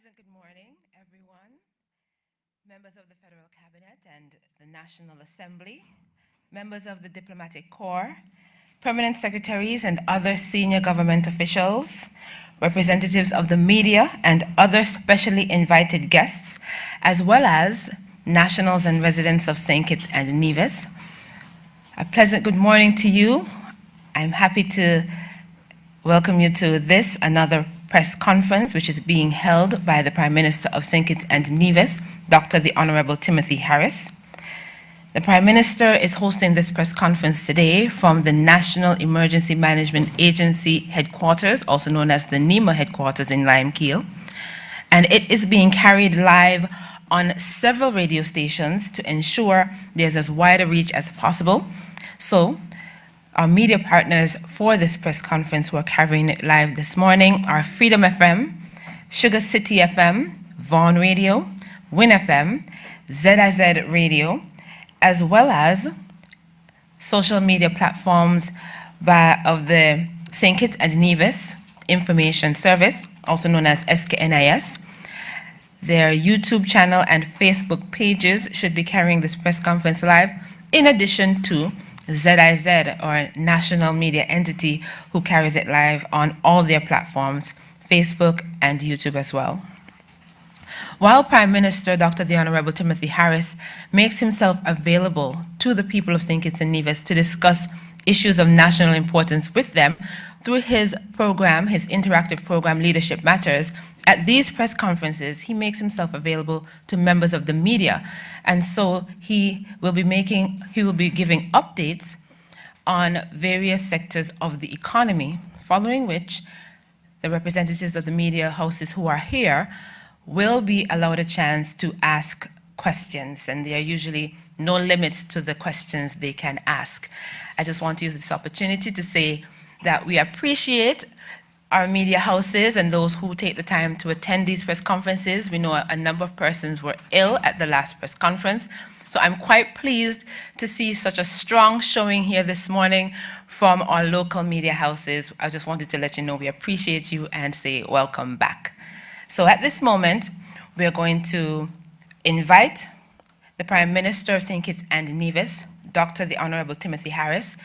pleasant good morning, everyone, members of the Federal Cabinet and the National Assembly, members of the Diplomatic Corps, permanent secretaries and other senior government officials, representatives of the media and other specially invited guests, as well as nationals and residents of St. Kitts and Nevis. A pleasant good morning to you. I'm happy to welcome you to this, another press conference, which is being held by the Prime Minister of St. Kitts and Nevis, Dr. the Honorable Timothy Harris. The Prime Minister is hosting this press conference today from the National Emergency Management Agency headquarters, also known as the NEMA headquarters in Limekeel, and it is being carried live on several radio stations to ensure there's as wide a reach as possible. So, our media partners for this press conference who are carrying it live this morning are Freedom FM, Sugar City FM, Vaughan Radio, Win FM, ZIZ Radio, as well as social media platforms of the St. Kitts and Nevis Information Service, also known as SKNIS. Their YouTube channel and Facebook pages should be carrying this press conference live, in addition to ZIZ, or national media entity, who carries it live on all their platforms, Facebook and YouTube as well. While Prime Minister Dr. the Honorable Timothy Harris makes himself available to the people of St. Kitts and Nevis to discuss issues of national importance with them through his program, his interactive program, Leadership Matters, at these press conferences, he makes himself available to members of the media. And so he will be giving updates on various sectors of the economy, following which the representatives of the media houses who are here will be allowed a chance to ask questions, and there are usually no limits to the questions they can ask. I just want to use this opportunity to say that we appreciate our media houses and those who take the time to attend these press conferences. We know a number of persons were ill at the last press conference, so I'm quite pleased to see such a strong showing here this morning from our local media houses. I just wanted to let you know we appreciate you and say welcome back. So at this moment, we are going to invite the Prime Minister of St. Kitts and Nevis, Dr. the Honorable Timothy Harris,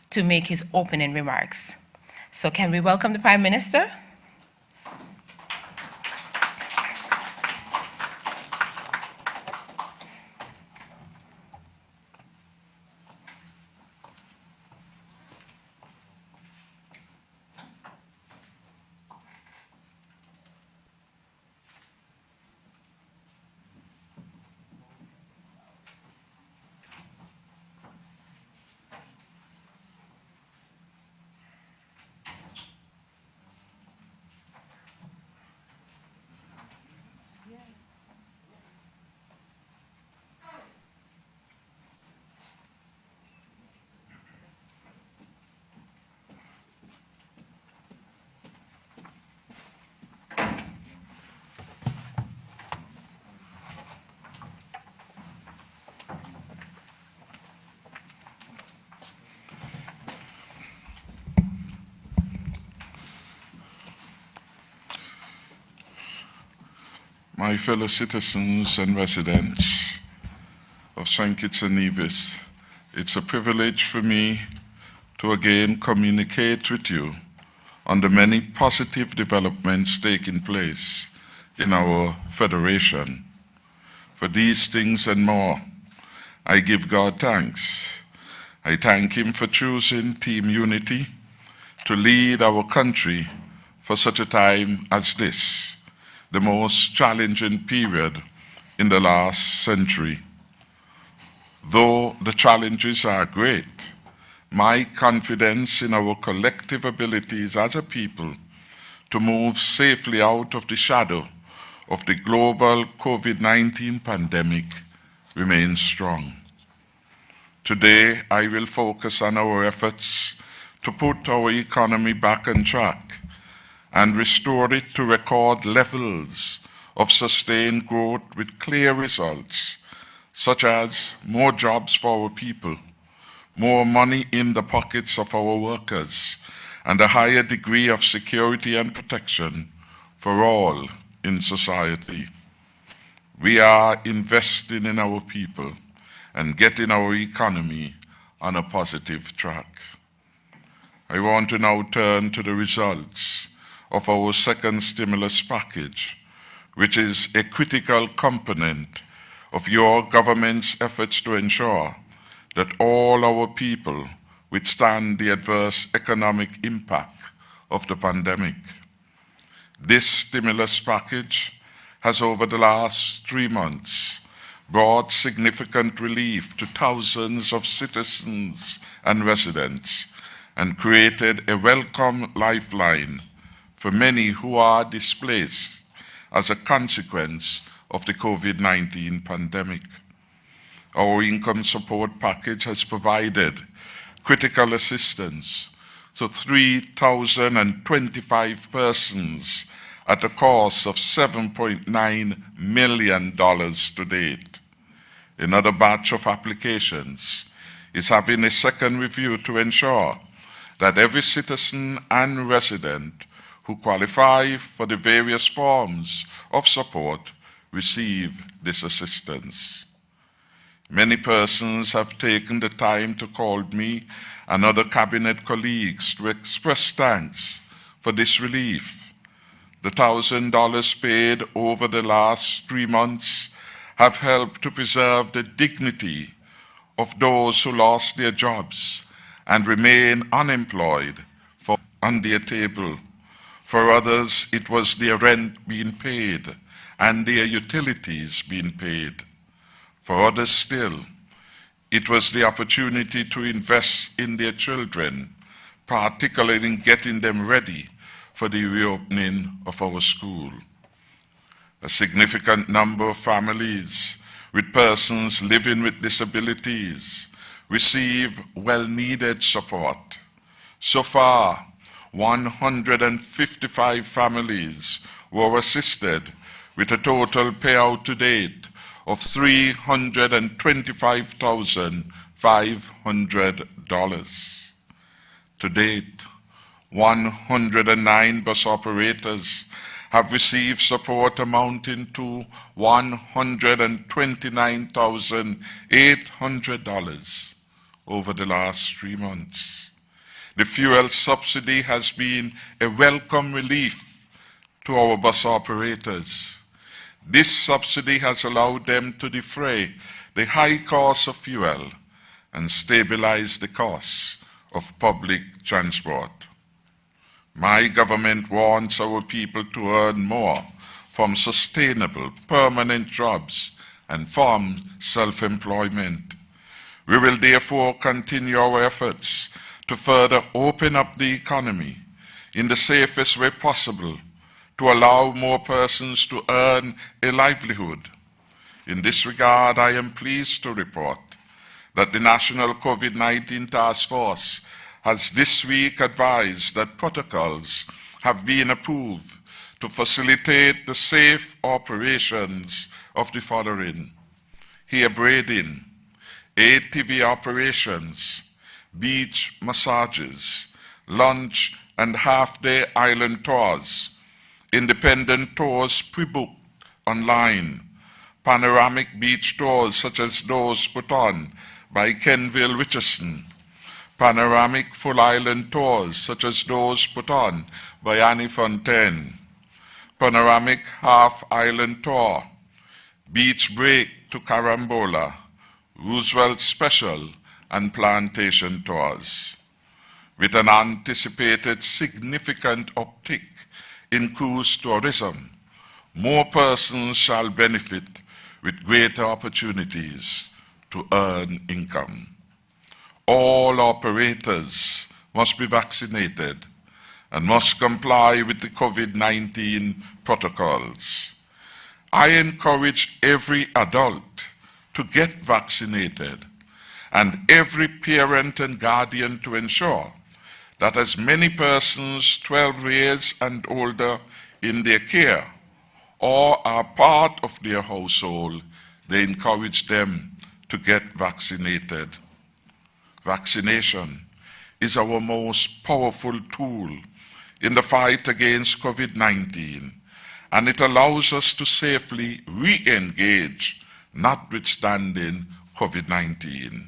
to make his opening remarks. So can we welcome the Prime Minister? My fellow citizens and residents of St. Kitts and Nevis, it's a privilege for me to again communicate with you on the many positive developments taking place in our federation. For these things and more, I give God thanks. I thank Him for choosing Team Unity to lead our country for such a time as this, the most challenging period in the last century. Though the challenges are great, my confidence in our collective abilities as a people to move safely out of the shadow of the global COVID-19 pandemic remains strong. Today, I will focus on our efforts to put our economy back on track and restore it to record levels of sustained growth with clear results, such as more jobs for our people, more money in the pockets of our workers, and a higher degree of security and protection for all in society. We are investing in our people and getting our economy on a positive track. I want to now turn to the results of our second stimulus package, which is a critical component of your government's efforts to ensure that all our people withstand the adverse economic impact of the pandemic. This stimulus package has, over the last 3 months, brought significant relief to thousands of citizens and residents and created a welcome lifeline for many who are displaced as a consequence of the COVID-19 pandemic. Our income support package has provided critical assistance to 3,025 persons at a cost of $7.9 million to date. Another batch of applications is having a second review to ensure that every citizen and resident who qualify for the various forms of support receive this assistance. Many persons have taken the time to call me and other cabinet colleagues to express thanks for this relief. The $1,000 paid over the last 3 months have helped to preserve the dignity of those who lost their jobs and remain unemployed on their table. For others, it was their rent being paid and their utilities being paid. For others still, it was the opportunity to invest in their children, particularly in getting them ready for the reopening of our school. A significant number of families with persons living with disabilities receive well-needed support. So far, 155 families were assisted with a total payout to date of $325,500. To date, 109 bus operators have received support amounting to $129,800 over the last 3 months. The fuel subsidy has been a welcome relief to our bus operators. This subsidy has allowed them to defray the high cost of fuel and stabilize the costs of public transport. My government wants our people to earn more from sustainable, permanent jobs and from self-employment. We will therefore continue our efforts to further open up the economy in the safest way possible to allow more persons to earn a livelihood. In this regard, I am pleased to report that the National COVID-19 Task Force has this week advised that protocols have been approved to facilitate the safe operations of the following: hair braiding, ATV operations, beach massages, lunch and half-day island tours, independent tours pre-booked online, panoramic beach tours such as those put on by Kenville Richardson, panoramic full island tours such as those put on by Annie Fontaine, panoramic half island tour, beach break to Carambola, Roosevelt Special and plantation tours. With an anticipated significant uptick in cruise tourism, more persons shall benefit with greater opportunities to earn income. All operators must be vaccinated and must comply with the COVID-19 protocols. I encourage every adult to get vaccinated and every parent and guardian to ensure that as many persons 12 years and older in their care or are part of their household, they encourage them to get vaccinated. Vaccination is our most powerful tool in the fight against COVID-19, and it allows us to safely re-engage, notwithstanding COVID-19.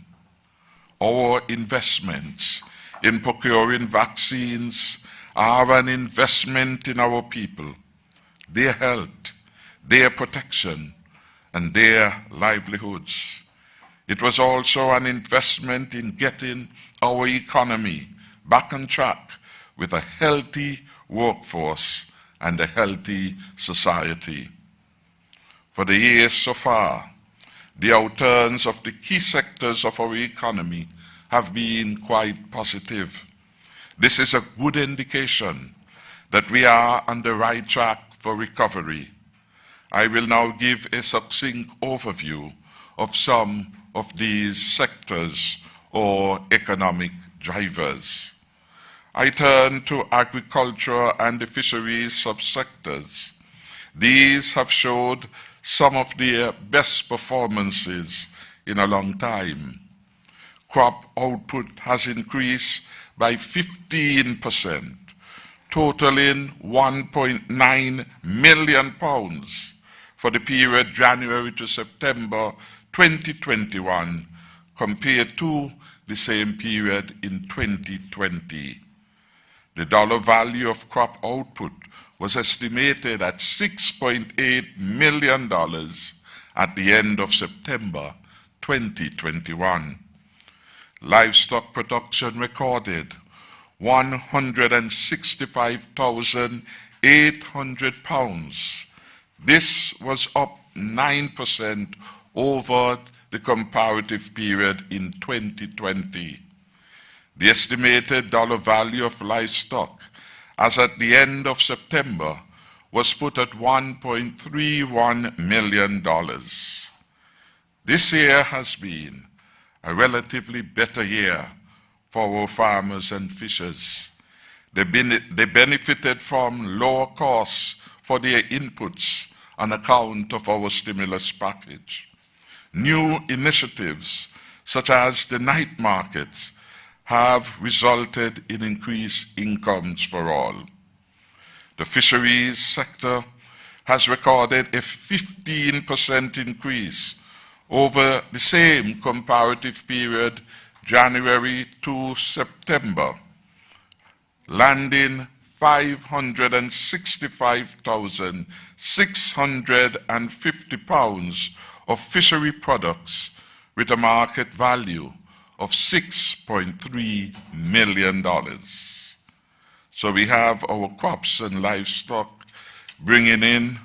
Our investments in procuring vaccines are an investment in our people, their health, their protection, and their livelihoods. It was also an investment in getting our economy back on track with a healthy workforce and a healthy society. For the years so far, the outturns of the key sectors of our economy have been quite positive. This is a good indication that we are on the right track for recovery. I will now give a succinct overview of some of these sectors or economic drivers. I turn to agriculture and the fisheries subsectors. These have showed some of their best performances in a long time. Crop output has increased by 15%, totaling 1.9 million pounds for the period January to September 2021 compared to the same period in 2020. The dollar value of crop output was estimated at $6.8 million at the end of September 2021. Livestock production recorded 165,800 pounds. This was up 9% over the comparative period in 2020. The estimated dollar value of livestock as at the end of September was put at $1.31 million. This year has been a relatively better year for our farmers and fishers. They benefited from lower costs for their inputs on account of our stimulus package. New initiatives such as the night market have resulted in increased incomes for all. The fisheries sector has recorded a 15% increase over the same comparative period, January to September, landing 565,650 pounds of fishery products with a market value of $6.3 million. So we have our crops and livestock bringing in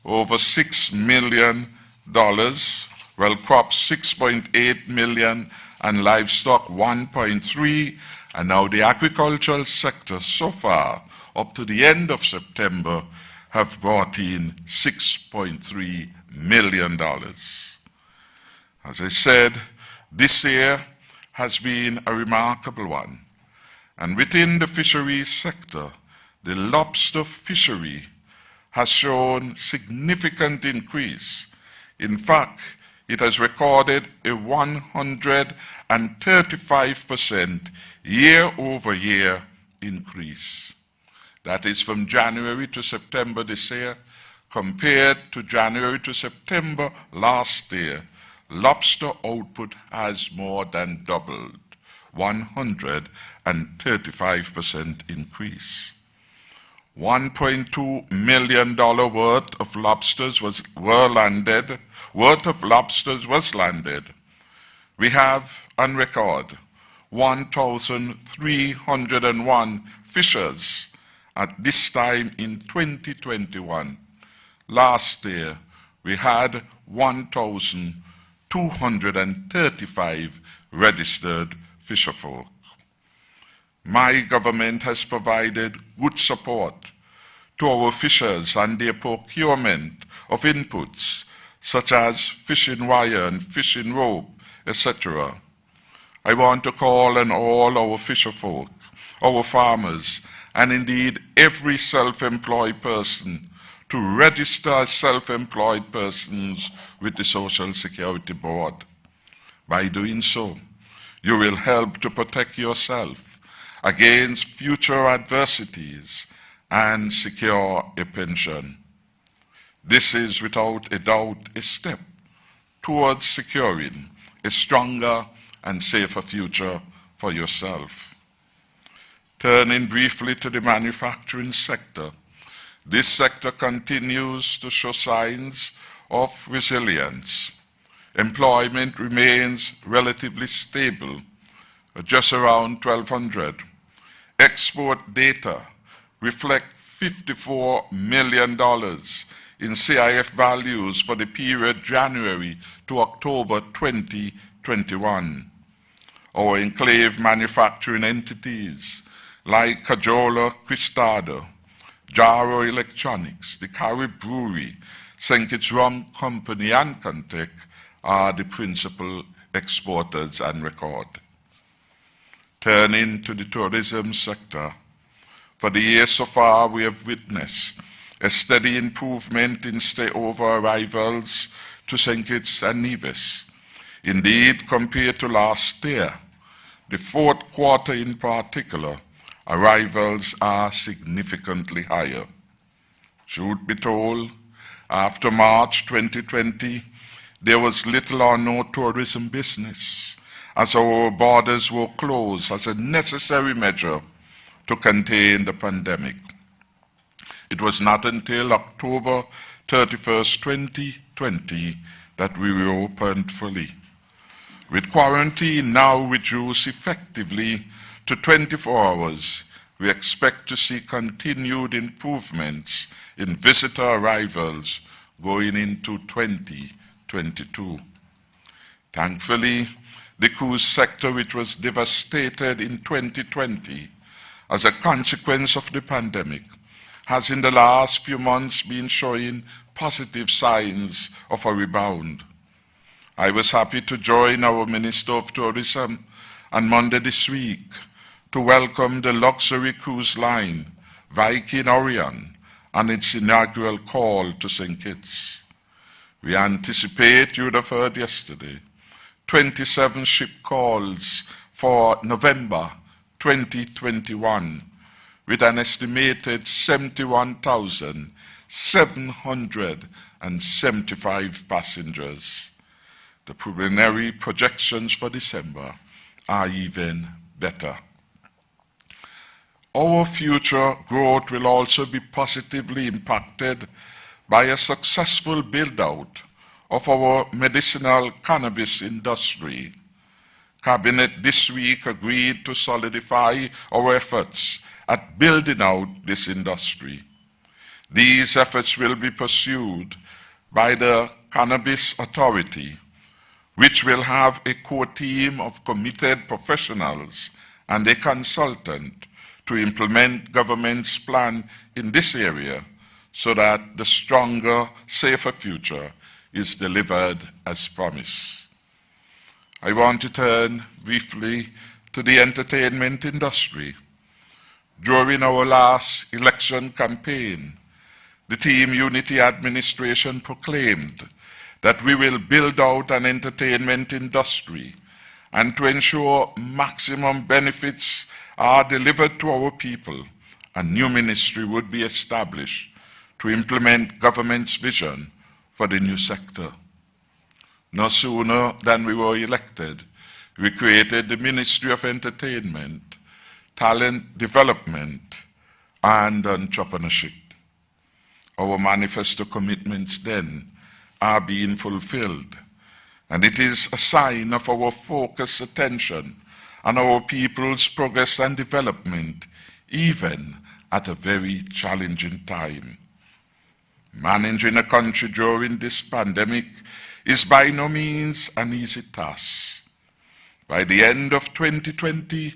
over $6 million, well, crops 6.8 million and livestock 1.3, and now the agricultural sector so far up to the end of September have brought in $6.3 million. As I said, this year has been a remarkable one, and within the fisheries sector, the lobster fishery has shown significant increase. In fact, it has recorded a 135% year-over-year increase. That is from January to September this year compared to January to September last year. Lobster output has more than doubled, 135% increase. $1.2 million worth of lobsters was landed. We have on record 1,301 fishers at this time in 2021. Last year, we had 1,235 registered fisherfolk. My government has provided good support to our fishers and their procurement of inputs such as fishing wire and fishing rope, etc. I want to call on all our fisherfolk, our farmers, and indeed every self-employed person to register as self-employed persons with the Social Security Board. By doing so, you will help to protect yourself against future adversities and secure a pension. This is without a doubt a step towards securing a stronger and safer future for yourself. Turning briefly to the manufacturing sector, this sector continues to show signs of resilience. Employment remains relatively stable, at just around 1,200. Export data reflect $54 million in CIF values for the period January to October 2021. Our enclave manufacturing entities like Cajola Cristado, Jaro Electronics, the Carib Brewery, St. Kitts Rum Company, and Contec are the principal exporters and record. Turning to the tourism sector, for the year so far we have witnessed a steady improvement in stay-over arrivals to St. Kitts and Nevis. Indeed, compared to last year, the fourth quarter in particular, arrivals are significantly higher. Truth be told, after March 2020, there was little or no tourism business, as our borders were closed as a necessary measure to contain the pandemic. It was not until October 31st, 2020 that we reopened fully. With quarantine now reduced effectively to 24 hours, we expect to see continued improvements in visitor arrivals going into 2022. Thankfully, the cruise sector, which was devastated in 2020 as a consequence of the pandemic, has in the last few months been showing positive signs of a rebound. I was happy to join our Minister of Tourism on Monday this week to welcome the luxury cruise line Viking Orion on its inaugural call to St. Kitts. We anticipate, you would have heard yesterday, 27 ship calls for November 2021 with an estimated 71,775 passengers. The preliminary projections for December are even better. Our future growth will also be positively impacted by a successful build-out of our medicinal cannabis industry. Cabinet this week agreed to solidify our efforts at building out this industry. These efforts will be pursued by the Cannabis Authority, which will have a core team of committed professionals and a consultant to implement government's plan in this area so that the stronger, safer future is delivered as promised. I want to turn briefly to the entertainment industry. During our last election campaign, the Team Unity administration proclaimed that we will build out an entertainment industry and to ensure maximum benefits are delivered to our people, a new ministry would be established to implement government's vision for the new sector. No sooner than we were elected, we created the Ministry of Entertainment, Talent Development, and Entrepreneurship. Our manifesto commitments then are being fulfilled, and it is a sign of our focused attention on our people's progress and development, even at a very challenging time. Managing a country during this pandemic is by no means an easy task. By the end of 2020,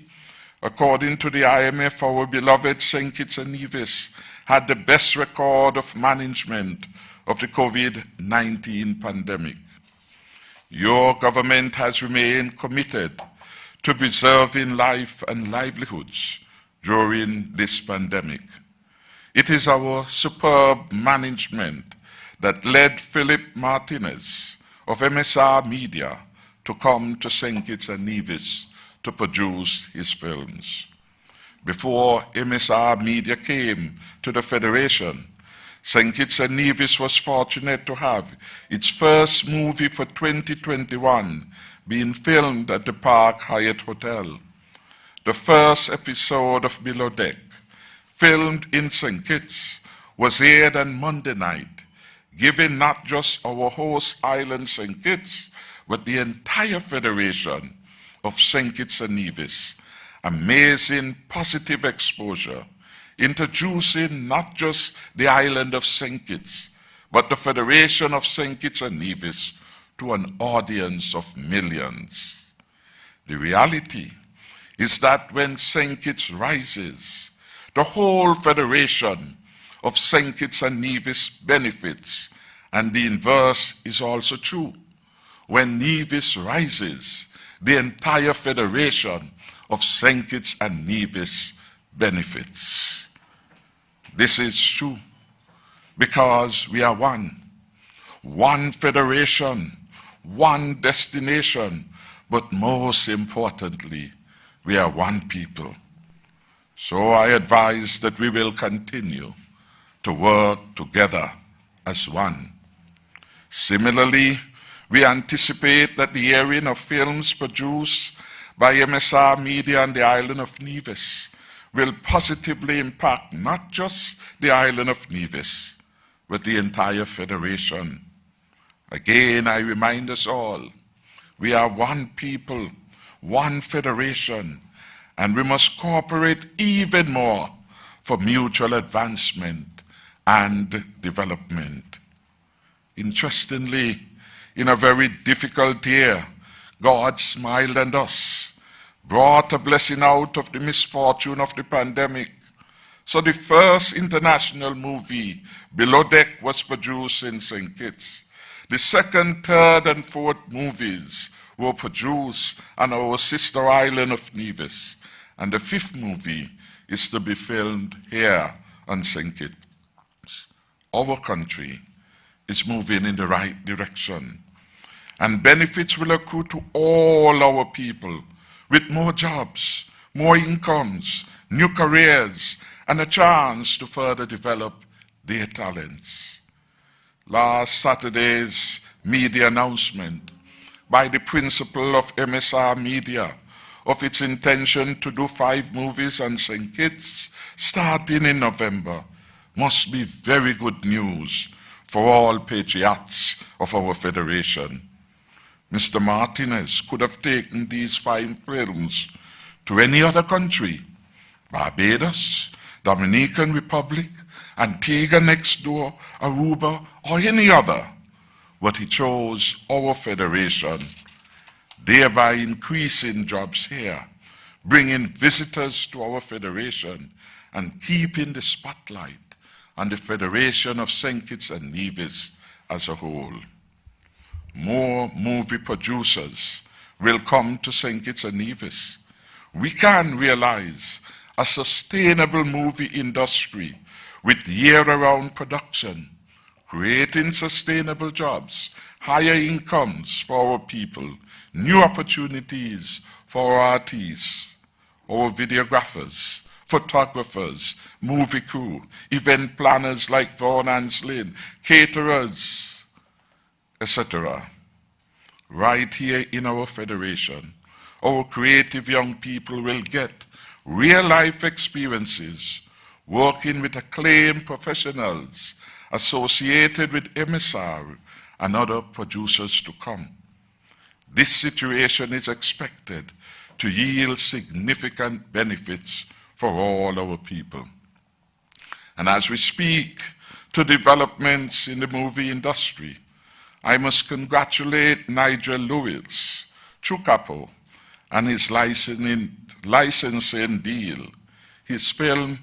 according to the IMF, our beloved St. Kitts and Nevis had the best record of management of the COVID-19 pandemic. Your government has remained committed to preserving life and livelihoods during this pandemic. It is our superb management that led Philip Martinez of MSR Media to come to St. Kitts and Nevis to produce his films. Before MSR Media came to the Federation, St. Kitts and Nevis was fortunate to have its first movie for 2021 being filmed at the Park Hyatt Hotel. The first episode of Below Deck, filmed in St. Kitts, was aired on Monday night, giving not just our host island St. Kitts, but the entire Federation of St. Kitts and Nevis amazing positive exposure, introducing not just the island of St. Kitts, but the Federation of St. Kitts and Nevis to an audience of millions. The reality is that when St. Kitts rises, the whole Federation of St. Kitts and Nevis benefits, and the inverse is also true. When Nevis rises, the entire Federation of St. Kitts and Nevis benefits. This is true because we are one federation, one destination, but most importantly, we are one people. So I advise that we will continue to work together as one. Similarly, we anticipate that the airing of films produced by MSR Media on the island of Nevis will positively impact not just the island of Nevis, but the entire Federation. Again, I remind us all, we are one people, one federation, and we must cooperate even more for mutual advancement and development. Interestingly, in a very difficult year, God smiled on us, brought a blessing out of the misfortune of the pandemic. So the first international movie, Below Deck, was produced in St. Kitts. The second, third, and fourth movies were produced on our sister island of Nevis. And the fifth movie is to be filmed here on St. Kitts. Our country is moving in the right direction, and benefits will accrue to all our people with more jobs, more incomes, new careers, and a chance to further develop their talents. Last Saturday's media announcement by the principal of MSR Media of its intention to do 5 movies on St. Kitts starting in November must be very good news for all patriots of our Federation. Mr. Martinez could have taken these 5 films to any other country, Barbados, Dominican Republic, Antigua next door, Aruba, or any other, but he chose our Federation, thereby increasing jobs here, bringing visitors to our Federation, and keeping the spotlight on the Federation of St. Kitts and Nevis as a whole. More movie producers will come to St. Kitts and Nevis. We can realize a sustainable movie industry with year-round production, creating sustainable jobs, higher incomes for our people, new opportunities for our artists, our videographers, photographers, movie crew, event planners like Vaughan Anslin, caterers, etc. Right here in our Federation, our creative young people will get real-life experiences working with acclaimed professionals associated with MSR and other producers to come. This situation is expected to yield significant benefits for all our people. And as we speak to developments in the movie industry, I must congratulate Nigel Lewis, Chukapo, and his licensing deal. His film,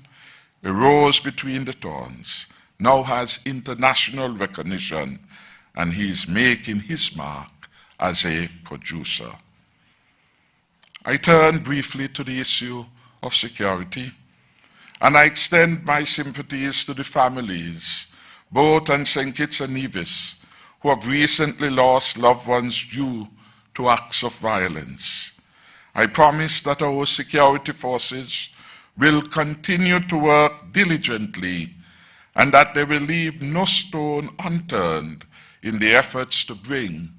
A Rose Between the Thorns, now has international recognition, and he is making his mark as a producer. I turn briefly to the issue of security, and I extend my sympathies to the families, both on St. Kitts and Nevis, who have recently lost loved ones due to acts of violence. I promise that our security forces will continue to work diligently and that they will leave no stone unturned in the efforts to bring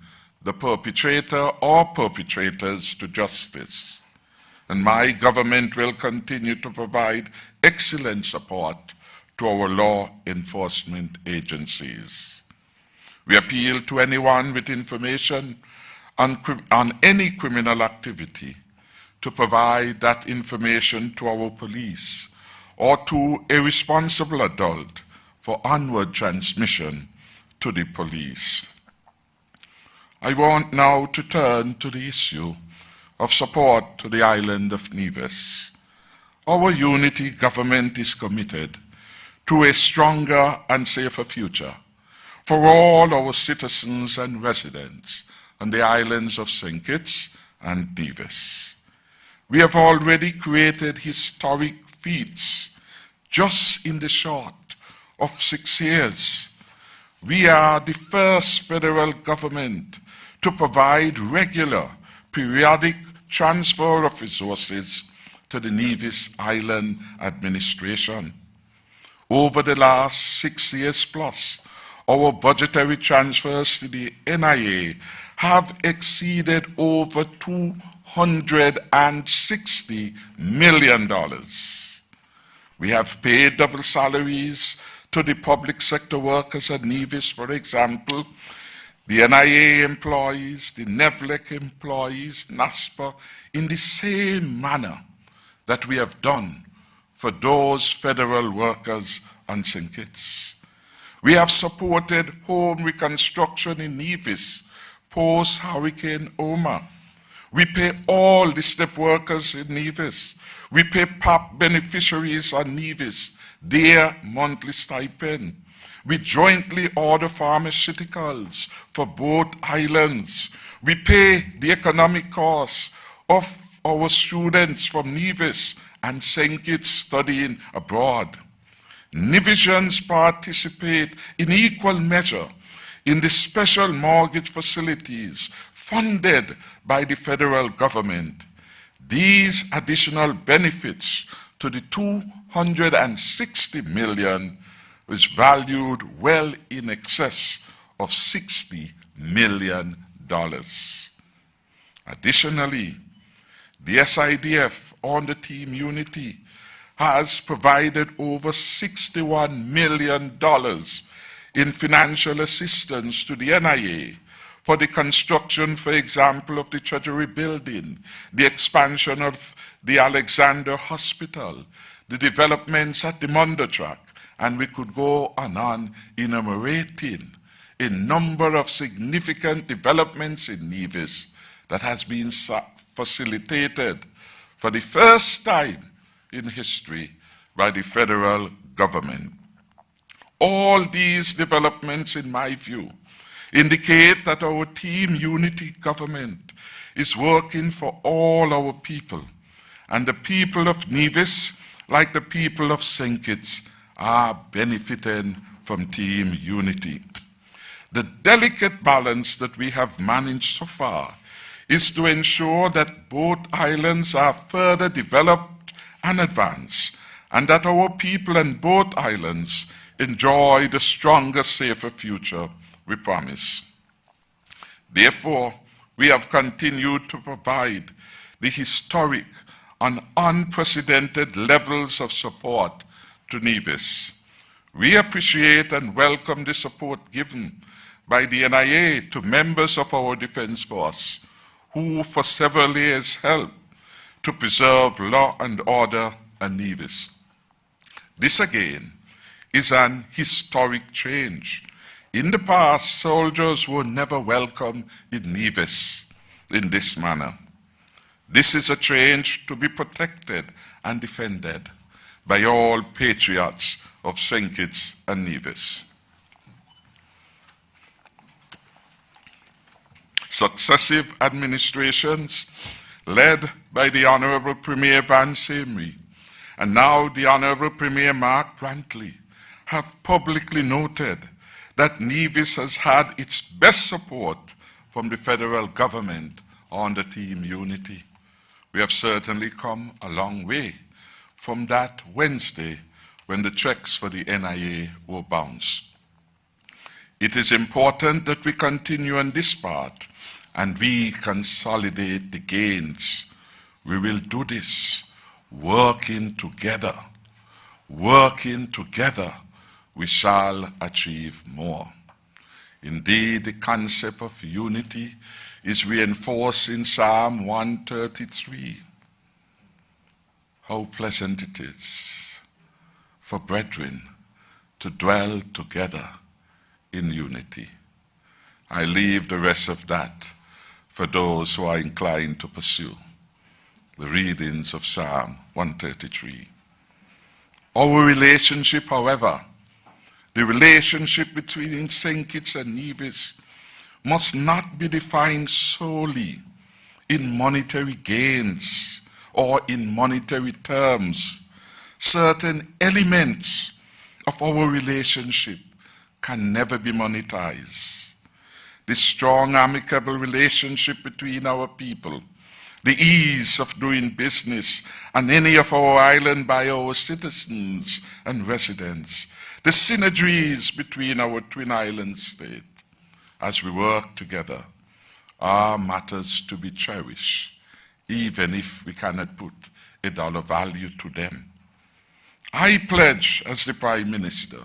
the perpetrator or perpetrators to justice. And my government will continue to provide excellent support to our law enforcement agencies. We appeal to anyone with information on any criminal activity to provide that information to our police or to a responsible adult for onward transmission to the police. I want now to turn to the issue of support to the island of Nevis. Our unity government is committed to a stronger and safer future for all our citizens and residents on the islands of St. Kitts and Nevis. We have already created historic feats just in the short of 6 years. We are the first federal government to provide regular, periodic transfer of resources to the Nevis Island administration. Over the last 6 years plus, our budgetary transfers to the NIA have exceeded over $260 million. We have paid double salaries to the public sector workers at Nevis, for example, the NIA employees, the NEVLEC employees, NASPA, in the same manner that we have done for those federal workers on St. Kitts. We have supported home reconstruction in Nevis post-Hurricane Irma. We pay all the step workers in Nevis. We pay PAP beneficiaries on Nevis their monthly stipend. We jointly order pharmaceuticals for both islands. We pay the economic costs of our students from Nevis and St. Kitts studying abroad. Nevisians participate in equal measure in the special mortgage facilities funded by the federal government. These additional benefits to the $260 million is valued well in excess of $60 million. Additionally, the SIDF on the Team Unity has provided over $61 million in financial assistance to the NIA for the construction, for example, of the Treasury Building, the expansion of the Alexander Hospital, the developments at the Mundatrack, and we could go on enumerating a number of significant developments in Nevis that has been facilitated for the first time in history by the federal government. All these developments, in my view, indicate that our Team Unity government is working for all our people, and the people of Nevis, like the people of St. Kitts, are benefiting from Team Unity. The delicate balance that we have managed so far is to ensure that both islands are further developed and advanced, and that our people in both islands enjoy the stronger, safer future we promise. Therefore, we have continued to provide the historic and unprecedented levels of support to Nevis. We appreciate and welcome the support given by the NIA to members of our Defense Force who for several years helped to preserve law and order in Nevis. This again is an historic change. In the past, soldiers were never welcome in Nevis in this manner. This is a change to be protected and defended by all patriots of St. Kitts and Nevis. Successive administrations, led by the Honorable Premier Van Samry and now the Honorable Premier Mark Grantley, have publicly noted that Nevis has had its best support from the federal government on the Team Unity. We have certainly come a long way from that Wednesday when the checks for the NIA were bounced. It is important that we continue on this path and we consolidate the gains. We will do this working together. Working together, we shall achieve more. Indeed, the concept of unity is reinforced in Psalm 133. How pleasant it is for brethren to dwell together in unity. I leave the rest of that for those who are inclined to pursue the readings of Psalm 133. Our relationship, however, the relationship between St. Kitts and Nevis must not be defined solely in monetary gains or in monetary terms. Certain elements of our relationship can never be monetized. The strong, amicable relationship between our people, the ease of doing business on any of our island by our citizens and residents, the synergies between our twin island states as we work together are matters to be cherished, even if we cannot put a dollar value to them. I pledge as the Prime Minister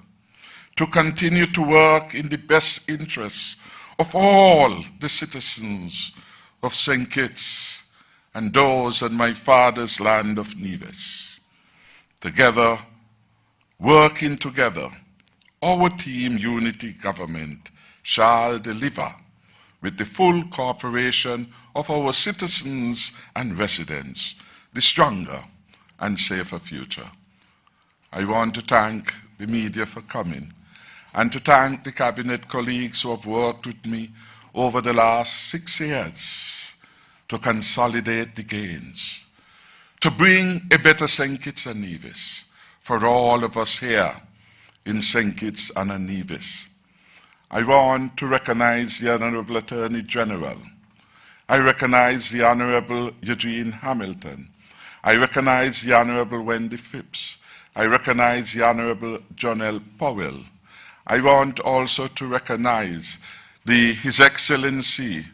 to continue to work in the best interests of all the citizens of St. Kitts and those on my father's land of Nevis. Together, working together, our team unity government shall deliver with the full cooperation of our citizens and residents the stronger and safer future. I want to thank the media for coming and to thank the cabinet colleagues who have worked with me over the last 6 years to consolidate the gains, to bring a better St. Kitts and Nevis for all of us here in St. Kitts and Nevis. I want to recognize the Honorable Attorney General. I recognize the Honorable Eugene Hamilton. I recognize the Honorable Wendy Phipps. I recognize the Honorable John L. Powell. I want also to recognize His Excellency,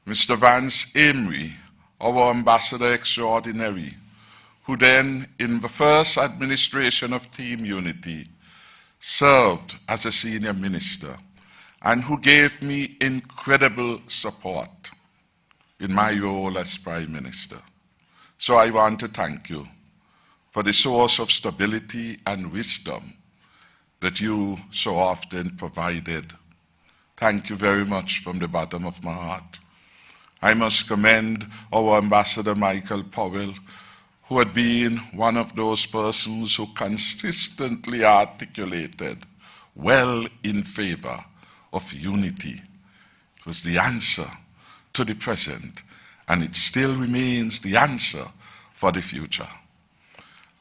Mr. Vance Amory, our Ambassador Extraordinary, who then, in the first administration of Team Unity, served as a senior minister, and who gave me incredible support in my role as Prime Minister. So I want to thank you for the source of stability and wisdom that you so often provided. Thank you very much from the bottom of my heart. I must commend our Ambassador Michael Powell, who had been one of those persons who consistently articulated well in favor of unity. It was the answer to the present, and it still remains the answer for the future.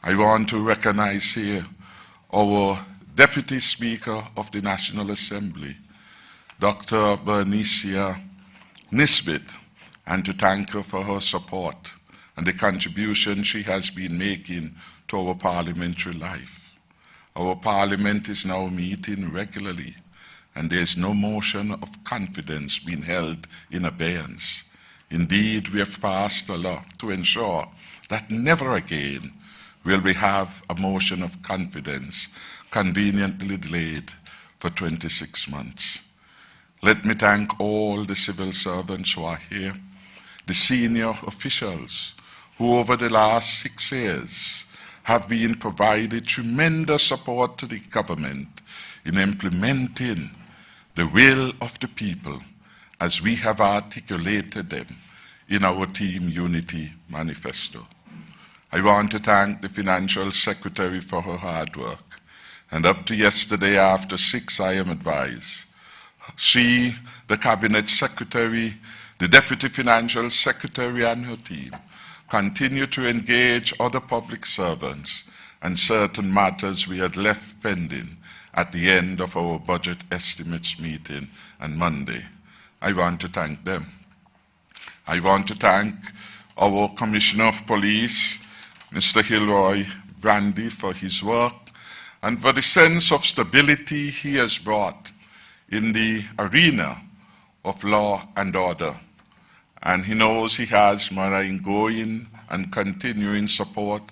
I want to recognize here our Deputy Speaker of the National Assembly, Dr. Bernicia Nisbet, and to thank her for her support and the contribution she has been making to our parliamentary life. Our parliament is now meeting regularly, and there is no motion of confidence being held in abeyance. Indeed, we have passed a law to ensure that never again will we have a motion of confidence conveniently delayed for 26 months. Let me thank all the civil servants who are here, the senior officials who over the last 6 years have been provided tremendous support to the government in implementing the will of the people as we have articulated them in our Team Unity manifesto. I want to thank the Financial Secretary for her hard work. And up to yesterday after 6, I am advised, she, the Cabinet Secretary, the Deputy Financial Secretary and her team continue to engage other public servants and certain matters we had left pending at the end of our budget estimates meeting on Monday. I want to thank them. I want to thank our Commissioner of Police, Mr. Hilroy Brandy, for his work and for the sense of stability he has brought in the arena of law and order. And he knows he has my ongoing and continuing support,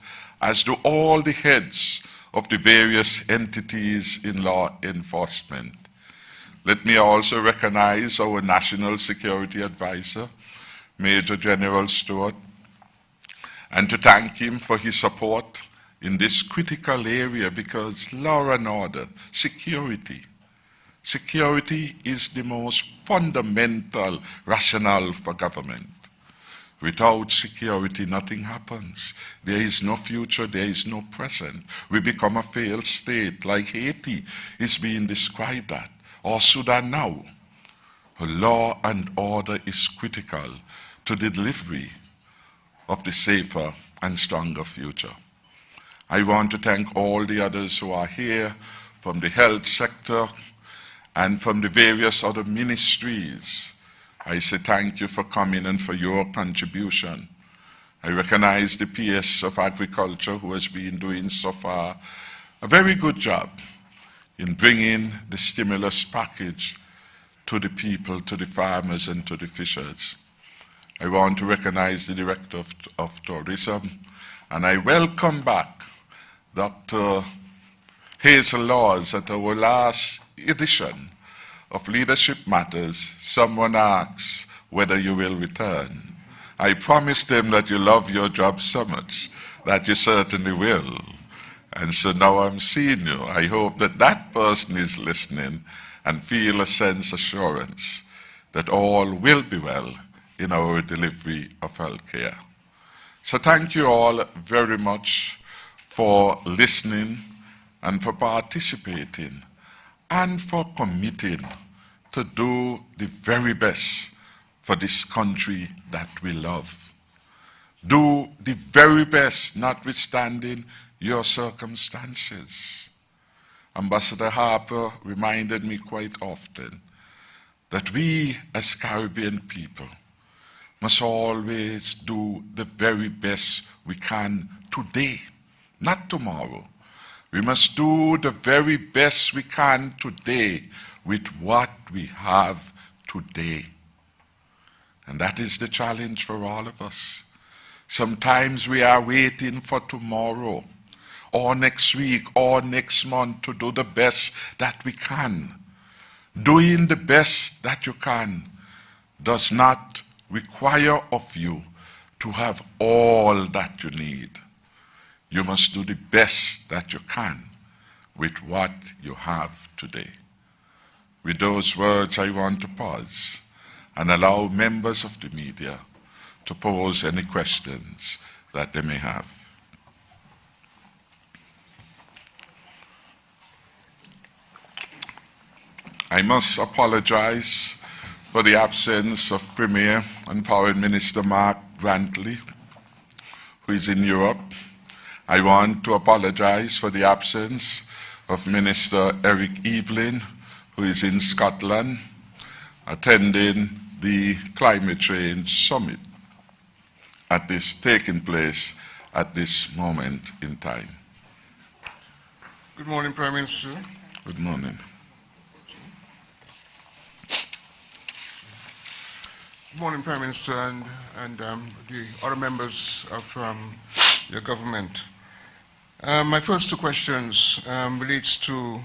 as do all the heads of the various entities in law enforcement. Let me also recognize our National Security Advisor, Major General Stewart, and to thank him for his support in this critical area, because law and order, security is the most fundamental rationale for government. Without security, nothing happens. There is no future, there is no present. We become a failed state, like Haiti is being described at, or Sudan now. Law and order is critical to the delivery of the safer and stronger future. I want to thank all the others who are here from the health sector and from the various other ministries. I say thank you for coming and for your contribution. I recognize the PS of Agriculture, who has been doing so far a very good job in bringing the stimulus package to the people, to the farmers and to the fishers. I want to recognize the Director of Tourism, and I welcome back Dr. Hazel Laws. At our last edition of Leadership Matters, someone asks whether you will return. I promised him that you love your job so much that you certainly will. And so now I'm seeing you. I hope that that person is listening and feel a sense of assurance that all will be well in our delivery of healthcare. So thank you all very much for listening and for participating and for committing to do the very best for this country that we love. Do the very best, notwithstanding your circumstances. Ambassador Harper reminded me quite often that we as Caribbean people must always do the very best we can today, not tomorrow. We must do the very best we can today with what we have today. And that is the challenge for all of us. Sometimes we are waiting for tomorrow or next week or next month to do the best that we can. Doing the best that you can does not require of you to have all that you need. You must do the best that you can with what you have today. With those words, I want to pause and allow members of the media to pose any questions that they may have. I must apologize for the absence of Premier and Foreign Minister Mark Grantley, who is in Europe. I want to apologize for the absence of Minister Eric Evelyn, who is in Scotland, attending the Climate Change Summit taking place at this moment in time. Good morning, Prime Minister. Good morning. Good morning, Prime Minister, and the other members of your government. My first two questions relates to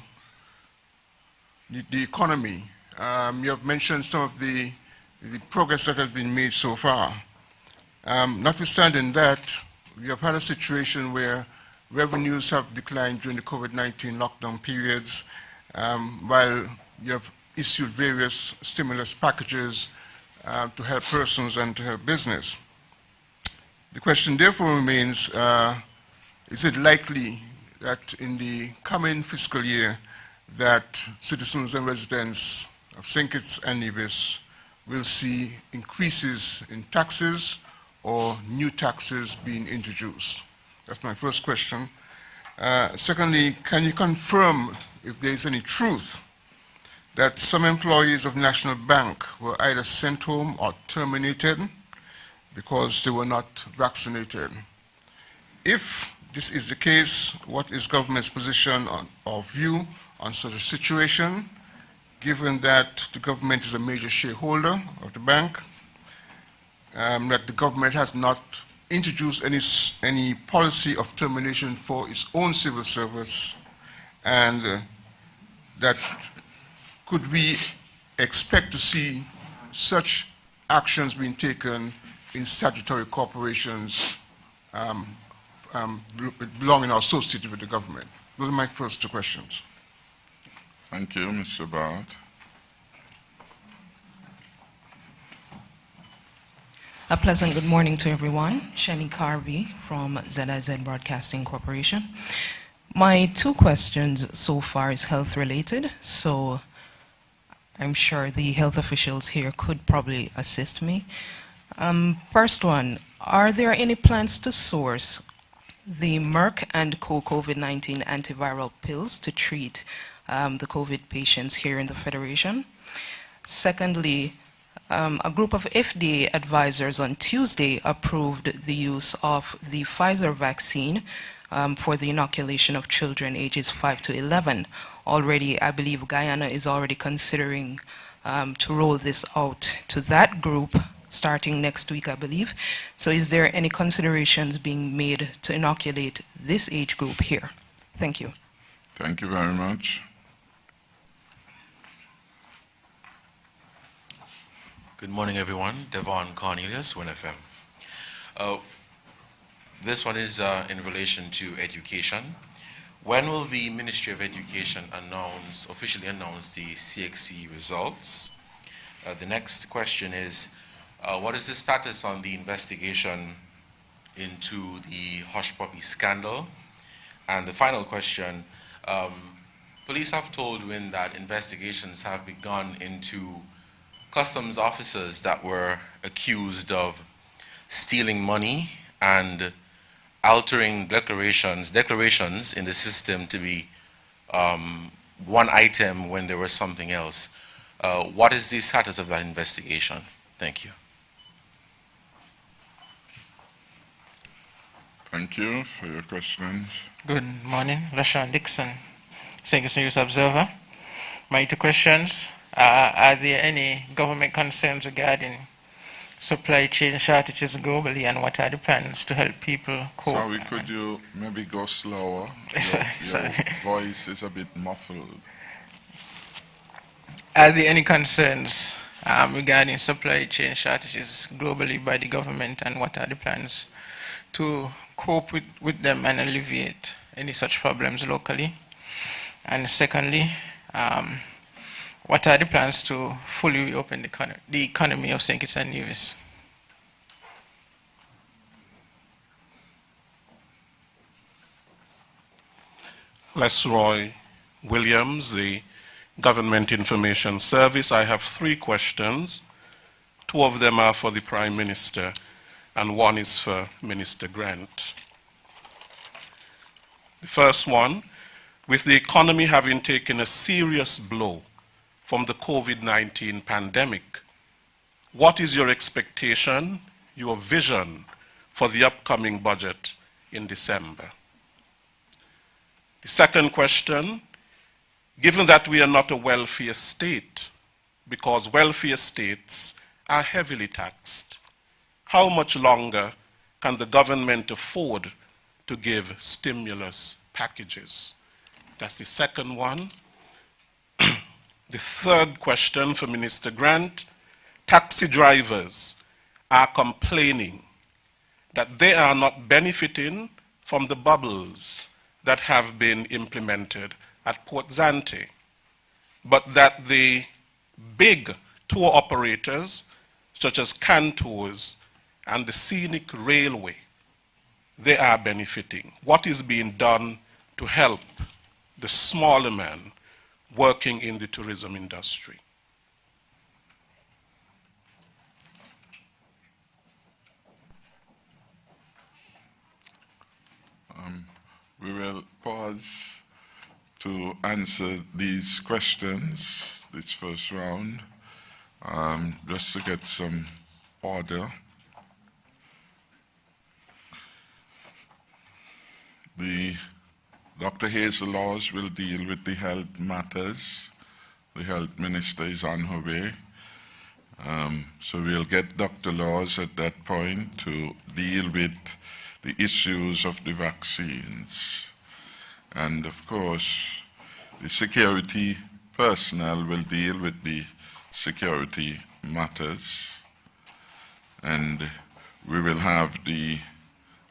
the economy. You have mentioned some of the progress that has been made so far. Notwithstanding that, we have had a situation where revenues have declined during the COVID-19 lockdown periods, while you have issued various stimulus packages to help persons and to help business. The question therefore remains, is it likely that in the coming fiscal year that citizens and residents of St. Kitts and Nevis will see increases in taxes or new taxes being introduced? That's my first question. Secondly, can you confirm if there is any truth that some employees of the National Bank were either sent home or terminated because they were not vaccinated? If this is the case, what is government's position or view on such a situation, given that the government is a major shareholder of the bank, that the government has not introduced any policy of termination for its own civil service, and that could we expect to see such actions being taken in statutory corporations belonging or associated with the government? Those are my first two questions. Thank you, Mr. Bart. A pleasant good morning to everyone. Shani Carvey from ZIZ Broadcasting Corporation. My two questions so far is health related, so I'm sure the health officials here could probably assist me. First one, are there any plans to source the Merck & Co. COVID-19 antiviral pills to treat the COVID patients here in the Federation? Secondly, a group of FDA advisors on Tuesday approved the use of the Pfizer vaccine for the inoculation of children ages 5 to 11. Already, I believe Guyana is already considering to roll this out to that group starting next week, I believe. So is there any considerations being made to inoculate this age group here? Thank you. Thank you very much. Good morning, everyone. Devon Cornelius, WinFM. This one is in relation to education. When will the Ministry of Education officially announce the CXC results? The next question is, what is the status on the investigation into the Hush Puppy scandal? And the final question, police have told WIN that investigations have begun into customs officers that were accused of stealing money and altering declarations in the system to be one item when there was something else. What is the status of that investigation? Thank you. Thank you for your questions. Good morning, LaShawn Dixon, St. News Observer. My two questions. Are there any government concerns regarding supply chain shortages globally, and what are the plans to help people cope? Sorry, could you maybe go slower? Sorry. Your voice is a bit muffled. Are there any concerns regarding supply chain shortages globally by the government, and what are the plans to cope with them and alleviate any such problems locally? And secondly, what are the plans to fully reopen the economy of St. Kitts and Nevis? Lesroy Williams, the Government Information Service. I have three questions. Two of them are for the Prime Minister, and one is for Minister Grant. The first one, with the economy having taken a serious blow from the COVID-19 pandemic, what is your expectation, your vision for the upcoming budget in December? The second question, given that we are not a welfare state, because welfare states are heavily taxed, how much longer can the government afford to give stimulus packages? That's the second one. The third question for Minister Grant, taxi drivers are complaining that they are not benefiting from the bubbles that have been implemented at Port Zante, but that the big tour operators, such as Cantours and the Scenic Railway, they are benefiting. What is being done to help the smaller man working in the tourism industry? We will pause to answer these questions, this first round, just to get some order. The Dr. Hazel Laws will deal with the health matters. The health minister is on her way. So we'll get Dr. Laws at that point to deal with the issues of the vaccines. And of course, the security personnel will deal with the security matters. And we will have the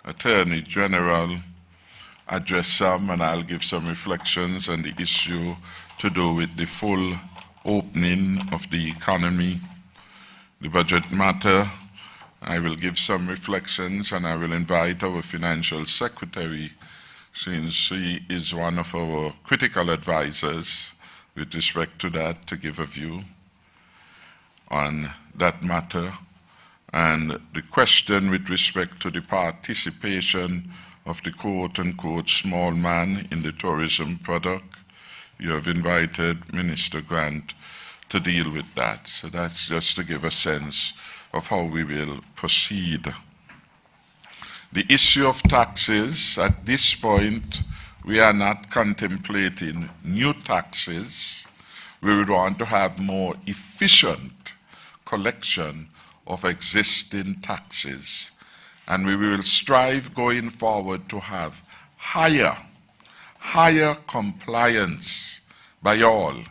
Attorney General address some, and I'll give some reflections on the issue to do with the full opening of the economy. The budget matter, I will give some reflections, and I will invite our Financial Secretary, since she is one of our critical advisors with respect to that, to give a view on that matter. And the question with respect to the participation of the quote-unquote small man in the tourism product, you have invited Minister Grant to deal with that. So that's just to give a sense of how we will proceed. The issue of taxes, at this point, we are not contemplating new taxes. We would want to have more efficient collection of existing taxes. And we will strive going forward to have higher compliance by all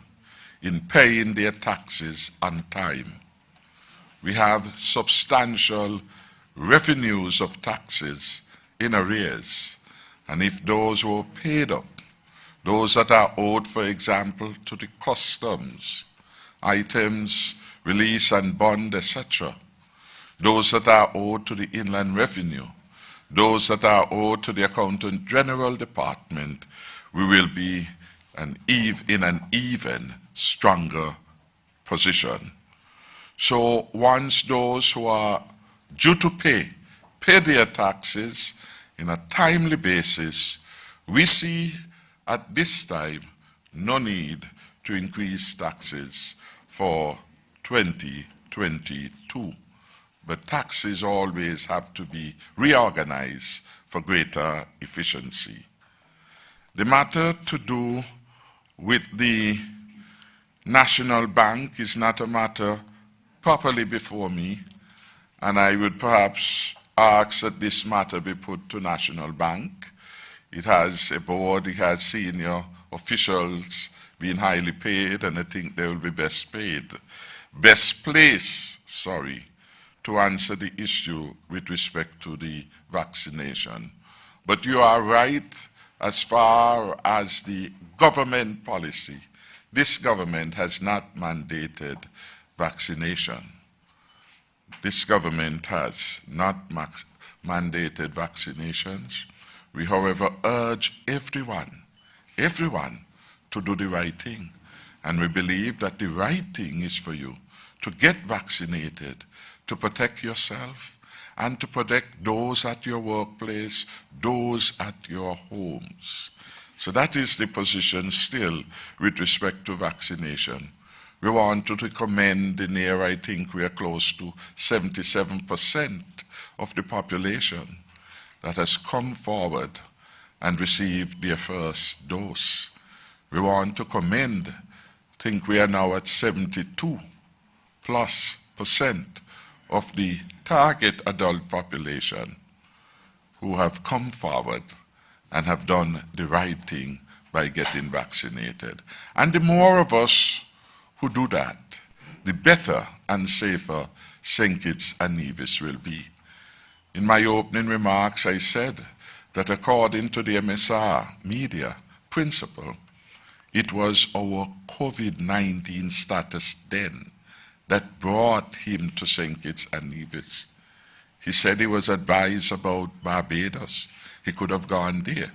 in paying their taxes on time. We have substantial revenues of taxes in arrears, and if those were paid up, those that are owed, for example, to the customs, items, release and bond, etc., those that are owed to the Inland Revenue, those that are owed to the Accountant General Department, we will be in an even stronger position. So once those who are due to pay their taxes in a timely basis, we see at this time no need to increase taxes for 2022. But taxes always have to be reorganized for greater efficiency. The matter to do with the National Bank is not a matter properly before me, and I would perhaps ask that this matter be put to National Bank. It has a board, it has senior officials being highly paid, and I think they will be best placed, to answer the issue with respect to the vaccination. But you are right as far as the government policy. This government has not mandated vaccination. This government has not mandated vaccinations. We, however, urge everyone to do the right thing. And we believe that the right thing is for you to get vaccinated, to protect yourself, and to protect those at your workplace, those at your homes. So that is the position still with respect to vaccination. We want to commend the near, I think we are close to 77% of the population that has come forward and received their first dose. We want to commend, I think we are now at 72+% of the target adult population who have come forward and have done the right thing by getting vaccinated. And the more of us who do that, the better and safer St. Kitts and Nevis will be. In my opening remarks, I said that according to the MSR media principle, it was our COVID-19 status then that brought him to St. Kitts and Nevis. He said he was advised about Barbados. He could have gone there.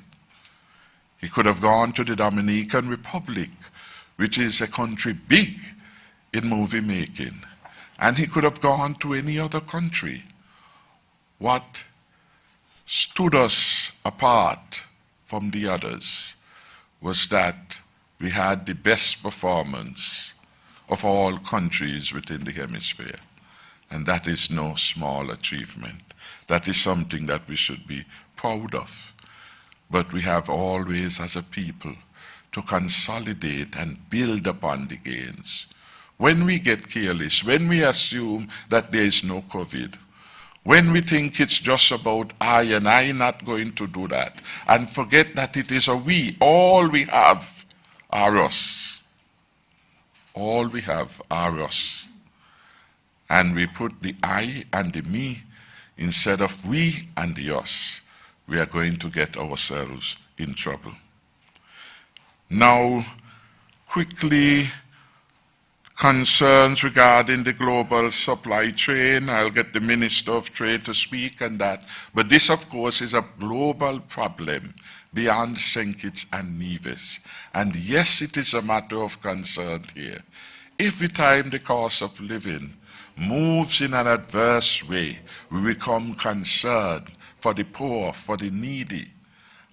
He could have gone to the Dominican Republic, which is a country big in movie making. And he could have gone to any other country. What stood us apart from the others was that we had the best performance of all countries within the hemisphere. And that is no small achievement. That is something that we should be proud of. but we have always as a people to consolidate and build upon the gains. When we get careless, when we assume that there is no COVID, when we think it's just about I and I not going to do that, and forget that it is a we, all we have are us. All we have are us. And we put the I and the me instead of we and the us. We are going to get ourselves in trouble. Now, quickly, concerns regarding the global supply chain. I'll get the Minister of Trade to speak on that. But this, of course, is a global problem beyond St. Kitts and Nevis. And yes, it is a matter of concern here. Every time the cost of living moves in an adverse way, we become concerned for the poor, for the needy,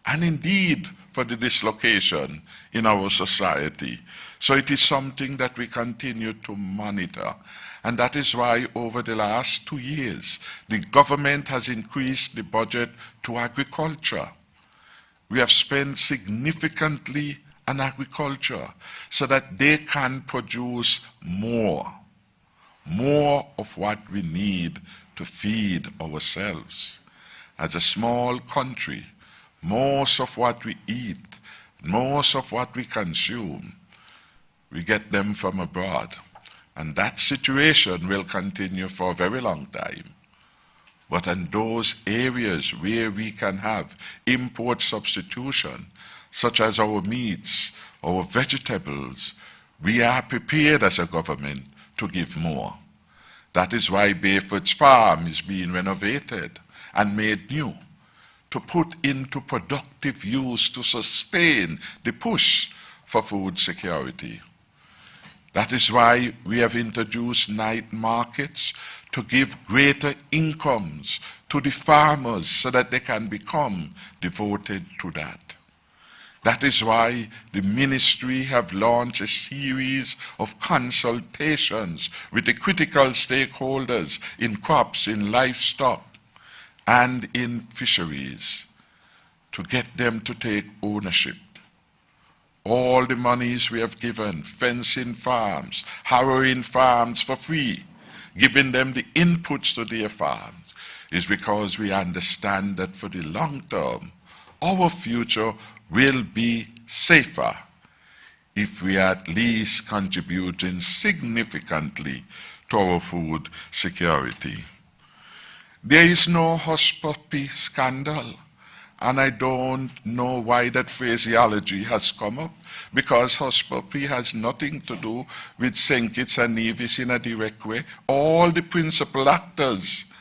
and indeed for the dislocation in our society. So it is something that we continue to monitor. And that is why over the last 2 years, the government has increased the budget to agriculture. We have spent significantly on agriculture so that they can produce more of what we need to feed ourselves. As a small country, most of what we eat, most of what we consume, we get them from abroad. And that situation will continue for a very long time. But in those areas where we can have import substitution, such as our meats, our vegetables, we are prepared as a government to give more. That is why Bayford's farm is being renovated and made new, to put into productive use to sustain the push for food security. That is why we have introduced night markets to give greater incomes to the farmers so that they can become devoted to that. That is why the ministry have launched a series of consultations with the critical stakeholders in crops, in livestock, and in fisheries to get them to take ownership. All the monies we have given, fencing farms, harrowing farms for free, giving them the inputs to their farms, is because we understand that for the long term, our future will be safer if we are at least contributing significantly to our food security. There is no hush puppy scandal, and I don't know why that phraseology has come up, because hush puppy has nothing to do with St. Kitts and Nevis in a direct way. All the principal actors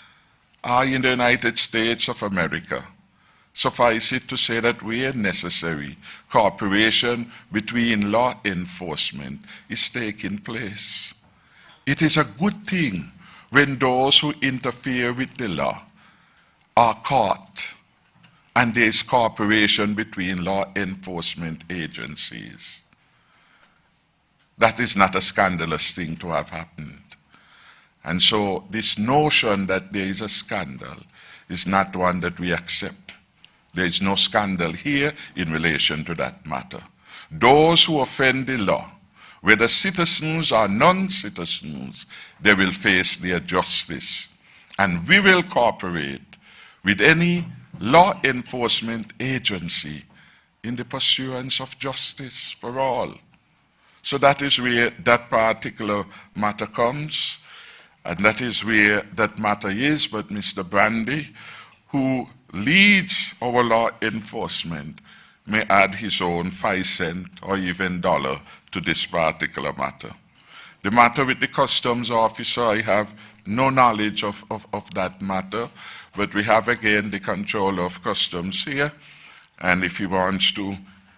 are in the United States of America. Suffice it to say that where necessary, cooperation between law enforcement is taking place. It is a good thing when those who interfere with the law are caught and there is cooperation between law enforcement agencies. That is not a scandalous thing to have happened. And so this notion that there is a scandal is not one that we accept. There is no scandal here in relation to that matter. Those who offend the law, whether citizens or non-citizens, they will face their justice. And we will cooperate with any law enforcement agency in the pursuance of justice for all. So that is where that particular matter comes, and that is where that matter is. But Mr. Brandy, who leads our law enforcement, may add his own 5 cents or even $1 to this particular matter. The matter with the customs officer, I have no knowledge of that matter, but we have again the controller of customs here, and if he wants to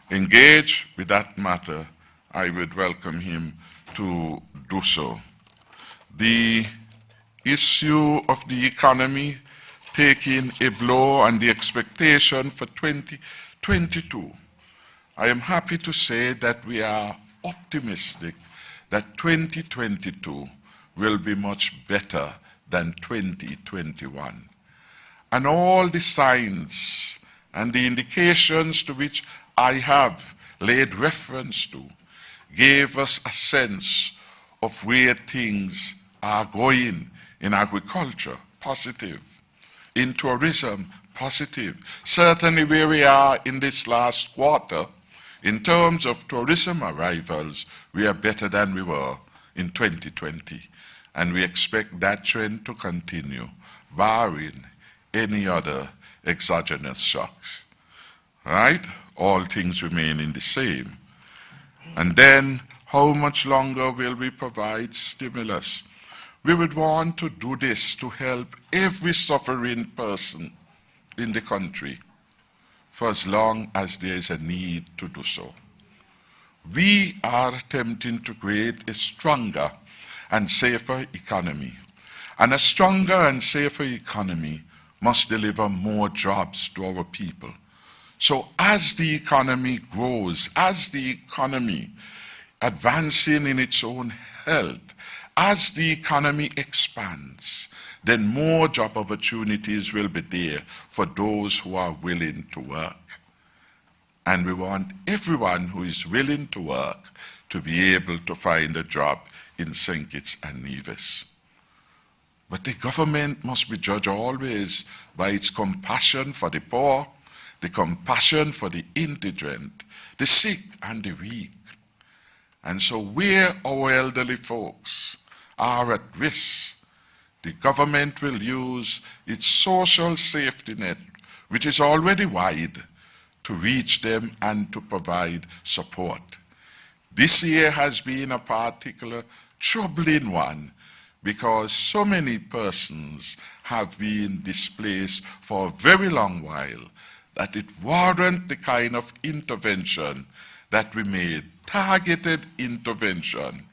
engage with that matter, I would welcome him to do so. The issue of the economy taking a blow and the expectation for 2022, I am happy to say that we are optimistic that 2022 will be much better than 2021. And all the signs and the indications to which I have laid reference to gave us a sense of where things are going in agriculture, positive, in tourism, positive. Certainly where we are in this last quarter, in terms of tourism arrivals, we are better than we were in 2020. And we expect that trend to continue, barring any other exogenous shocks. Right? All things remaining the same. And then, how much longer will we provide stimulus? We would want to do this to help every suffering person in the country for as long as there is a need to do so. We are attempting to create a stronger and safer economy. And a stronger and safer economy must deliver more jobs to our people. So as the economy grows, as the economy advancing in its own health, as the economy expands, then more job opportunities will be there for those who are willing to work. And we want everyone who is willing to work to be able to find a job in St. Kitts and Nevis. But the government must be judged always by its compassion for the poor, the compassion for the indigent, the sick and the weak. And so where our elderly folks are at risk, the government will use its social safety net, which is already wide, to reach them and to provide support. This year has been a particular troubling one because so many persons have been displaced for a very long while that it warrants the kind of intervention that we made, targeted intervention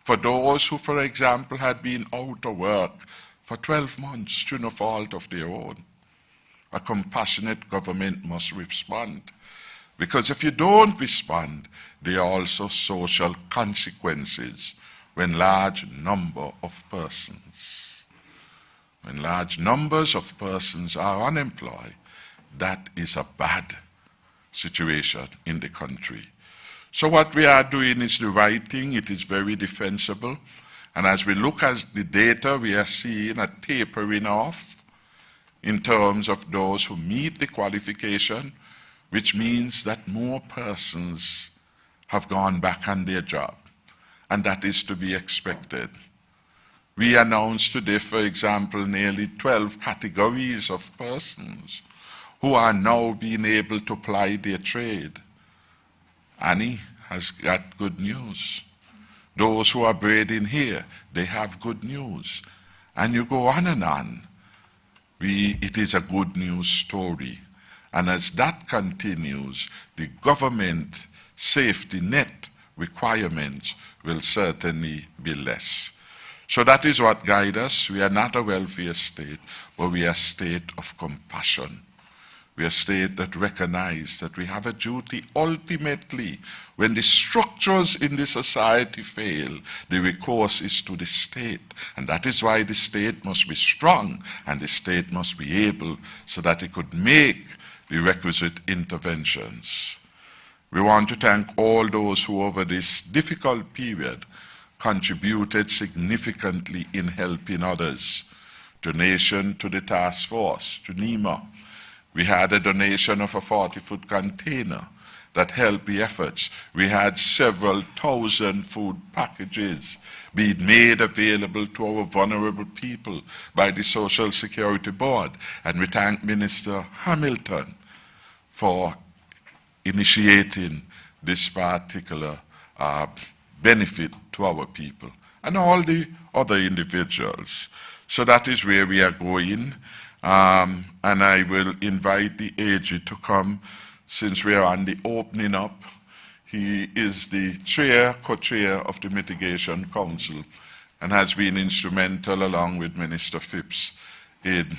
for those who, for example, had been out of work for 12 months through no fault of their own. A compassionate government must respond, because if you don't respond, there are also social consequences when large number of persons, when large numbers of persons are unemployed, that is a bad situation in the country. So what we are doing is the right thing. It is very defensible. And as we look at the data, we are seeing a tapering off in terms of those who meet the qualification, which means that more persons have gone back on their job. And that is to be expected. We announced today, for example, nearly 12 categories of persons who are now being able to ply their trade. Annie has got good news. Those who are braiding here, they have good news. And you go on and on. It is a good news story. And as that continues, the government safety net requirements will certainly be less. So that is what guides us. We are not a welfare state, but we are a state of compassion. We are a state that recognizes that we have a duty ultimately. When the structures in the society fail, the recourse is to the state. And that is why the state must be strong and the state must be able so that it could make the requisite interventions. We want to thank all those who over this difficult period contributed significantly in helping others. Donation to the task force, to NEMA. We had a donation of a 40-foot container that helped the efforts. We had several thousand food packages being made available to our vulnerable people by the Social Security Board. And we thank Minister Hamilton for initiating this particular benefit to our people and all the other individuals. So that is where we are going. And I will invite the AG to come since we are on the opening up. He is the co-chair of the Mitigation Council and has been instrumental along with Minister Phipps in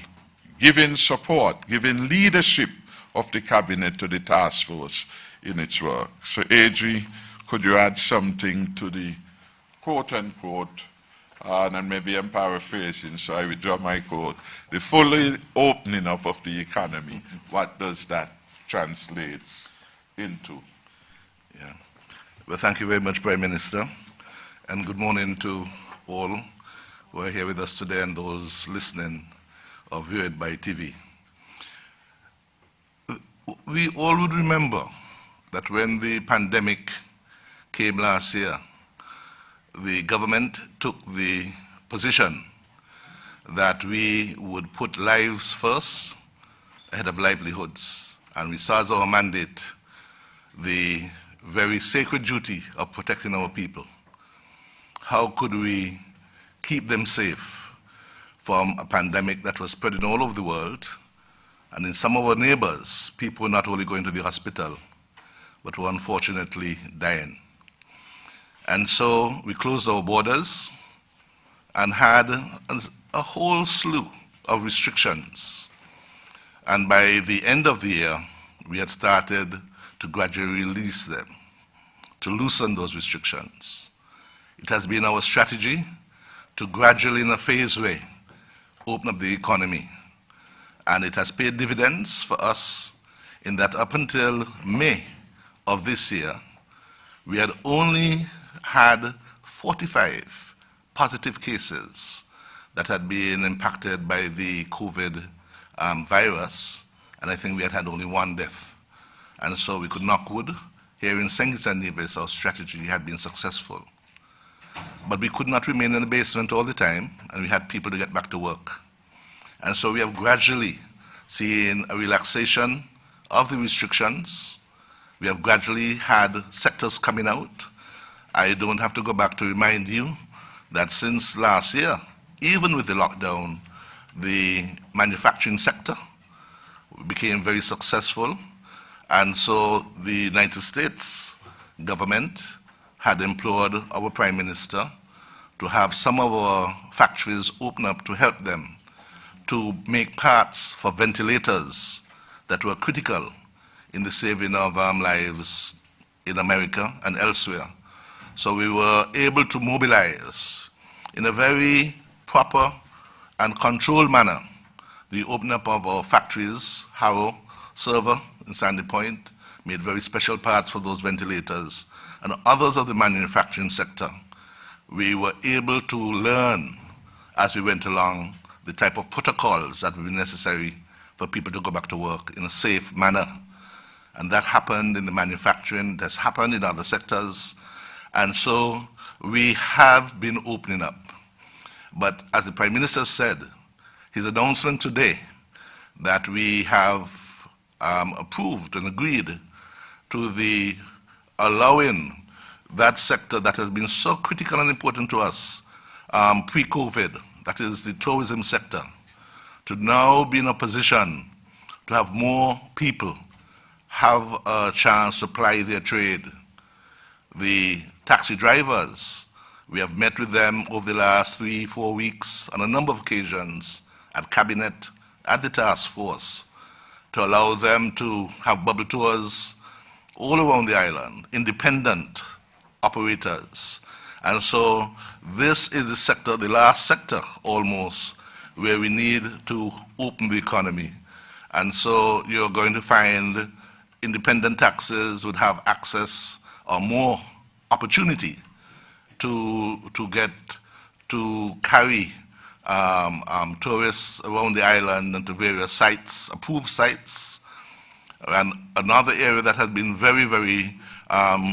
giving support, giving leadership of the cabinet to the task force in its work. So AG, could you add something to the quote-unquote, and maybe I'm paraphrasing, so I withdraw my quote, the full opening up of the economy? What does that translates into. Yeah. Well, thank you very much, Prime Minister, and good morning to all who are here with us today and those listening or viewed by TV. We all would remember that when the pandemic came last year, the government took the position that we would put lives first ahead of livelihoods, and we saw as our mandate the very sacred duty of protecting our people. How could we keep them safe from a pandemic that was spreading all over the world? And in some of our neighbors, people were not only going to the hospital, but were unfortunately dying. And so we closed our borders and had a whole slew of restrictions. And by the end of the year, we had started to gradually release them, to loosen those restrictions. It has been our strategy to gradually, in a phased way, open up the economy. And it has paid dividends for us in that up until May of this year, we had only had 45 positive cases that had been impacted by the COVID virus, and I think we had only one death. And so we could knock wood. Here in St. Kitts and Nevis, our strategy had been successful. But we could not remain in the basement all the time, and we had people to get back to work. And so we have gradually seen a relaxation of the restrictions. We have gradually had sectors coming out. I don't have to go back to remind you that since last year, even with the lockdown, the manufacturing sector became very successful. And so the United States government had implored our Prime Minister to have some of our factories open up to help them to make parts for ventilators that were critical in the saving of lives in America and elsewhere. So we were able to mobilize in a very proper and controlled manner the opening up of our factories. Harrow Server in Sandy Point made very special parts for those ventilators, and others of the manufacturing sector. We were able to learn as we went along the type of protocols that would be necessary for people to go back to work in a safe manner. And that happened in the manufacturing, that's happened in other sectors. And so we have been opening up. But as the Prime Minister said, his announcement today that we have approved and agreed to the allowing that sector that has been so critical and important to us pre-COVID, that is the tourism sector, to now be in a position to have more people have a chance to ply their trade. The taxi drivers, we have met with them over the last 3-4 weeks on a number of occasions at Cabinet, at the task force, to allow them to have bubble tours all around the island, independent operators. And so this is the sector, the last sector almost, where we need to open the economy. And so you're going to find independent taxis would have access or more opportunity to carry tourists around the island and to various sites, approved sites. And another area that has been very, very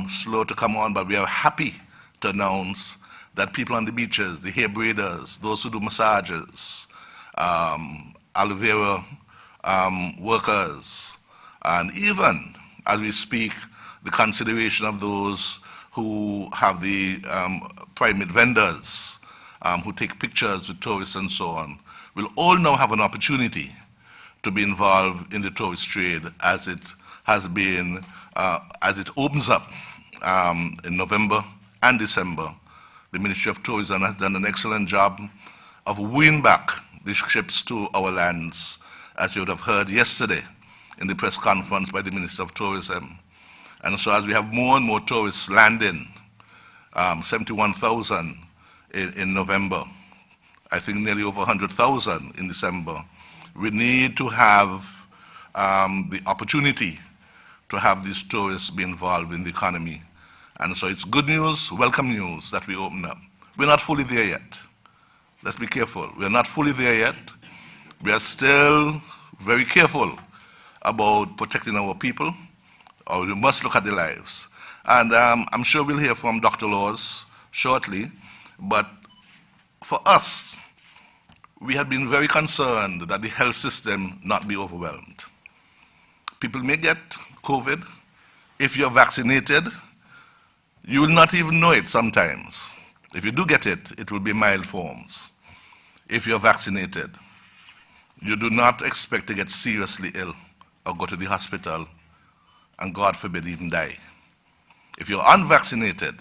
slow to come on, but we are happy to announce that people on the beaches, the hair braiders, those who do massages, aloe vera workers, and even, as we speak, the consideration of those who have the private vendors who take pictures with tourists and so on, will all now have an opportunity to be involved in the tourist trade as it has been, as it opens up in November and December. The Ministry of Tourism has done an excellent job of wooing back the ships to our lands, as you would have heard yesterday in the press conference by the Minister of Tourism. And so as we have more and more tourists landing, 71,000 in November, I think nearly over 100,000 in December, we need to have the opportunity to have these tourists be involved in the economy. And so it's good news, welcome news that we open up. We're not fully there yet. Let's be careful. We're not fully there yet. We are still very careful about protecting our people, or we must look at their lives. And I'm sure we'll hear from Dr. Laws shortly, but for us, we have been very concerned that the health system not be overwhelmed. People may get COVID. If you're vaccinated, you will not even know it sometimes. If you do get it, it will be mild forms. If you're vaccinated, you do not expect to get seriously ill or go to the hospital and, God forbid, even die. If you're unvaccinated,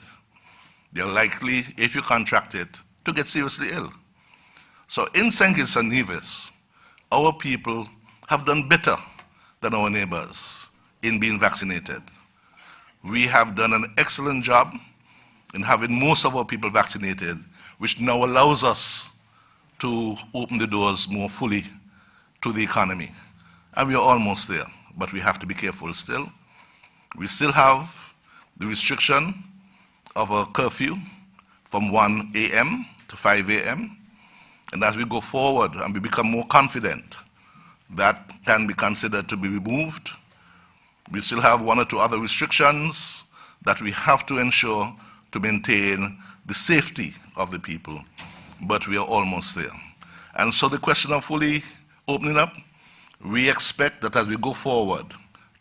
you're likely, if you contract it, to get seriously ill. So in St. Kitts and Nevis, our people have done better than our neighbors in being vaccinated. We have done an excellent job in having most of our people vaccinated, which now allows us to open the doors more fully to the economy. And we are almost there, but we have to be careful still. We still have the restriction of a curfew from 1 a.m. to 5 a.m. And as we go forward and we become more confident, that can be considered to be removed. We still have one or two other restrictions that we have to ensure to maintain the safety of the people, but we are almost there. And so the question of fully opening up, we expect that as we go forward,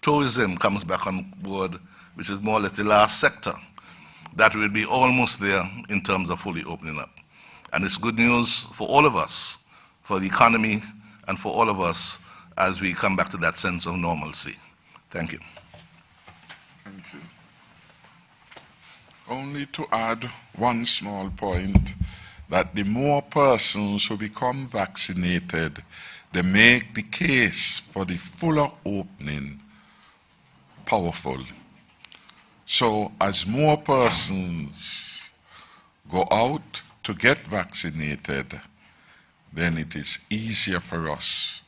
tourism comes back on board, which is more or less the last sector, that we'll be almost there in terms of fully opening up. And it's good news for all of us, for the economy, and for all of us as we come back to that sense of normalcy. Thank you. Thank you. Only to add one small point, that the more persons who become vaccinated, they make the case for the fuller opening powerful. So as more persons go out to get vaccinated, then it is easier for us,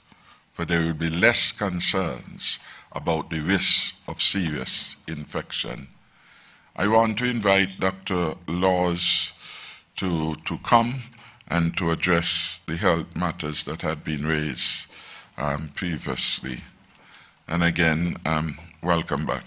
for there will be less concerns about the risk of serious infection. I want to invite Dr. Laws to come and to address the health matters that had been raised previously. And again, welcome back.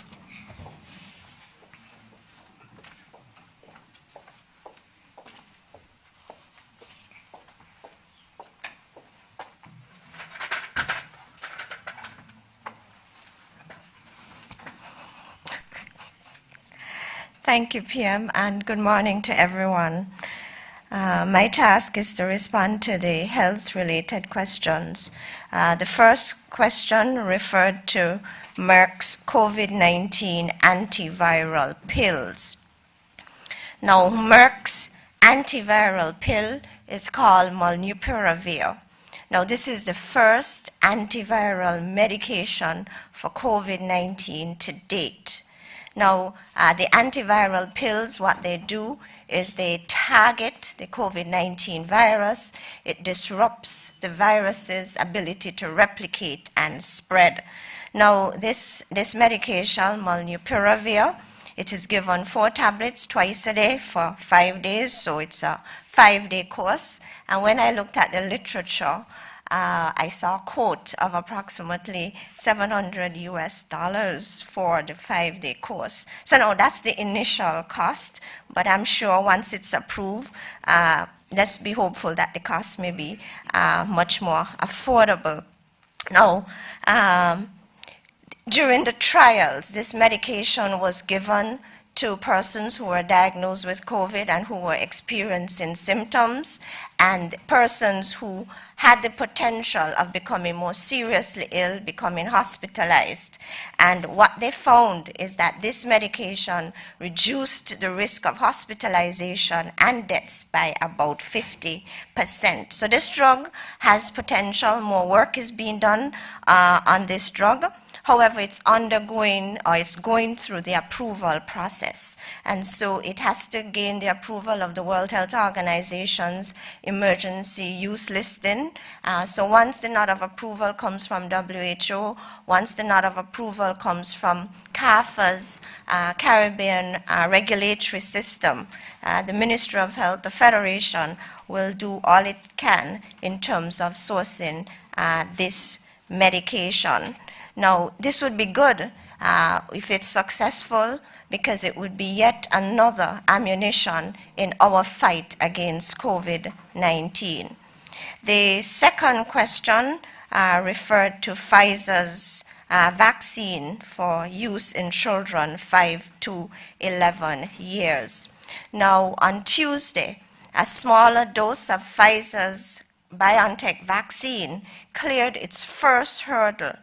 Thank you, PM, and good morning to everyone. My task is to respond to the health-related questions. The first question referred to Merck's COVID-19 antiviral pills. Now, Merck's antiviral pill is called molnupiravir. Now, this is the first antiviral medication for COVID-19 to date. Now, the antiviral pills, what they do is they target the COVID-19 virus. It disrupts the virus's ability to replicate and spread. Now, this medication, molnupiravir, it is given 4 tablets twice a day for 5 days, so it's a 5-day course. And when I looked at the literature, I saw a quote of approximately $700 for the 5-day course. So now that's the initial cost, but I'm sure once it's approved, let's be hopeful that the cost may be much more affordable. Now, during the trials, this medication was given to persons who were diagnosed with COVID and who were experiencing symptoms, and persons who had the potential of becoming more seriously ill, becoming hospitalized. And what they found is that this medication reduced the risk of hospitalization and deaths by about 50%. So this drug has potential. More work is being done on this drug. However, it's undergoing or it's going through the approval process. And so it has to gain the approval of the World Health Organization's emergency use listing. So once the nod of approval comes from WHO, once the nod of approval comes from CAFA's Caribbean regulatory system, the Ministry of Health, the Federation, will do all it can in terms of sourcing this medication. Now, this would be good if it's successful, because it would be yet another ammunition in our fight against COVID-19. The second question referred to Pfizer's vaccine for use in children 5 to 11 years. Now, on Tuesday, a smaller dose of Pfizer's BioNTech vaccine cleared its first hurdle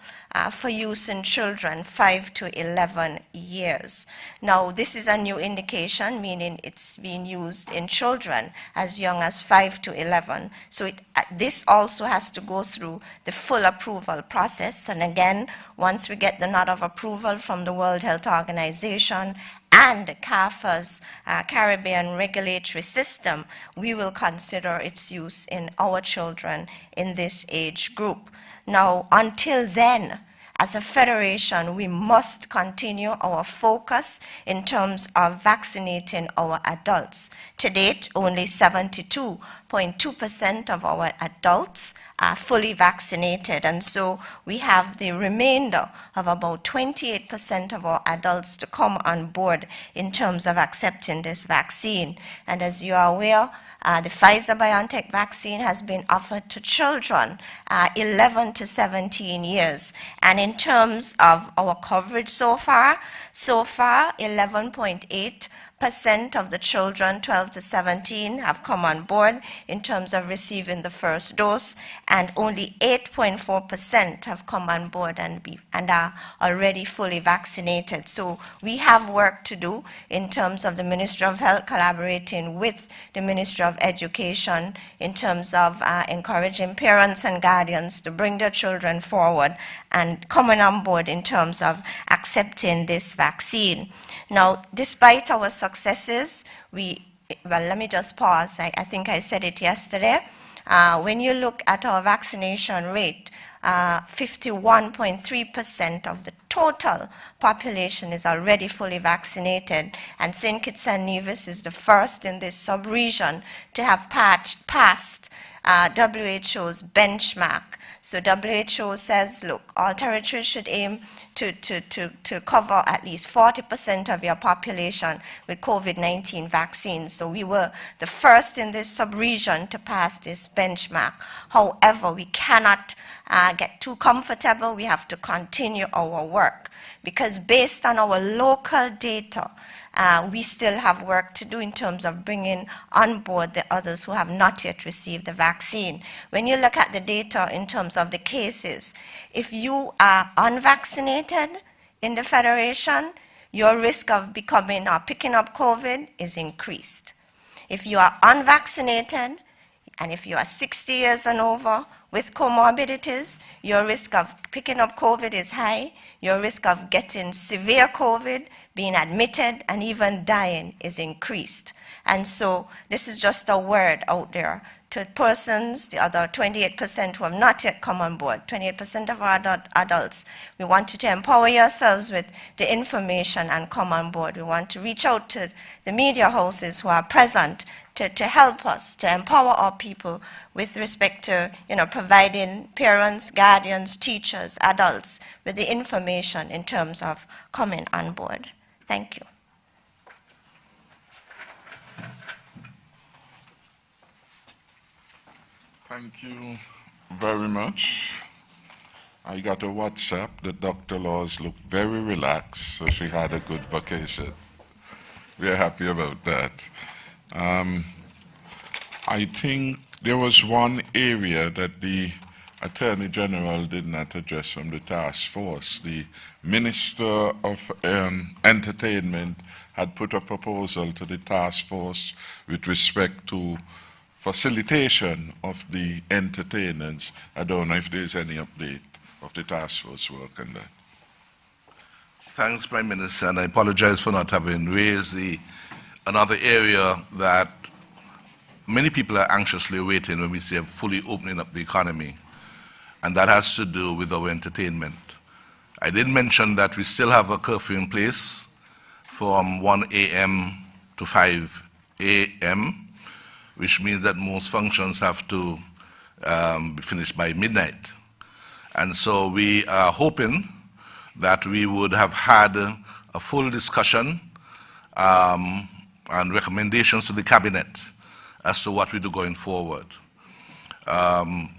for use in children 5 to 11 years. Now, this is a new indication, meaning it's being used in children as young as 5 to 11. So this also has to go through the full approval process. And again, once we get the nod of approval from the World Health Organization and CAFA's Caribbean regulatory system, we will consider its use in our children in this age group. Now, until then, as a federation, we must continue our focus in terms of vaccinating our adults. To date, only 72.2% of our adults are fully vaccinated, and so we have the remainder of about 28% of our adults to come on board in terms of accepting this vaccine. And as you are aware, the Pfizer-BioNTech vaccine has been offered to children 11 to 17 years. And in terms of our coverage so far 11.8% of the children 12 to 17 have come on board in terms of receiving the first dose, and only 8.4% have come on board and are already fully vaccinated. So we have work to do in terms of the Ministry of Health collaborating with the Ministry of Education in terms of encouraging parents and guardians to bring their children forward and coming on board in terms of accepting this vaccine. Now, despite our successes, let me just pause. I think I said it yesterday. When you look at our vaccination rate, 51.3% of the total population is already fully vaccinated, and St. Kitts and Nevis is the first in this sub-region to have passed WHO's benchmark. So WHO says, look, all territories should aim to cover at least 40% of your population with COVID-19 vaccines. So we were the first in this sub-region to pass this benchmark. However, we cannot get too comfortable. We have to continue our work, because based on our local data, we still have work to do in terms of bringing on board the others who have not yet received the vaccine. When you look at the data in terms of the cases, if you are unvaccinated in the Federation, your risk of becoming or picking up COVID is increased. If you are unvaccinated, and if you are 60 years and over with comorbidities, your risk of picking up COVID is high. Your risk of getting severe COVID, being admitted, and even dying is increased. And so this is just a word out there to persons, the other 28% who have not yet come on board, 28% of our adults. We want you to empower yourselves with the information and come on board. We want to reach out to the media houses who are present to help us, to empower our people with respect to providing parents, guardians, teachers, adults with the information in terms of coming on board. Thank you. Thank you very much. I got a WhatsApp that Dr. Laws looked very relaxed, so she had a good vacation. We're happy about that. I think there was one area that the Attorney General did not address from the task force. The Minister of Entertainment had put a proposal to the task force with respect to facilitation of the entertainers. I don't know if there's any update of the task force work on that. Thanks, Prime Minister, and I apologize for not having raised another area that many people are anxiously waiting when we say fully opening up the economy, and that has to do with our entertainment. I did mention that we still have a curfew in place from 1 a.m. to 5 a.m., which means that most functions have to be finished by midnight. And so we are hoping that we would have had a full discussion and recommendations to the Cabinet as to what we do going forward.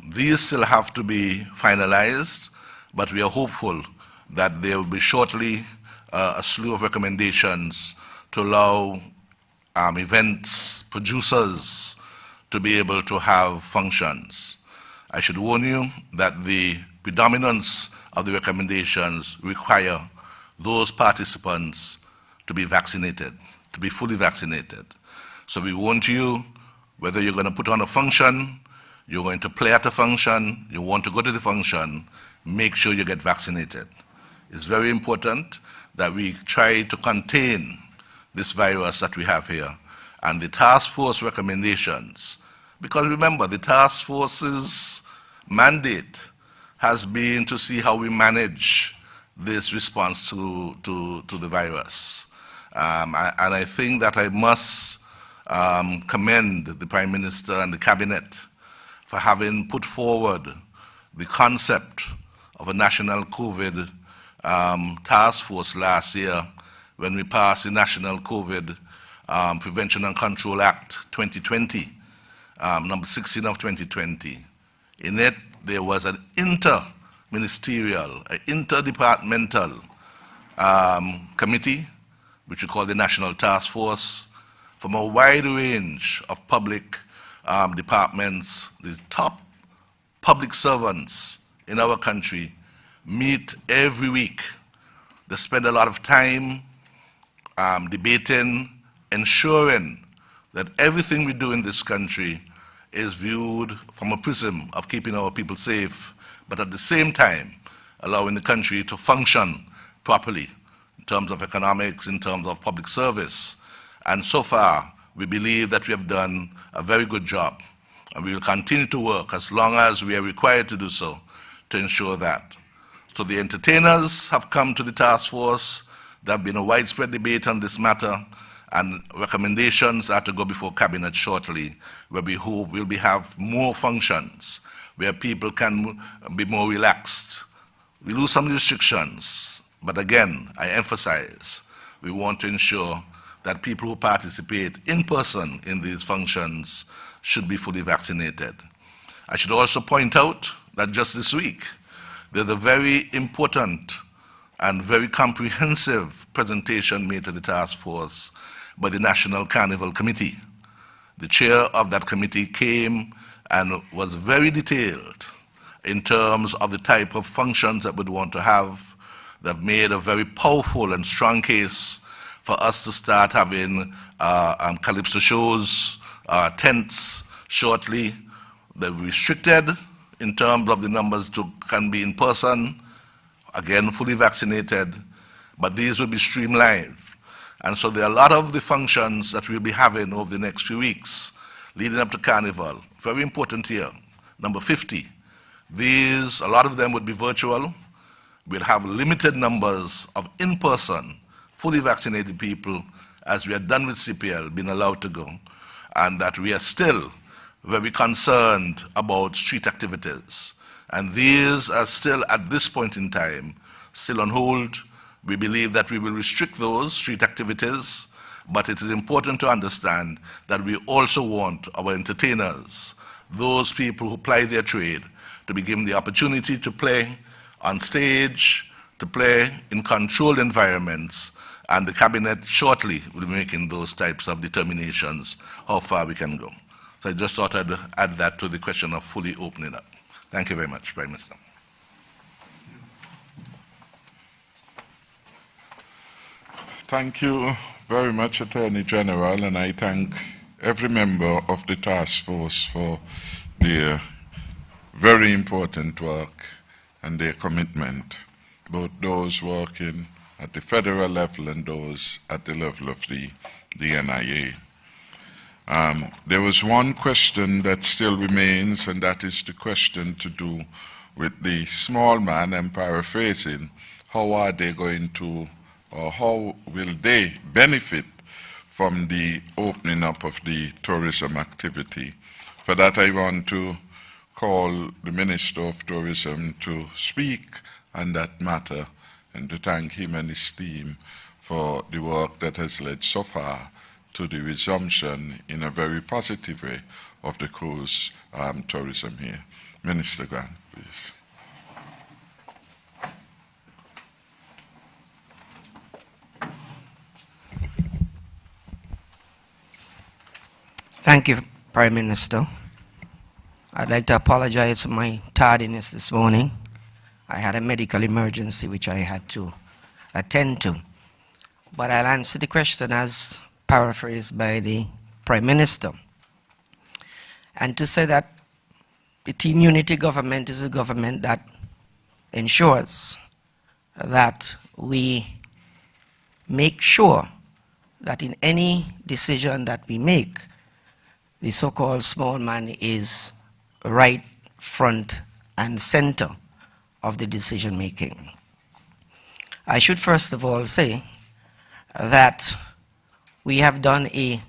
These still have to be finalized, but we are hopeful that there will be shortly a slew of recommendations to allow events producers to be able to have functions. I should warn you that the predominance of the recommendations require those participants to be vaccinated, to be fully vaccinated. So we want you, whether you're going to put on a function, you're going to play at a function, you want to go to the function, make sure you get vaccinated. It's very important that we try to contain this virus that we have here. And the task force recommendations, because remember, the task force's mandate has been to see how we manage this response to the virus. And I think that I must commend the Prime Minister and the Cabinet for having put forward the concept of a national COVID task force last year when we passed the National COVID Prevention and Control Act 2020, number 16 of 2020. In it, there was an inter-ministerial, interdepartmental committee, which we call the National Task Force, from a wide range of public departments. The top public servants in our country meet every week. They spend a lot of time debating, ensuring that everything we do in this country is viewed from a prism of keeping our people safe, but at the same time allowing the country to function properly in terms of economics, in terms of public service. And so far, we believe that we have done a very good job, and we will continue to work as long as we are required to do so to ensure that. So the entertainers have come to the task force. There have been a widespread debate on this matter, and recommendations are to go before Cabinet shortly, where we hope we'll have more functions, where people can be more relaxed. We lose some restrictions, but again, I emphasize, we want to ensure that people who participate in person in these functions should be fully vaccinated. I should also point out that just this week, there's a very important and very comprehensive presentation made to the task force by the National Carnival Committee. The chair of that committee came and was very detailed in terms of the type of functions that we'd want to have. They've made a very powerful and strong case for us to start having calypso shows, tents shortly. They're restricted in terms of the numbers can be in person, again, fully vaccinated, but these will be streamed live. And so there are a lot of the functions that we'll be having over the next few weeks leading up to Carnival. Very important here, number 50. These, a lot of them would be virtual. We'll have limited numbers of in-person, fully vaccinated people, as we are done with CPL, being allowed to go, and that we are still very concerned about street activities. And these are still, at this point in time, still on hold. We believe that we will restrict those street activities, but it is important to understand that we also want our entertainers, those people who ply their trade, to be given the opportunity to play on stage, to play in controlled environments, and the Cabinet shortly will be making those types of determinations, how far we can go. So I just thought I'd add that to the question of fully opening up. Thank you very much, Prime Minister. Thank you very much, Attorney General, and I thank every member of the task force for their very important work and their commitment, both those working at the federal level and those at the level of the NIA. There was one question that still remains, and that is the question to do with the small man. I'm paraphrasing. How are they going to, or how will they benefit from the opening up of the tourism activity? For that, I want to call the Minister of Tourism to speak on that matter and to thank him and his team for the work that has led so far to the resumption in a very positive way of the cruise tourism here. Minister Grant, please. Thank you, Prime Minister. I'd like to apologize for my tardiness this morning. I had a medical emergency which I had to attend to. But I'll answer the question as paraphrased by the Prime Minister. And to say that the Team Unity government is a government that ensures that we make sure that in any decision that we make, the so-called small man is right front and center of the decision making. I should first of all say that we have done a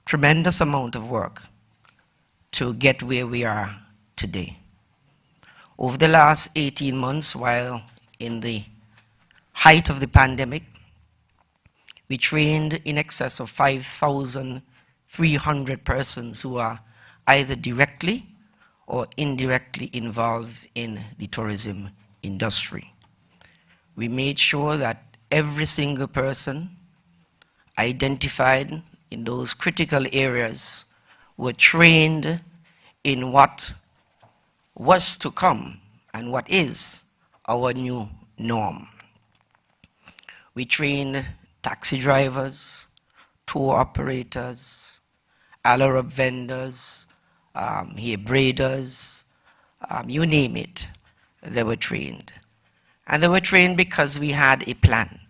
tremendous amount of work to get where we are today. Over the last 18 months, while in the height of the pandemic, we trained in excess of 5,300 persons who are either directly or indirectly involved in the tourism industry. We made sure that every single person identified in those critical areas were trained in what was to come and what is our new norm. We trained taxi drivers, tour operators, Arab vendors, hair braiders, you name it, they were trained. And they were trained because we had a plan.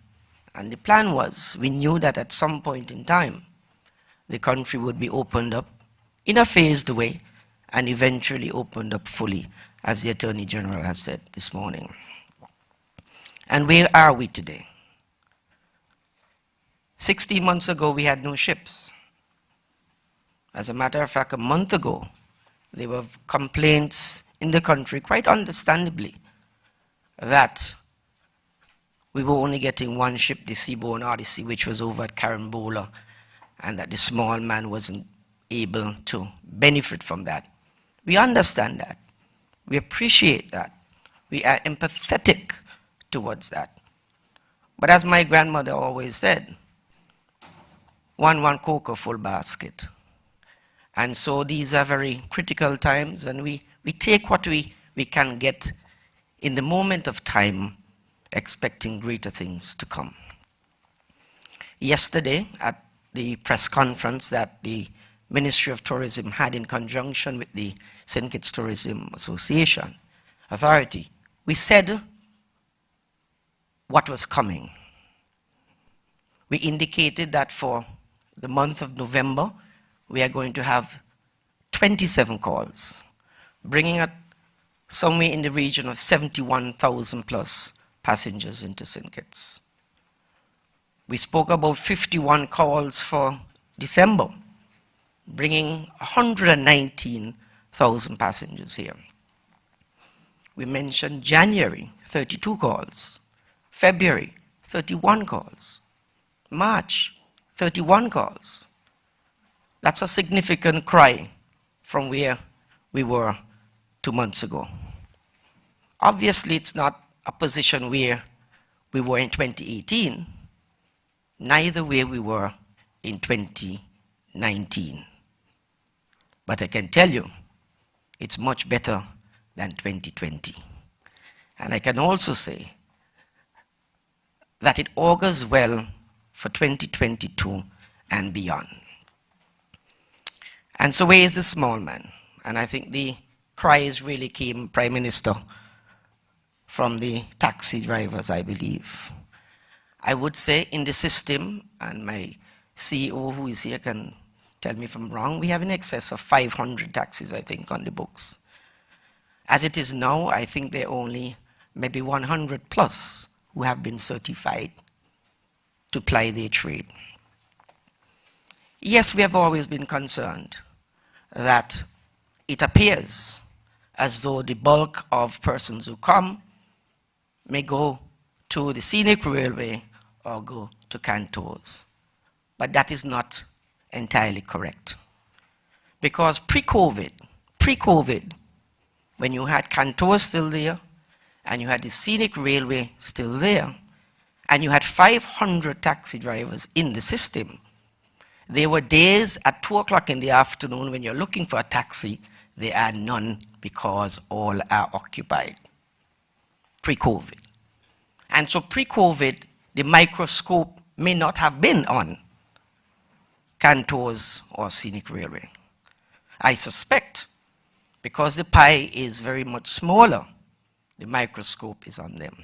And the plan was, we knew that at some point in time, the country would be opened up in a phased way and eventually opened up fully, as the Attorney General has said this morning. And where are we today? 16 months ago, we had no ships. As a matter of fact, a month ago, there were complaints in the country, quite understandably, that we were only getting one ship, the Seaborne Odyssey, which was over at Carnival, and that the small man wasn't able to benefit from that. We understand that. We appreciate that. We are empathetic towards that. But as my grandmother always said, one cocoa full basket. And so these are very critical times, and we take what we can get in the moment of time, expecting greater things to come. Yesterday, at the press conference that the Ministry of Tourism had in conjunction with the St. Kitts Tourism Association Authority, we said what was coming. We indicated that for the month of November, we are going to have 27 calls, bringing up somewhere in the region of 71,000 plus passengers into St. Kitts. We spoke about 51 calls for December, bringing 119,000 passengers here. We mentioned January, 32 calls, February, 31 calls, March, 31 calls. That's a significant cry from where we were 2 months ago. Obviously, it's not a position where we were in 2018, neither where we were in 2019. But I can tell you, it's much better than 2020. And I can also say that it augurs well for 2022 and beyond. And so where is the small man? And I think the cries really came, Prime Minister, from the taxi drivers, I believe. I would say in the system, and my CEO who is here can tell me if I'm wrong, we have in excess of 500 taxis, I think, on the books. As it is now, I think there are only maybe 100 plus who have been certified to ply their trade. Yes, we have always been concerned that it appears as though the bulk of persons who come may go to the scenic railway or go to cantors. But that is not entirely correct. Because pre-COVID, when you had cantors still there, and you had the scenic railway still there, and you had 500 taxi drivers in the system, there were days at 2 o'clock in the afternoon when you're looking for a taxi, there are none because all are occupied. Pre-COVID. And so pre-COVID, the microscope may not have been on cantors or scenic railway. I suspect, because the pie is very much smaller, the microscope is on them.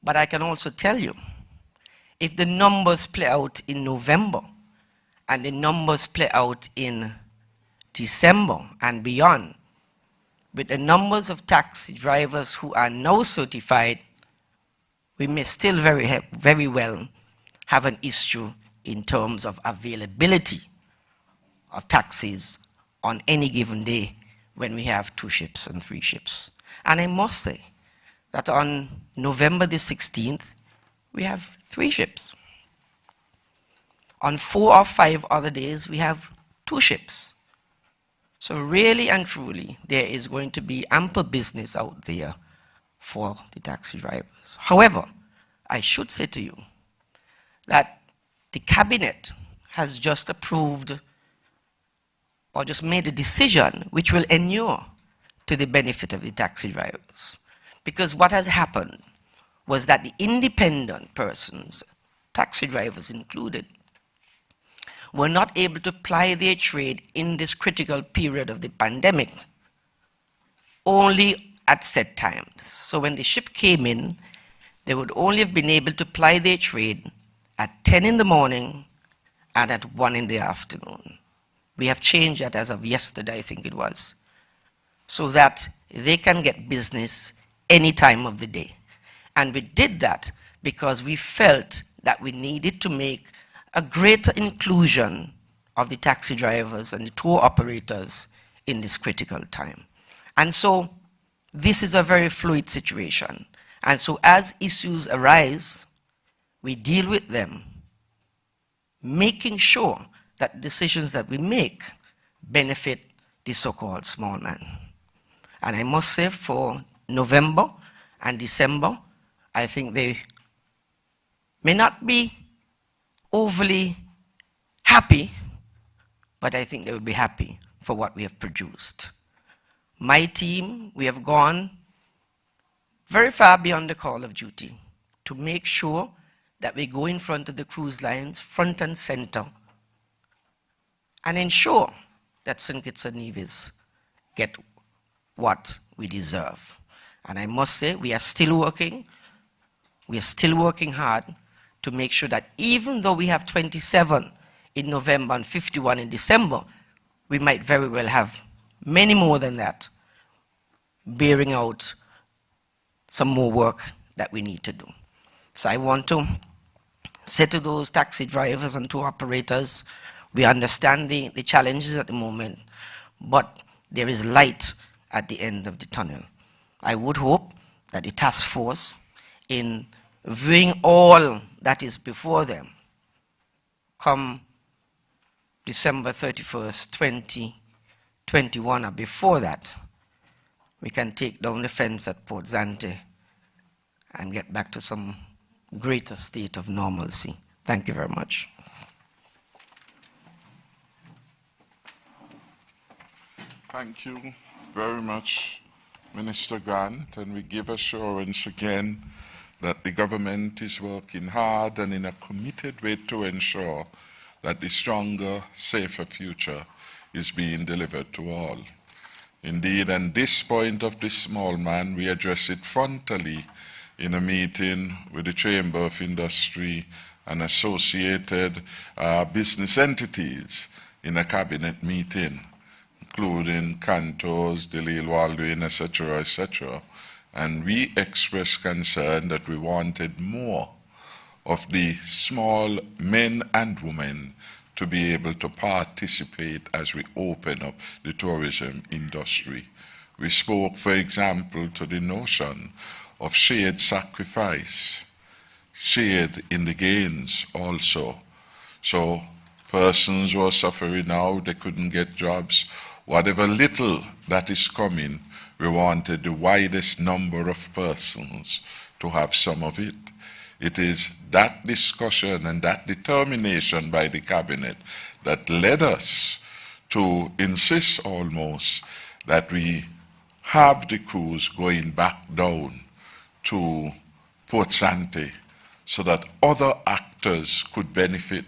But I can also tell you, if the numbers play out in November and the numbers play out in December and beyond, with the numbers of taxi drivers who are now certified, we may still very well have an issue in terms of availability of taxis on any given day when we have 2 ships and 3 ships. And I must say that on November the 16th, we have 3 ships. On 4 or 5 other days, we have 2 ships. So really and truly, there is going to be ample business out there for the taxi drivers. However, I should say to you that the cabinet has just approved or just made a decision which will inure to the benefit of the taxi drivers. Because what has happened was that the independent persons, taxi drivers included, were not able to ply their trade in this critical period of the pandemic, only at set times. So when the ship came in, they would only have been able to ply their trade at 10 in the morning and at 1 in the afternoon. We have changed that as of yesterday, I think it was, so that they can get business any time of the day. And we did that because we felt that we needed to make a greater inclusion of the taxi drivers and the tour operators in this critical time. And so this is a very fluid situation. And so as issues arise, we deal with them, making sure that decisions that we make benefit the so-called small man. And I must say for November and December, I think they may not be overly happy, but I think they will be happy for what we have produced. My team, we have gone very far beyond the call of duty to make sure that we go in front of the cruise lines, front and center, and ensure that St. Kitts and Nevis get what we deserve. And I must say, we are still working hard to make sure that even though we have 27 in November and 51 in December, we might very well have many more than that, bearing out some more work that we need to do. So I want to say to those taxi drivers and tour operators, we understand the challenges at the moment, but there is light at the end of the tunnel. I would hope that the task force, in viewing all that is before them, come December 31st, 2021, or before that, we can take down the fence at Port Zante and get back to some greater state of normalcy. Thank you very much. Thank you very much, Minister Grant, and we give assurance again that the government is working hard and in a committed way to ensure that the stronger, safer future is being delivered to all. Indeed, at this point of the small man, we address it frontally in a meeting with the Chamber of Industry and associated business entities in a cabinet meeting, including Cantos, Delisle Waldwin, etc., etc. And we expressed concern that we wanted more of the small men and women to be able to participate as we open up the tourism industry. We spoke, for example, to the notion of shared sacrifice, shared in the gains also. So persons who are suffering now, they couldn't get jobs. Whatever little that is coming, we wanted the widest number of persons to have some of it. It is that discussion and that determination by the cabinet that led us to insist almost that we have the cruise going back down to Port Sante so that other actors could benefit,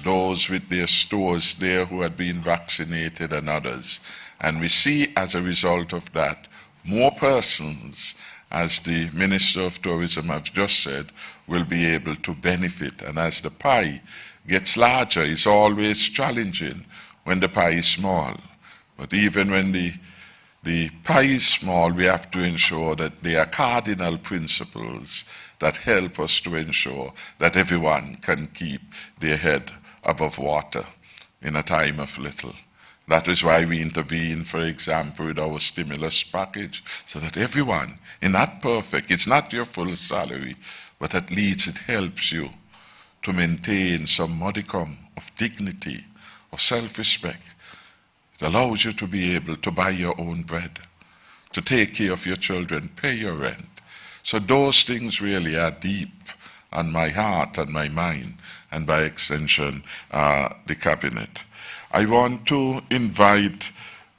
those with their stores there who had been vaccinated and others. And we see as a result of that, more persons, as the Minister of Tourism has just said, will be able to benefit. And as the pie gets larger, it's always challenging when the pie is small. But even when the pie is small, we have to ensure that there are cardinal principles that help us to ensure that everyone can keep their head above water in a time of little. That is why we intervene, for example, with our stimulus package, so that everyone, it's not perfect, it's not your full salary, but at least it helps you to maintain some modicum of dignity, of self-respect. It allows you to be able to buy your own bread, to take care of your children, pay your rent. So those things really are deep on my heart and my mind, and by extension, the cabinet. I want to invite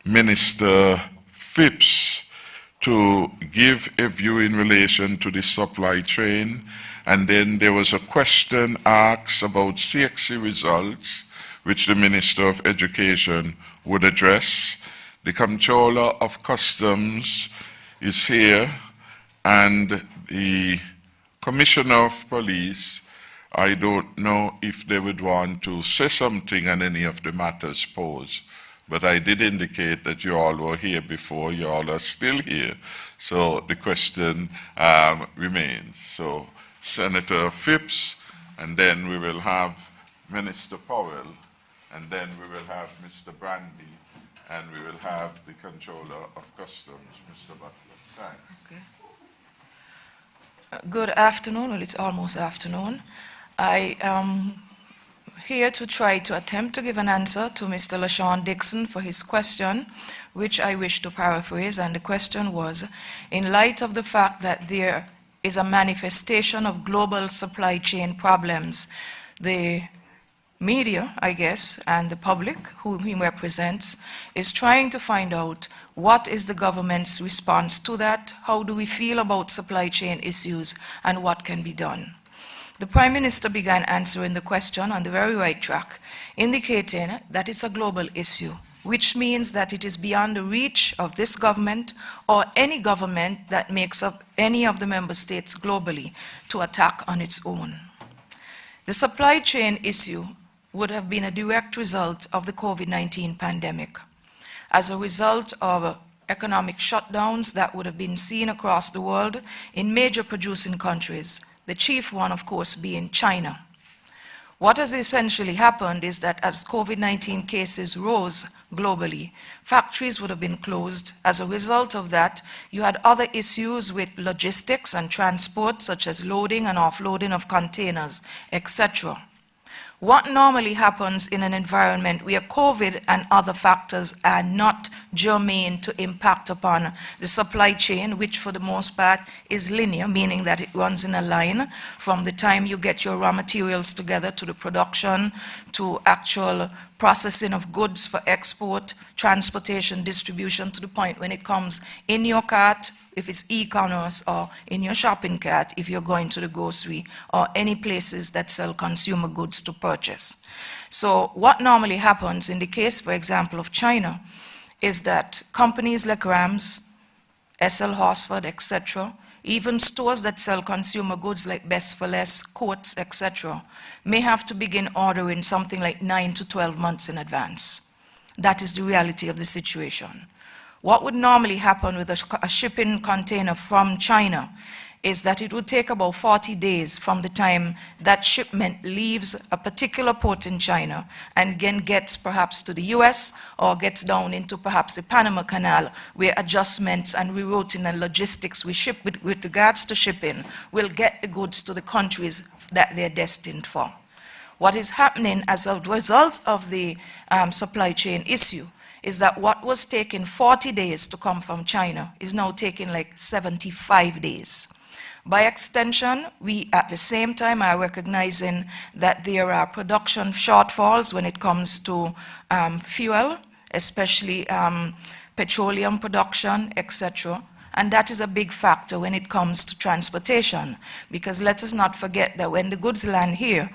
Minister Phipps to give a view in relation to the supply chain. And then there was a question asked about CXC results, which the Minister of Education would address. The Comptroller of Customs is here, and the Commissioner of Police. I don't know if they would want to say something on any of the matters posed, but I did indicate that you all were here before, you all are still here, so the question remains. So Senator Phipps, and then we will have Minister Powell, and then we will have Mr. Brandy, and we will have the Controller of Customs, Mr. Butler. Thanks. Okay. Good afternoon. Well, it's almost afternoon. I am here to try to attempt to give an answer to Mr. LaShawn Dixon for his question, which I wish to paraphrase. And the question was, in light of the fact that there is a manifestation of global supply chain problems, the media, I guess, and the public, whom he represents, is trying to find out what is the government's response to that, how do we feel about supply chain issues, and what can be done. The Prime Minister began answering the question on the very right track, indicating that it's a global issue, which means that it is beyond the reach of this government or any government that makes up any of the member states globally to attack on its own. The supply chain issue would have been a direct result of the COVID-19 pandemic. As a result of economic shutdowns that would have been seen across the world in major producing countries, the chief one, of course, being China. What has essentially happened is that as COVID-19 cases rose globally, factories would have been closed. As a result of that, you had other issues with logistics and transport, such as loading and offloading of containers, etc. What normally happens in an environment where COVID and other factors are not germane to impact upon the supply chain, which for the most part is linear, meaning that it runs in a line from the time you get your raw materials together to the production, to actual processing of goods for export, transportation, distribution, to the point when it comes in your cart, if it's e-commerce, or in your shopping cart if you're going to the grocery, or any places that sell consumer goods to purchase. So what normally happens in the case, for example, of China, is that companies like Rams, SL Horsford, etc., even stores that sell consumer goods like Best for Less, coats, etc., may have to begin ordering something like 9 to 12 months in advance. That is the reality of the situation. What would normally happen with a shipping container from China is that it would take about 40 days from the time that shipment leaves a particular port in China and again gets perhaps to the US or gets down into perhaps the Panama Canal, where adjustments and rerouting and logistics with regards to shipping will get the goods to the countries that they're destined for. What is happening as a result of the supply chain issue is that what was taking 40 days to come from China is now taking like 75 days. By extension, we at the same time are recognizing that there are production shortfalls when it comes to fuel, especially petroleum production, etc. And that is a big factor when it comes to transportation, because let us not forget that when the goods land here,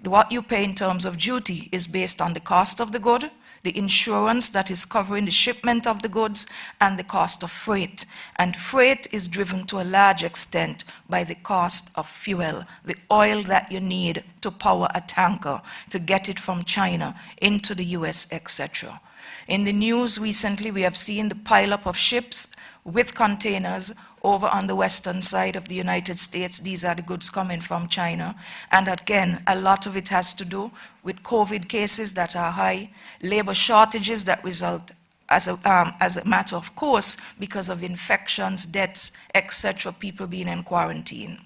what you pay in terms of duty is based on the cost of the good, the insurance that is covering the shipment of the goods, and the cost of freight. And freight is driven to a large extent by the cost of fuel, the oil that you need to power a tanker, to get it from China into the US, etc. In the news recently, we have seen the pileup of ships with containers over on the western side of the United States. These are the goods coming from China. And again, a lot of it has to do with COVID cases that are high, labor shortages that result as a matter of course because of infections, deaths, etc., people being in quarantine.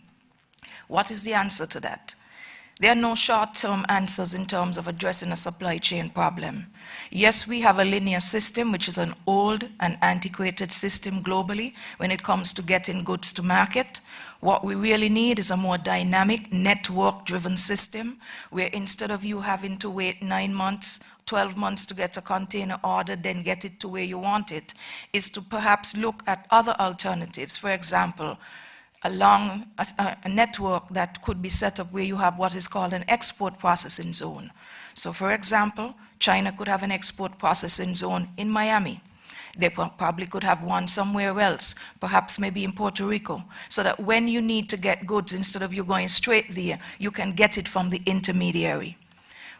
What is the answer to that? There are no short-term answers in terms of addressing a supply chain problem. Yes, we have a linear system, which is an old and antiquated system globally when it comes to getting goods to market. What we really need is a more dynamic, network-driven system, where instead of you having to wait 9 months, 12 months to get a container ordered, then get it to where you want it, is to perhaps look at other alternatives. For example, a network that could be set up where you have what is called an export processing zone. So for example, China could have an export processing zone in Miami. They probably could have one somewhere else, perhaps maybe in Puerto Rico, so that when you need to get goods, instead of you going straight there, you can get it from the intermediary.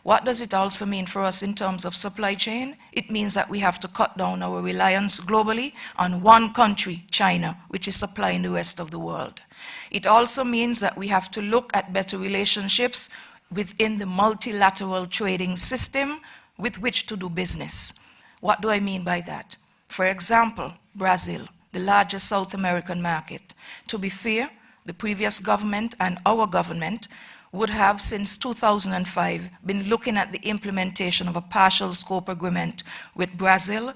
What does it also mean for us in terms of supply chain? It means that we have to cut down our reliance globally on one country, China, which is supplying the rest of the world. It also means that we have to look at better relationships within the multilateral trading system with which to do business. What do I mean by that? For example, Brazil, the largest South American market. To be fair, the previous government and our government would have, since 2005, been looking at the implementation of a partial scope agreement with Brazil,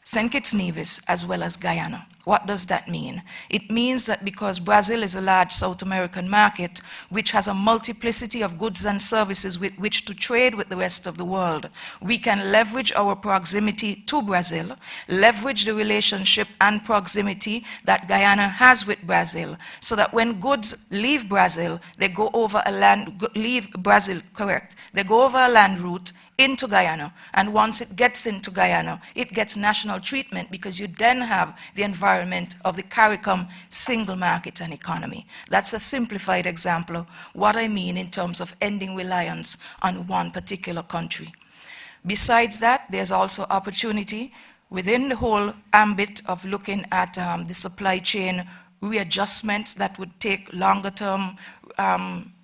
St. Kitts Nevis, as well as Guyana. What does that mean? It means that because Brazil is a large South American market, which has a multiplicity of goods and services with which to trade with the rest of the world, we can leverage our proximity to Brazil, leverage the relationship and proximity that Guyana has with Brazil, so that when goods leave Brazil, they go over a land, they go over a land route into Guyana, and once it gets into Guyana, it gets national treatment because you then have the environment of the CARICOM single market and economy. That's a simplified example of what I mean in terms of ending reliance on one particular country. Besides that, there's also opportunity within the whole ambit of looking at the supply chain readjustments that would take longer term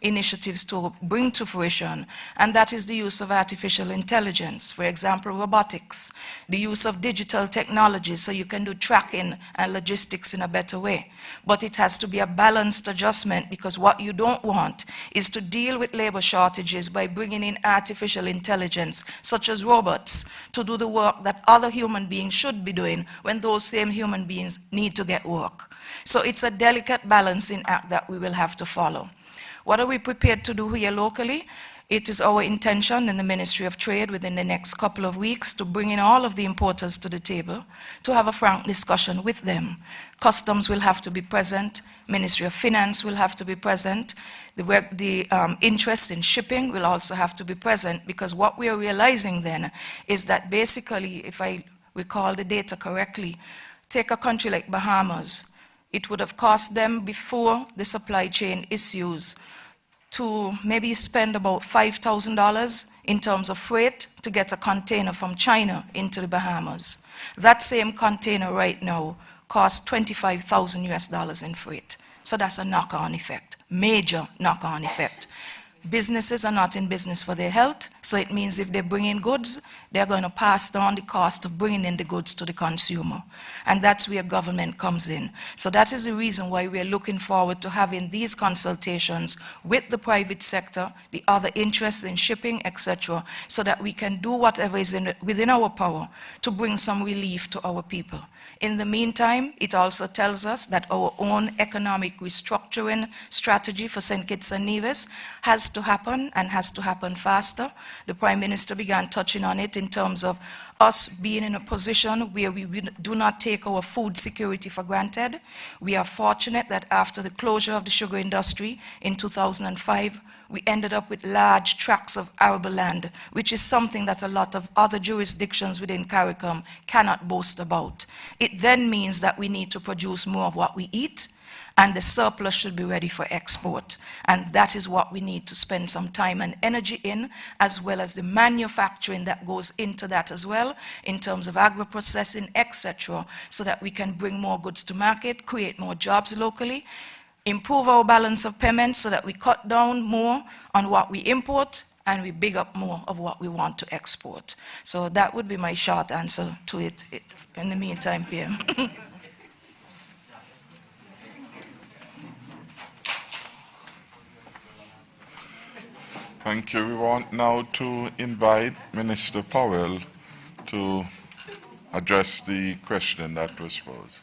initiatives to bring to fruition, and that is the use of artificial intelligence, for example, robotics, the use of digital technologies so you can do tracking and logistics in a better way. But it has to be a balanced adjustment, because what you don't want is to deal with labor shortages by bringing in artificial intelligence, such as robots, to do the work that other human beings should be doing when those same human beings need to get work. So it's a delicate balancing act that we will have to follow. What are we prepared to do here locally? It is our intention in the Ministry of Trade within the next couple of weeks to bring in all of the importers to the table, to have a frank discussion with them. Customs will have to be present, Ministry of Finance will have to be present, the interest in shipping will also have to be present, because what we are realizing then is that basically, if I recall the data correctly, take a country like Bahamas. it would have cost them before the supply chain issues to maybe spend about $5,000 in terms of freight to get a container from China into the Bahamas. That same container right now costs $25,000 US in freight. So that's a knock-on effect, major knock-on effect. Businesses are not in business for their health, so it means if they bring in goods, they're going to pass down the cost of bringing in the goods to the consumer. And that's where government comes in. So that is the reason why we're looking forward to having these consultations with the private sector, the other interests in shipping, etc., so that we can do whatever is within our power to bring some relief to our people. In the meantime, it also tells us that our own economic restructuring strategy for St. Kitts and Nevis has to happen and has to happen faster. The Prime Minister began touching on it in terms of us being in a position where we do not take our food security for granted. We are fortunate that after the closure of the sugar industry in 2005, we ended up with large tracts of arable land, which is something that a lot of other jurisdictions within CARICOM cannot boast about. It then means that we need to produce more of what we eat, and the surplus should be ready for export. And that is what we need to spend some time and energy in, as well as the manufacturing that goes into that as well, in terms of agro-processing, etc., so that we can bring more goods to market, create more jobs locally, improve our balance of payments so that we cut down more on what we import and we big up more of what we want to export. So that would be my short answer to it in the meantime, PM. Thank you. We want now to invite Minister Powell to address the question that was posed.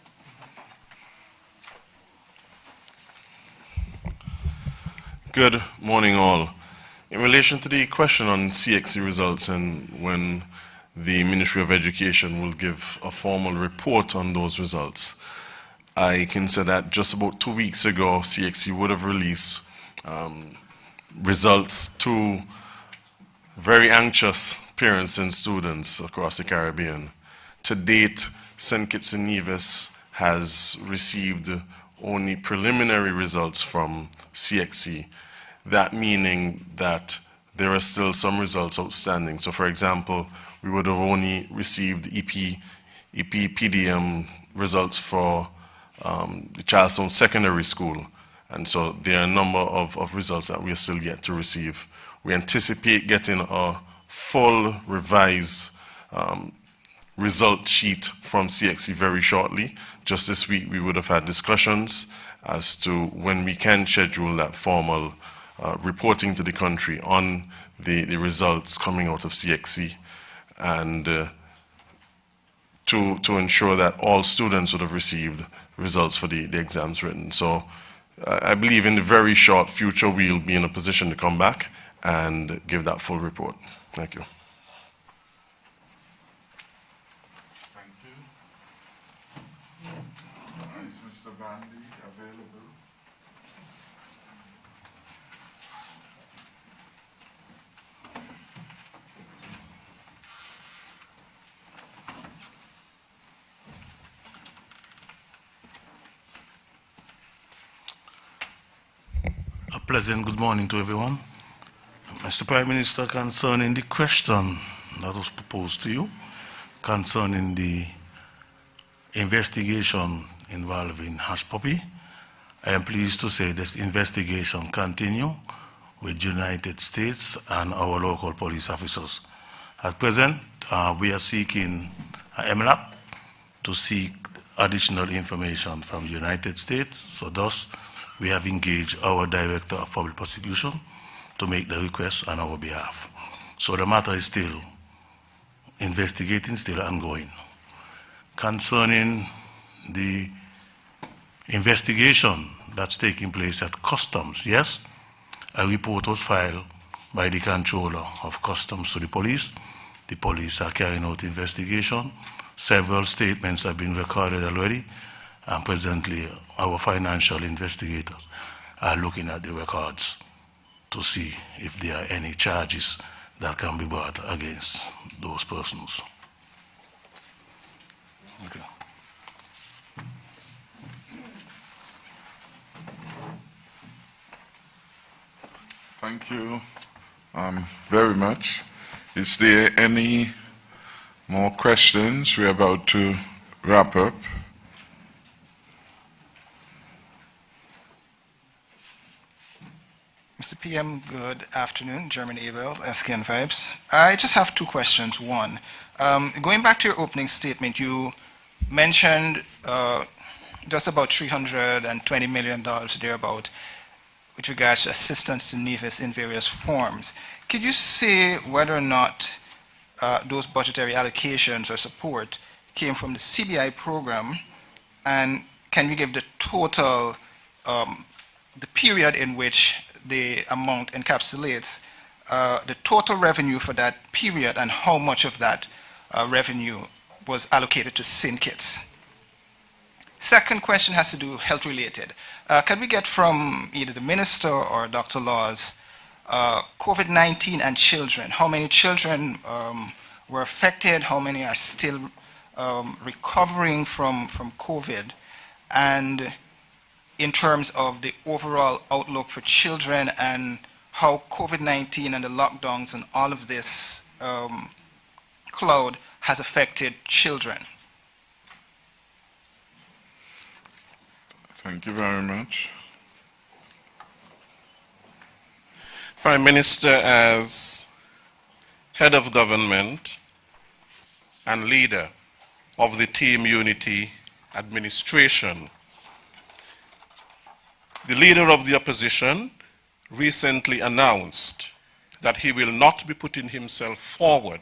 Good morning, all. In relation to the question on CXC results and when the Ministry of Education will give a formal report on those results, I can say that just about 2 weeks ago, CXC would have released results to very anxious parents and students across the Caribbean. To date, St. Kitts and Nevis has received only preliminary results from CXC. That meaning that there are still some results outstanding. So for example, we would have only received EPPDM results for the Charleston Secondary School. And so there are a number of results that we are still yet to receive. We anticipate getting a full revised result sheet from CXC very shortly. Just this week we would have had discussions as to when we can schedule that formal reporting to the country on the results coming out of CXC, and to ensure that all students would have received results for the exams written. So I believe in the very short future we'll be in a position to come back and give that full report. Thank you. Thank you. Is Mr. Bandy available? A pleasant good morning to everyone. Mr. Prime Minister, concerning the question that was proposed to you, concerning the investigation involving Hush Puppy, I am pleased to say this investigation continues with United States and our local police officers. At present, we are seeking MLAP to seek additional information from the United States, so thus we have engaged our Director of Public Prosecution to make the request on our behalf. So the matter is still investigating, still ongoing. Concerning the investigation that's taking place at Customs, yes, a report was filed by the Controller of Customs to the police. The police are carrying out investigation. Several statements have been recorded already, and presently our financial investigators are looking at the records to see if there are any charges that can be brought against those persons. Thank you very much. Is there any more questions? We're about to wrap up. Mr. PM, good afternoon. German Abel, SKN Vibes. I just have two questions. One, going back to your opening statement, you mentioned just about $320 million thereabout with regards to assistance to Nevis in various forms. Could you say whether or not those budgetary allocations or support came from the CBI program, and can you give the total, the period in which the amount encapsulates, the total revenue for that period, and how much of that revenue was allocated to syndicate? Second question has to do health related. Can we get from either the minister or Dr. Laws, COVID-19 and children, how many children were affected, how many are still recovering from COVID, and in terms of the overall outlook for children and how COVID-19 and the lockdowns and all of this cloud has affected children? Thank you very much. Prime Minister, as head of government and leader of the Team Unity administration, the leader of the opposition recently announced that he will not be putting himself forward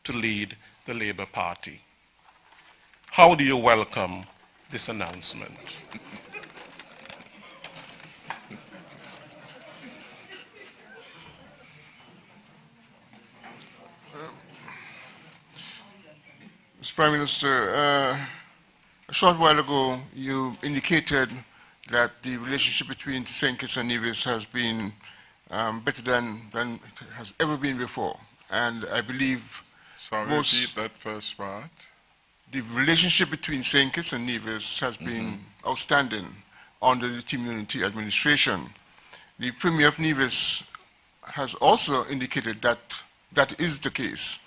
to lead the Labour Party. How do you welcome this announcement? Mr. Prime Minister, a short while ago you indicated that the relationship between St. Kitts and Nevis has been better than it has ever been before. And I believe repeat that first part. The relationship between St. Kitts and Nevis has been outstanding under the Team Unity administration. The Premier of Nevis has also indicated that that is the case.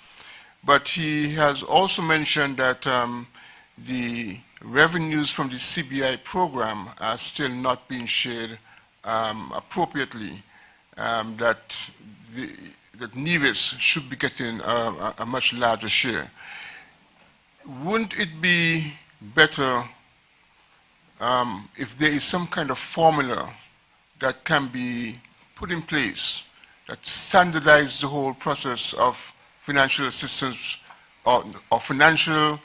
But he has also mentioned that the revenues from the CBI program are still not being shared appropriately, that Nevis should be getting a much larger share. Wouldn't it be better if there is some kind of formula that can be put in place that standardizes the whole process of financial assistance or financial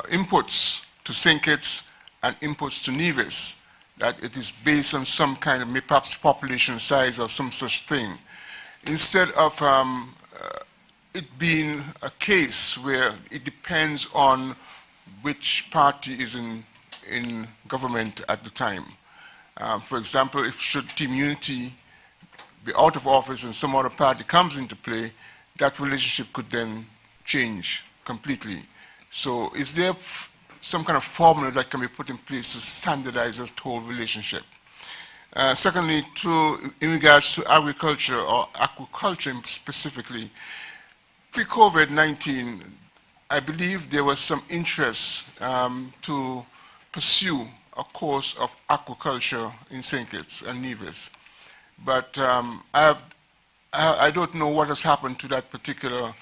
inputs to St. Kitts and inputs to Nevis, that it is based on some kind of perhaps population size or some such thing, instead of it being a case where it depends on which party is in government at the time. For example, if should Team Unity be out of office and some other party comes into play, that relationship could then change completely. So is there some kind of formula that can be put in place to standardize this whole relationship? Secondly, in regards to agriculture or aquaculture specifically, pre-COVID-19, I believe there was some interest to pursue a course of aquaculture in St. Kitts and Nevis. But I don't know what has happened to that particular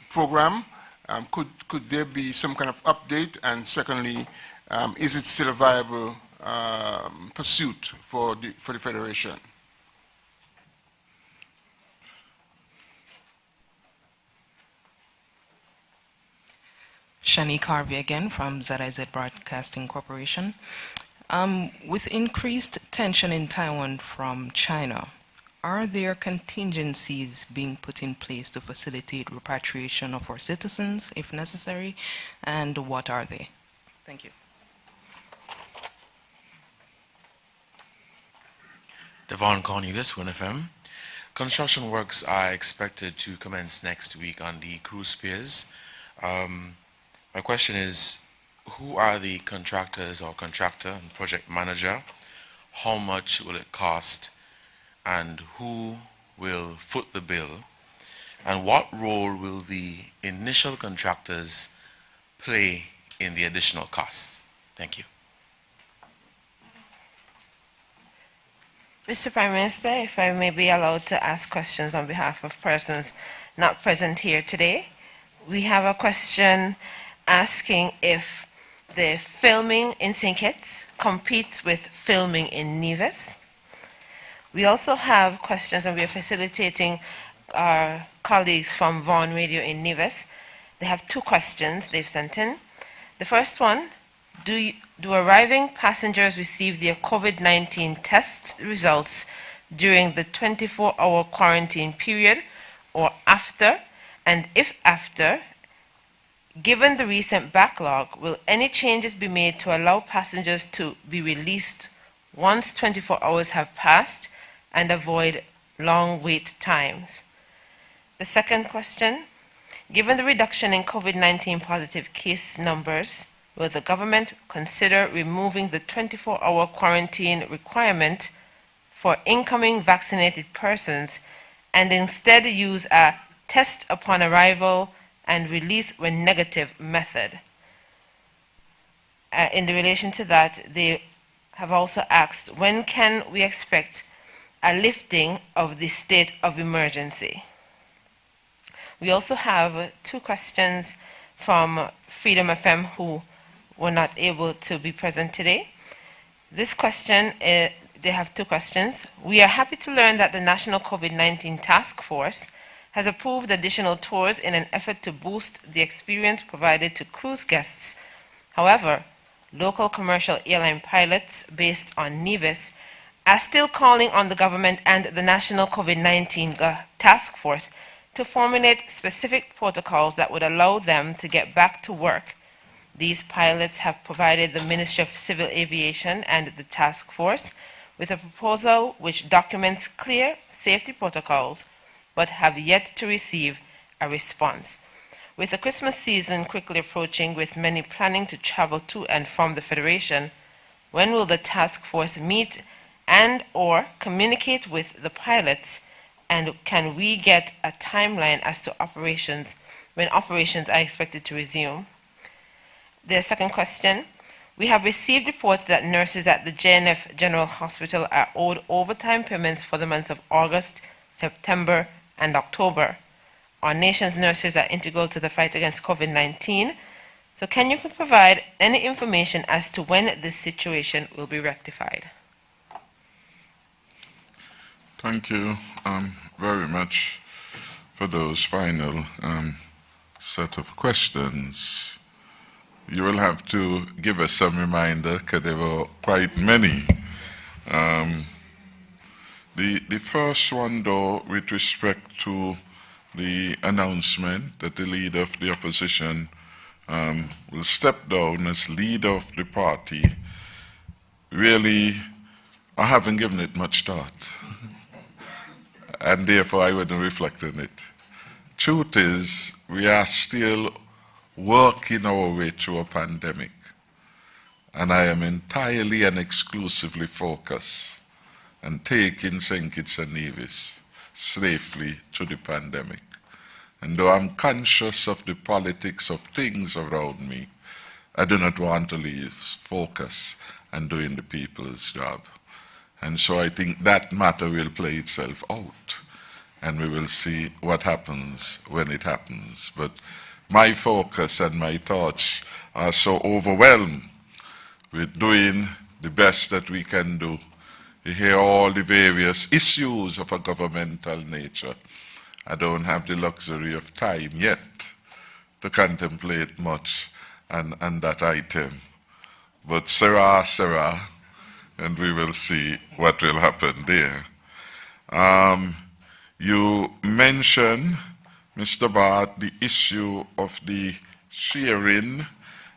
program. Could there be some kind of update? And secondly, is it still a viable pursuit for the Federation? Shani Carvey again from ZIZ Broadcasting Corporation. With increased tension in Taiwan from China, are there contingencies being put in place to facilitate repatriation of our citizens if necessary, and what are they? Thank you. Devon Cornelius, WinFM. Construction works are expected to commence next week on the cruise piers. My question is, who are the contractors or contractor and project manager how much will it cost, and who will foot the bill, and what role will the initial contractors play in the additional costs? Thank you. Mr. Prime Minister, if I may be allowed to ask questions on behalf of persons not present here today. We have a question asking if the filming in St. Kitts competes with filming in Nevis. We also have questions, and we are facilitating our colleagues from Vaughan Radio in Nevis. They have two questions they've sent in. The first one, do arriving passengers receive their COVID-19 test results during the 24-hour quarantine period or after? And if after, given the recent backlog, will any changes be made to allow passengers to be released once 24 hours have passed and avoid long wait times? The second question, given the reduction in COVID-19 positive case numbers, will the government consider removing the 24-hour quarantine requirement for incoming vaccinated persons and instead use a test upon arrival and release when negative method? In relation to that, they have also asked, when can we expect a lifting of the state of emergency? We also have two questions from Freedom FM who were not able to be present today. This question, they have two questions. We are happy to learn that the National COVID-19 Task Force has approved additional tours in an effort to boost the experience provided to cruise guests. However, local commercial airline pilots based on Nevis are still calling on the government and the National COVID-19 Task Force to formulate specific protocols that would allow them to get back to work. These pilots have provided the Ministry of Civil Aviation and the task force with a proposal which documents clear safety protocols, but have yet to receive a response. With the Christmas season quickly approaching, with many planning to travel to and from the Federation, when will the task force meet and or communicate with the pilots, and can we get a timeline as to operations, when operations are expected to resume? The second question, we have received reports that nurses at the JNF General Hospital are owed overtime payments for the months of August, September, and October. Our nation's nurses are integral to the fight against COVID-19. So can you provide any information as to when this situation will be rectified? Thank you very much for those final set of questions. You will have to give us some reminder, because there were quite many. The first one, though, with respect to the announcement that the leader of the opposition will step down as leader of the party, really, I haven't given it much thought. And therefore, I wouldn't reflect on it. Truth is, we are still working our way through a pandemic. And I am entirely and exclusively focused on taking St. Kitts and Nevis safely through the pandemic. And though I'm conscious of the politics of things around me, I do not want to lose focus on doing the people's job. And so I think that matter will play itself out, and we will see what happens when it happens. But my focus and my thoughts are so overwhelmed with doing the best that we can do. You hear all the various issues of a governmental nature. I don't have the luxury of time yet to contemplate much on that item. But Sarah, and we will see what will happen there. You mentioned, Mr. Bart, the issue of the sharing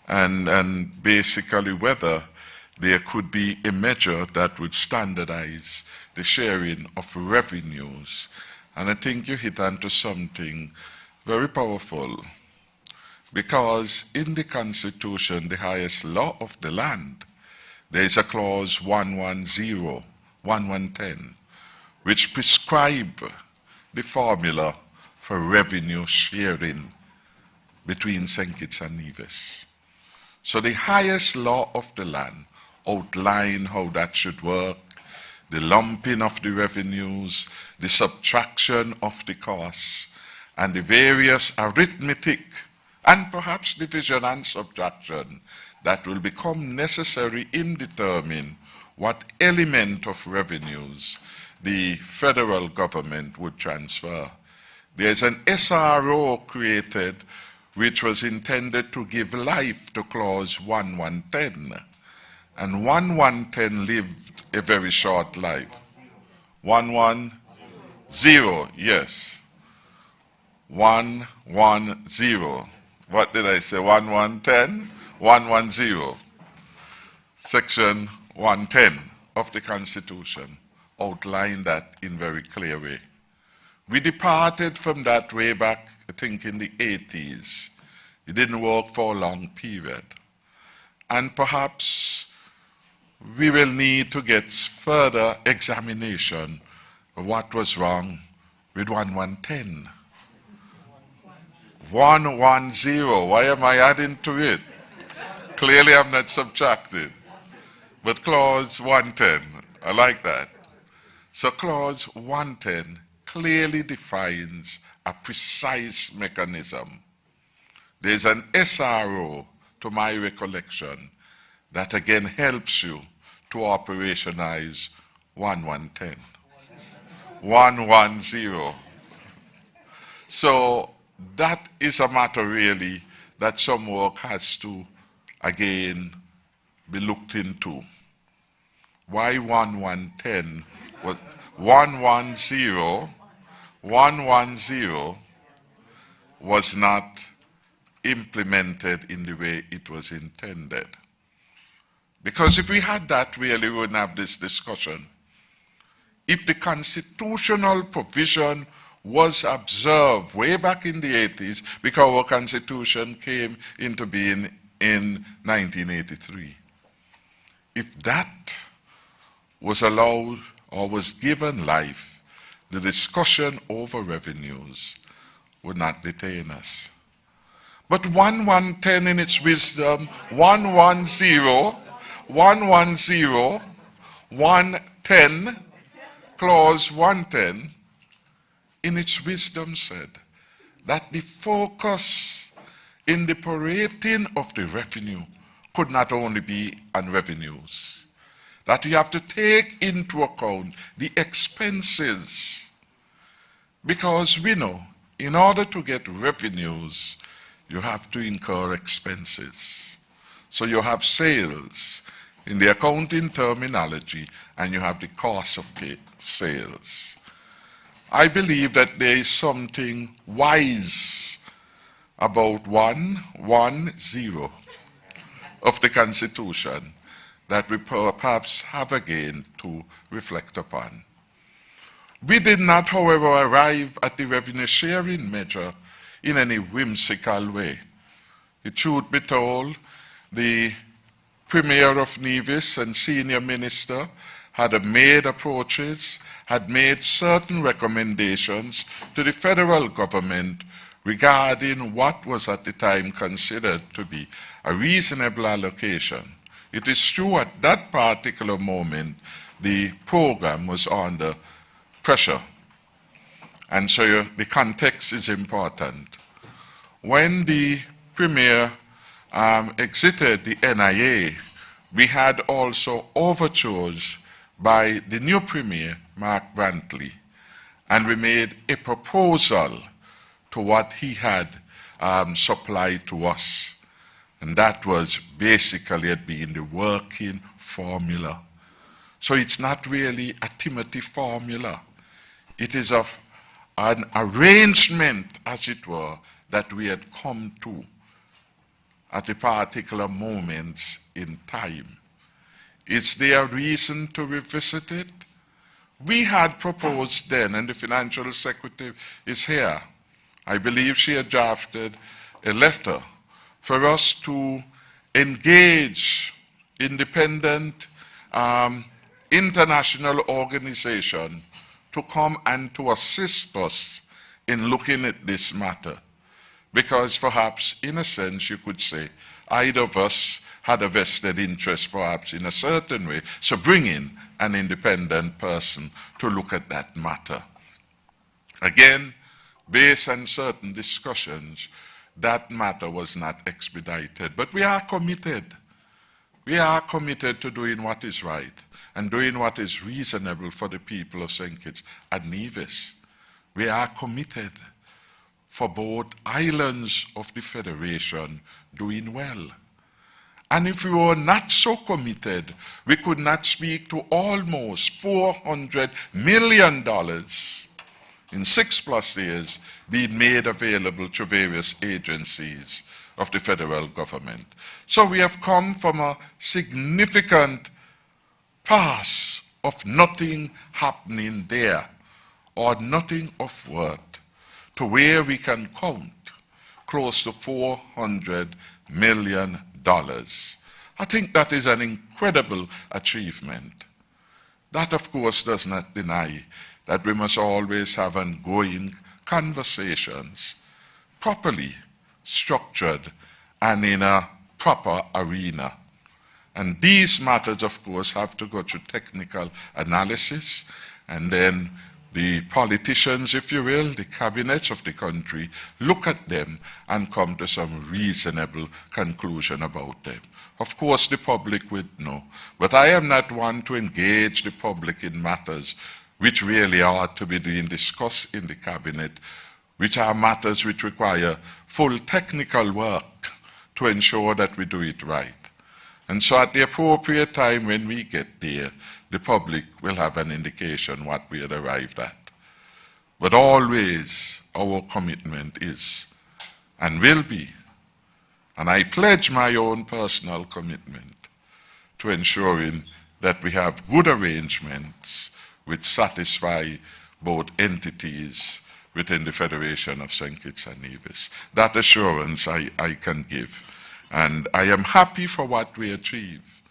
and basically whether there could be a measure that would standardize the sharing of revenues. And I think you hit onto something very powerful, because in the Constitution, the highest law of the land, there is a clause 110, which prescribe the formula for revenue sharing between St. Kitts and Nevis. So the highest law of the land outline how that should work, the lumping of the revenues, the subtraction of the costs, and the various arithmetic and perhaps division and subtraction that will become necessary in determining what element of revenues the federal government would transfer. There's an SRO created which was intended to give life to clause 1110, and 1110 lived a very short life. 110, yes. 110. What did I say? 1110? 110. Section 110 of the Constitution outlined that in very clear way. We departed from that way back, I think, in the 80s. It didn't work for a long period. And perhaps we will need to get further examination of what was wrong with 1110. 110, why am I adding to it? Clearly I'm not subtracting. But clause 110, I like that. So clause 110 clearly defines a precise mechanism. There's an SRO, to my recollection, that again helps you to operationalize 1110. 110. So that is a matter really that some work has to again be looked into. Why 1110 was 110 was not implemented in the way it was intended. Because if we had that, really we wouldn't have this discussion. If the constitutional provision was observed way back in the 80s, because our constitution came into being in 1983. If that was allowed or was given life, the discussion over revenues would not detain us. But 1110 in its wisdom, 110, clause 110, in its wisdom said that the focus in the prorating of the revenue could not only be on revenues, that you have to take into account the expenses. Because we know, in order to get revenues, you have to incur expenses. So you have sales in the accounting terminology, and you have the cost of sales. I believe that there is something wise about 110 of the Constitution that we perhaps have again to reflect upon. We did not, however, arrive at the revenue sharing measure in any whimsical way. The truth be told, the Premier of Nevis and Senior Minister had made approaches, had made certain recommendations to the federal government regarding what was at the time considered to be a reasonable allocation. It is true at that particular moment the program was under pressure. And so the context is important. When the Premier exited the NIA, we had also overtures by the new Premier, Mark Brantley, and we made a proposal to what he had supplied to us. And that was basically being the working formula. So it's not really a Timothy formula. It is of an arrangement, as it were, that we had come to at the particular moments in time. Is there a reason to revisit it? We had proposed then, and the financial secretary is here. I believe she had drafted a letter for us to engage independent international organization to come and to assist us in looking at this matter. Because perhaps, in a sense, you could say, either of us had a vested interest perhaps in a certain way, so bring in an independent person to look at that matter. Again, based on certain discussions, that matter was not expedited, but we are committed. We are committed to doing what is right and doing what is reasonable for the people of St. Kitts and Nevis. We are committed for both islands of the Federation doing well. And if we were not so committed, we could not speak to almost $400 million in 6+ years being made available to various agencies of the federal government. So we have come from a significant past of nothing happening there or nothing of worth to where we can count close to $400 million. I think that is an incredible achievement. That, of course, does not deny that we must always have ongoing conversations, properly structured and in a proper arena. And these matters, of course, have to go through technical analysis, and then the politicians, if you will, the cabinets of the country, look at them and come to some reasonable conclusion about them. Of course, the public would know, but I am not one to engage the public in matters which really ought to be being discussed in the cabinet, which are matters which require full technical work to ensure that we do it right. And so at the appropriate time when we get there, the public will have an indication what we had arrived at. But always our commitment is and will be, and I pledge my own personal commitment to ensuring that we have good arrangements which satisfy both entities within the Federation of St. Kitts and Nevis. That assurance I can give. And I am happy for what we achieve.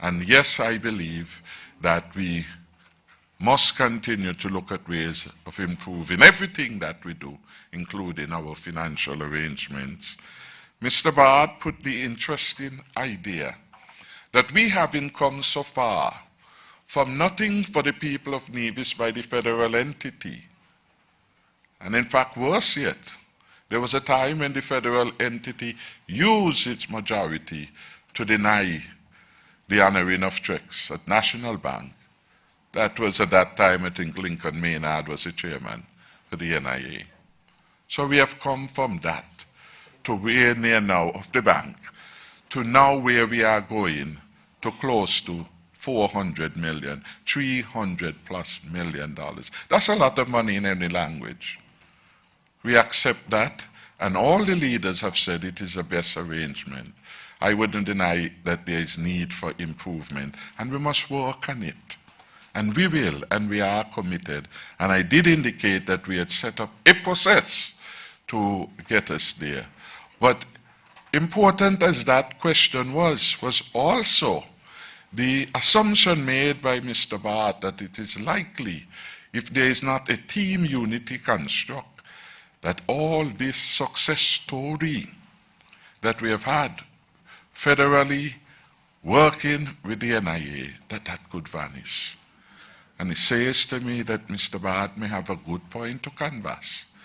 And yes, I believe that we must continue to look at ways of improving everything that we do, including our financial arrangements. Mr. Bard put the interesting idea that we haven't come so far from nothing for the people of Nevis by the federal entity. And in fact, worse yet, there was a time when the federal entity used its majority to deny the honoring of checks at National Bank. That was at that time, I think Lincoln Maynard was the chairman for the NIA. So we have come from that to where near now of the bank, to now where we are going to close to 400 million, $300+ million. That's a lot of money in any language. We accept that, and all the leaders have said it is the best arrangement. I wouldn't deny that there is need for improvement, and we must work on it. And we will, and we are committed. And I did indicate that we had set up a process to get us there. But important as that question was also the assumption made by Mr. Bart that it is likely, if there is not a team unity construct, that all this success story that we have had federally working with the NIA, that could vanish. And he says to me that Mr. Bard may have a good point to canvass,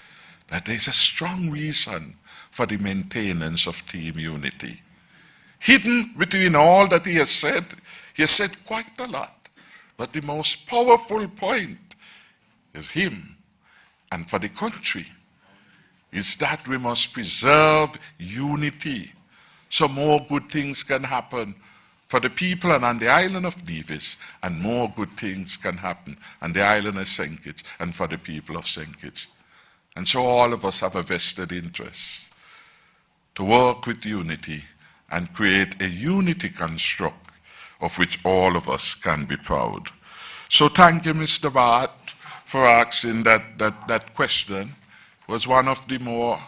that there's a strong reason for the maintenance of team unity. Hidden between all that he has said quite a lot, but the most powerful point is him and for the country is that we must preserve unity so more good things can happen for the people and on the island of Nevis, and more good things can happen on the island of St. Kitts and for the people of St. Kitts. And so all of us have a vested interest to work with unity and create a unity construct of which all of us can be proud. So thank you, Mr. Bart, for asking that question. It was one of the more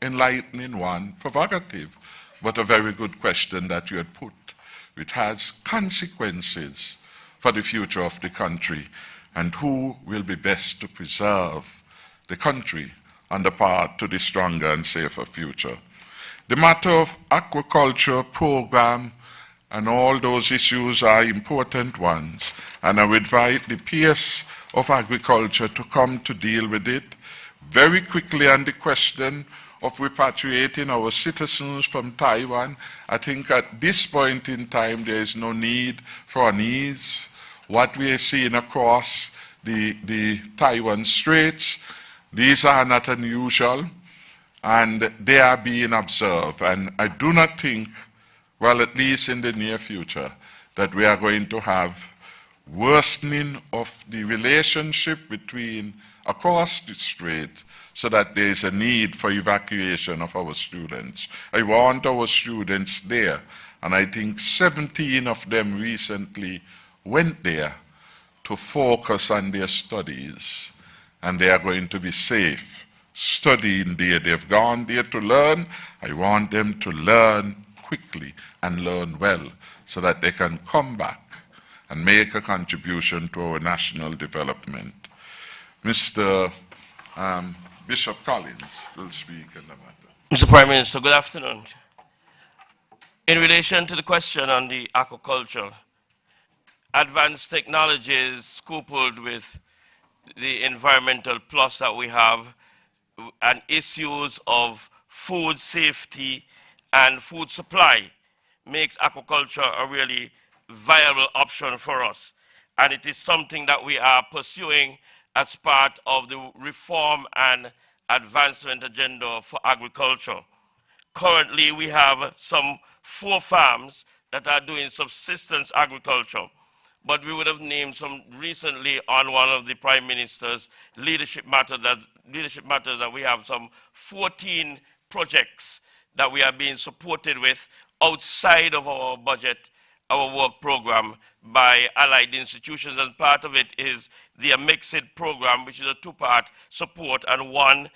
enlightening one, provocative, but a very good question that you had put which has consequences for the future of the country, and who will be best to preserve the country on the path to the stronger and safer future. The matter of aquaculture program and all those issues are important ones, and I would invite the PS of Agriculture to come to deal with it very quickly. On the question of repatriating our citizens from Taiwan, I think at this point in time there is no need for unease. What we are seeing across the Taiwan Straits, these are not unusual, and they are being observed. And I do not think, well, at least in the near future, that we are going to have worsening of the relationship between across the strait, so that there is a need for evacuation of our students. I want our students there, and I think 17 of them recently went there to focus on their studies, and they are going to be safe studying there. They've gone there to learn. I want them to learn quickly and learn well, so that they can come back and make a contribution to our national development. Mr. Bishop Collins will speak in the matter. Mr. Prime Minister, good afternoon. In relation to the question on the aquaculture, advanced technologies coupled with the environmental plus that we have and issues of food safety and food supply makes aquaculture a really viable option for us. And it is something that we are pursuing as part of the reform and advancement agenda for agriculture. Currently, we have some 4 farms that are doing subsistence agriculture, but we would have named some recently on one of the Prime Minister's leadership matters that we have some 14 projects that we are being supported with outside of our budget, our work program by allied institutions, and part of it is the Amixid program, which is a 2-part support, and one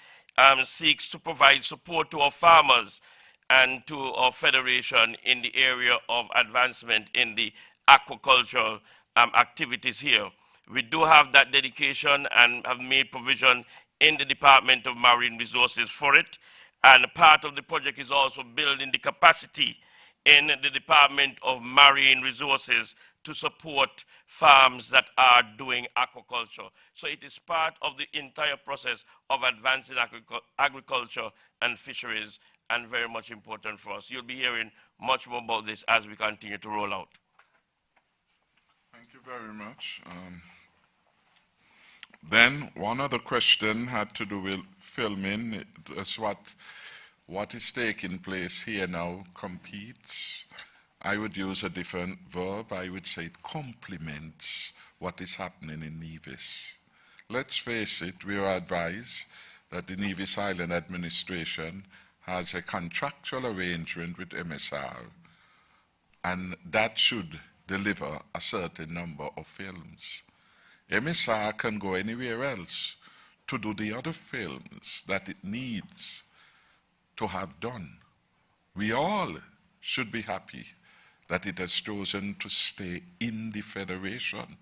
seeks to provide support to our farmers and to our federation in the area of advancement in the aquaculture activities here. We do have that dedication and have made provision in the Department of Marine Resources for it, and part of the project is also building the capacity in the Department of Marine Resources to support farms that are doing aquaculture. So it is part of the entire process of advancing agriculture and fisheries, and very much important for us. You'll be hearing much more about this as we continue to roll out. Thank you very much. Then one other question had to do with filming. That's what is taking place here now competes. I would use a different verb. I would say it complements what is happening in Nevis. Let's face it, we are advised that the Nevis Island Administration has a contractual arrangement with MSR, and that should deliver a certain number of films. MSR can go anywhere else to do the other films that it needs to have done. We all should be happy that it has chosen to stay in the Federation.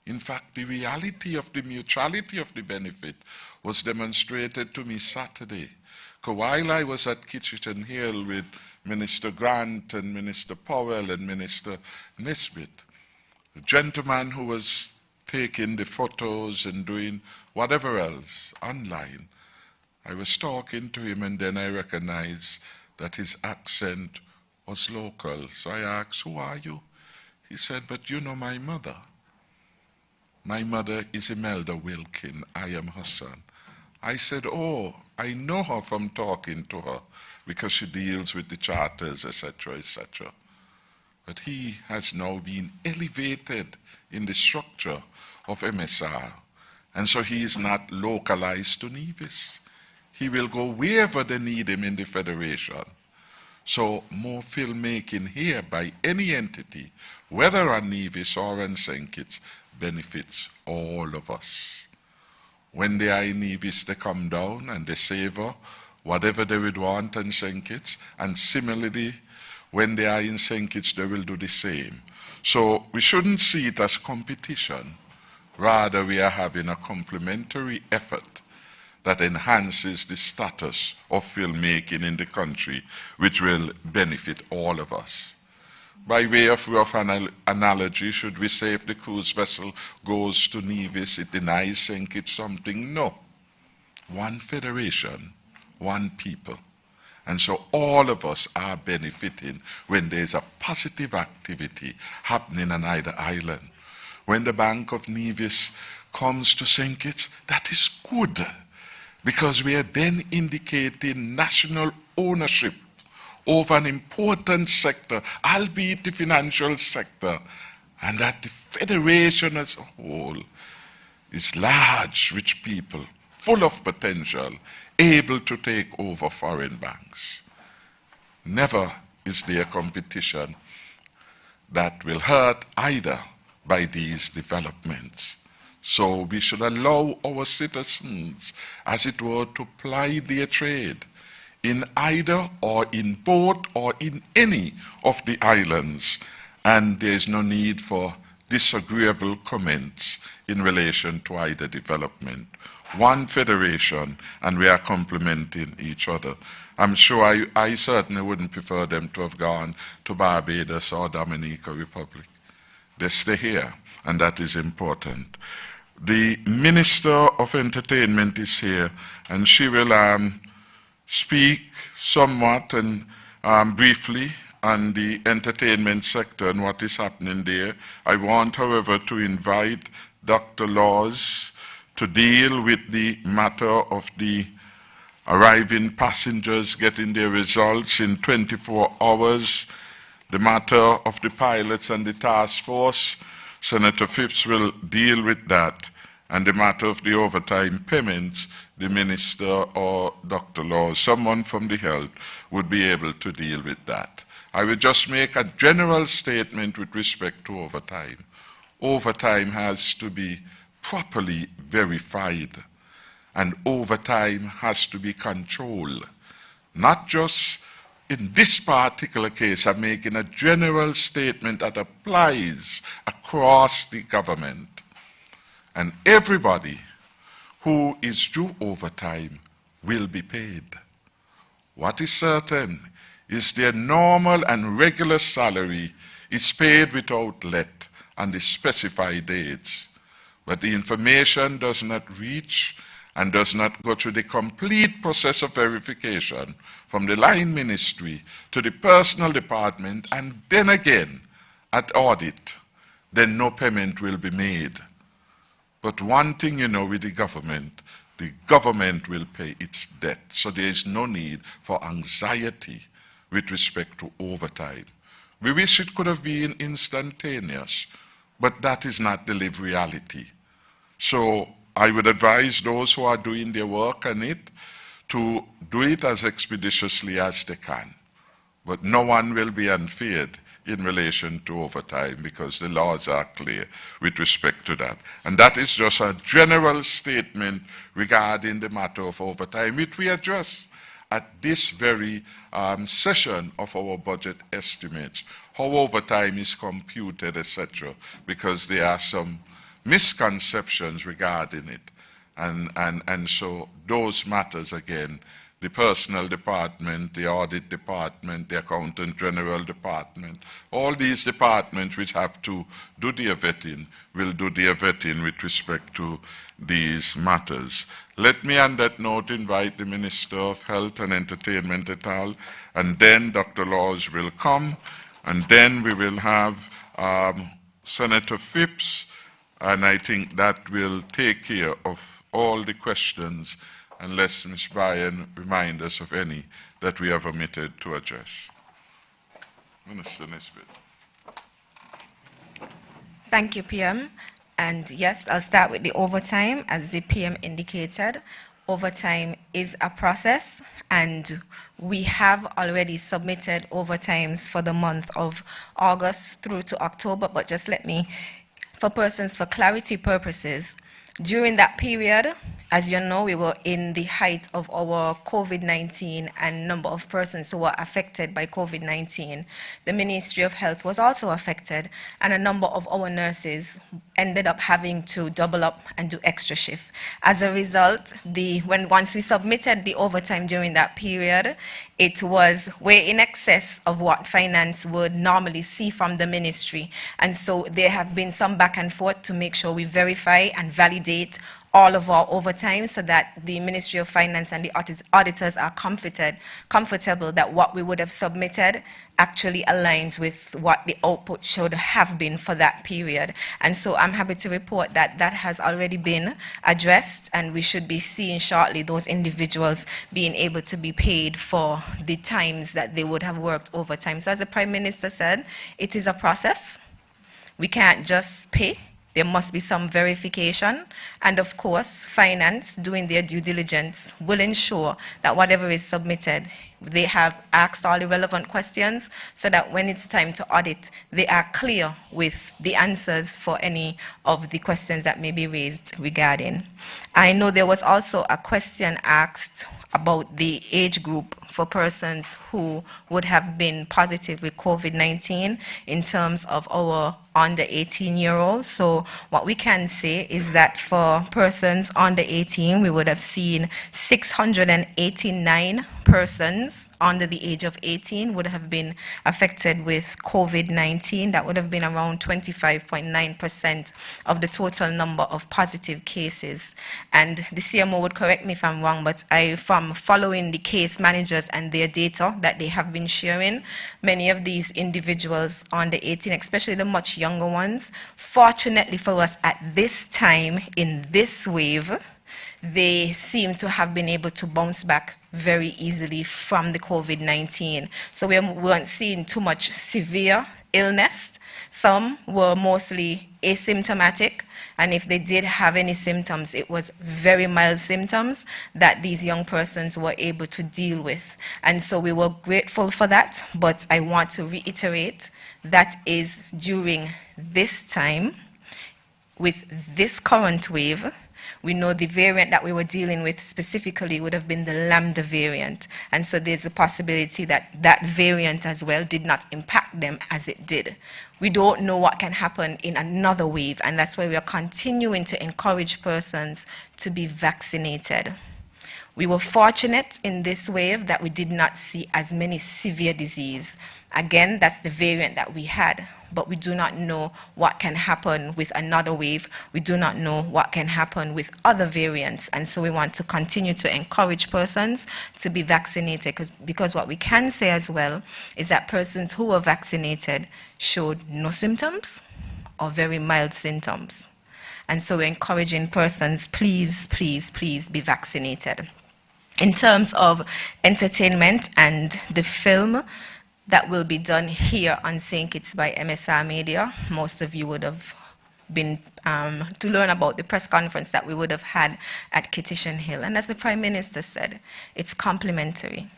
In fact, the reality of the mutuality of the benefit was demonstrated to me Saturday. Because while I was at Kitchener Hill with Minister Grant and Minister Powell and Minister Nisbet, the gentleman who was taking the photos and doing whatever else online, I was talking to him, and then I recognized that his accent was local. So I asked, "Who are you?" He said, "But you know my mother. My mother is Imelda Wilkin. I am her son." I said, "Oh, I know her from talking to her because she deals with the charters, etc., etc." But he has now been elevated in the structure of MSR, and so he is not localized to Nevis. He will go wherever they need him in the Federation. So more filmmaking here by any entity, whether on Nevis or on St. Kitts, benefits all of us. When they are in Nevis, they come down and they savor whatever they would want on St. Kitts, and similarly, when they are in St. Kitts, they will do the same. So we shouldn't see it as competition. Rather, we are having a complementary effort that enhances the status of filmmaking in the country, which will benefit all of us. By way of rough analogy, should we say if the cruise vessel goes to Nevis, it denies St. Kitts something? No. One federation, one people. And so all of us are benefiting when there's a positive activity happening on either island. When the Bank of Nevis comes to St. Kitts, that is good, because we are then indicating national ownership over an important sector, albeit the financial sector, and that the federation as a whole is large, rich people, full of potential, able to take over foreign banks. Never is there competition that will hurt either by these developments. So we should allow our citizens, as it were, to ply their trade in either or in both or in any of the islands, and there is no need for disagreeable comments in relation to either development. One federation, and we are complementing each other. I'm sure I certainly wouldn't prefer them to have gone to Barbados or Dominica Republic. They stay here, and that is important. The Minister of Entertainment is here, and she will speak somewhat and briefly on the entertainment sector and what is happening there. I want, however, to invite Dr. Laws to deal with the matter of the arriving passengers getting their results in 24 hours, the matter of the pilots and the task force. Senator Phipps will deal with that, and the matter of the overtime payments, the Minister or Dr. Laws, someone from the health, would be able to deal with that. I will just make a general statement with respect to overtime. Overtime has to be properly verified, and overtime has to be controlled. Not just in this particular case, I'm making a general statement that applies across the government. And everybody who is due overtime will be paid. What is certain is their normal and regular salary is paid without let on the specified dates. But the information does not reach and does not go through the complete process of verification from the line ministry to the personal department, and then again at audit, then no payment will be made. But one thing you know with the government will pay its debt. So there is no need for anxiety with respect to overtime. We wish it could have been instantaneous, but that is not the lived reality. So I would advise those who are doing their work on it to do it as expeditiously as they can. But no one will be unfeared in relation to overtime, because the laws are clear with respect to that. And that is just a general statement regarding the matter of overtime, which we address at this very session of our budget estimates, how overtime is computed, etc., because there are some misconceptions regarding it. And so those matters, again, the personnel department, the audit department, the accountant general department, all these departments which have to do their vetting will do their vetting with respect to these matters. Let me on that note invite the Minister of Health and Entertainment et al., and then Dr. Laws will come, and then we will have Senator Phipps, and I think that will take care of all the questions, unless Ms. Bryan reminds us of any that we have omitted to address. Minister Nisbet. Thank you, PM. And yes, I'll start with the overtime. As the PM indicated, overtime is a process, and we have already submitted overtimes for the month of August through to October, but just let me, for clarity purposes, during that period, as you know, we were in the height of our COVID-19 and number of persons who were affected by COVID-19. The Ministry of Health was also affected, and a number of our nurses ended up having to double up and do extra shift. As a result, once we submitted the overtime during that period, it was way in excess of what finance would normally see from the ministry. And so there have been some back and forth to make sure we verify and validate all of our overtime so that the Ministry of Finance and the auditors are comfortable that what we would have submitted actually aligns with what the output should have been for that period. And so I'm happy to report that that has already been addressed, and we should be seeing shortly those individuals being able to be paid for the times that they would have worked overtime. So as the Prime Minister said, it is a process. We can't just pay. There must be some verification, and of course, finance, doing their due diligence, will ensure that whatever is submitted, they have asked all the relevant questions so that when it's time to audit, they are clear with the answers for any of the questions that may be raised regarding. I know there was also a question asked about the age group for persons who would have been positive with COVID-19 in terms of our under 18-year-olds. So what we can say is that for persons under 18, we would have seen 689 persons under the age of 18 would have been affected with COVID-19. That would have been around 25.9% of the total number of positive cases. And the CMO would correct me if I'm wrong, but from following the case managers and their data that they have been sharing, many of these individuals under 18, especially the much younger ones, fortunately for us at this time in this wave, they seem to have been able to bounce back very easily from the COVID-19. So we weren't seeing too much severe illness. Some were mostly asymptomatic, and if they did have any symptoms, it was very mild symptoms that these young persons were able to deal with. And so we were grateful for that, but I want to reiterate that is during this time, with this current wave, we know the variant that we were dealing with specifically would have been the Lambda variant. And so there's a possibility that that variant as well did not impact them as it did. We don't know what can happen in another wave, and that's why we are continuing to encourage persons to be vaccinated. We were fortunate in this wave that we did not see as many severe disease. Again, that's the variant that we had, but we do not know what can happen with another wave. We do not know what can happen with other variants, and so we want to continue to encourage persons to be vaccinated, because what we can say as well is that persons who were vaccinated showed no symptoms or very mild symptoms. And so we're encouraging persons, please, please, please be vaccinated. In terms of entertainment and the film that will be done here on St. Kitts by MSR Media, most of you would have been to learn about the press conference that we would have had at Kittition Hill. And as the Prime Minister said, it's complementary.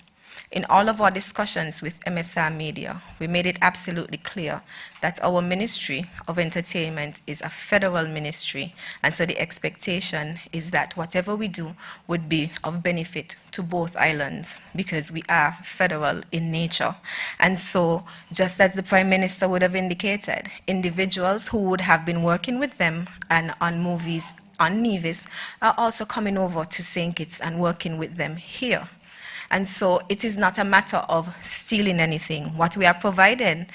In all of our discussions with MSR Media, we made it absolutely clear that our Ministry of Entertainment is a federal ministry, and so the expectation is that whatever we do would be of benefit to both islands, because we are federal in nature. And so, just as the Prime Minister would have indicated, individuals who would have been working with them and on movies on Nevis are also coming over to St. Kitts and working with them here. And so it is not a matter of stealing anything. What we are providing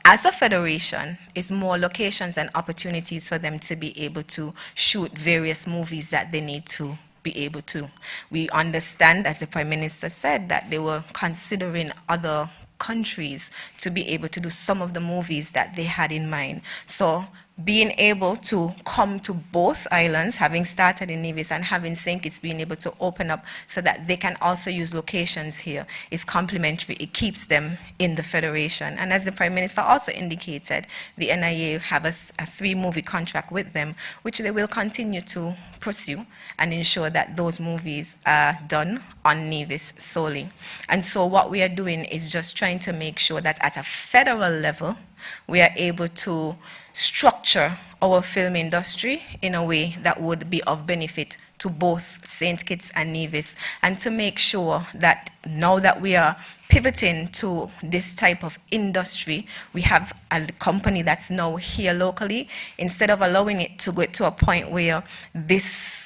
as a federation is more locations and opportunities for them to be able to shoot various movies that they need to be able to. We understand, as the Prime Minister said, that they were considering other countries to be able to do some of the movies that they had in mind. So being able to come to both islands, having started in Nevis and having St. Kitts being able to open up so that they can also use locations here is complementary. It keeps them in the Federation. And as the Prime Minister also indicated, the NIA have a 3-movie contract with them, which they will continue to pursue and ensure that those movies are done on Nevis solely. And so what we are doing is just trying to make sure that at a federal level, we are able to structure our film industry in a way that would be of benefit to to both St. Kitts and Nevis, and to make sure that now that we are pivoting to this type of industry, we have a company that's now here locally, instead of allowing it to get to a point where this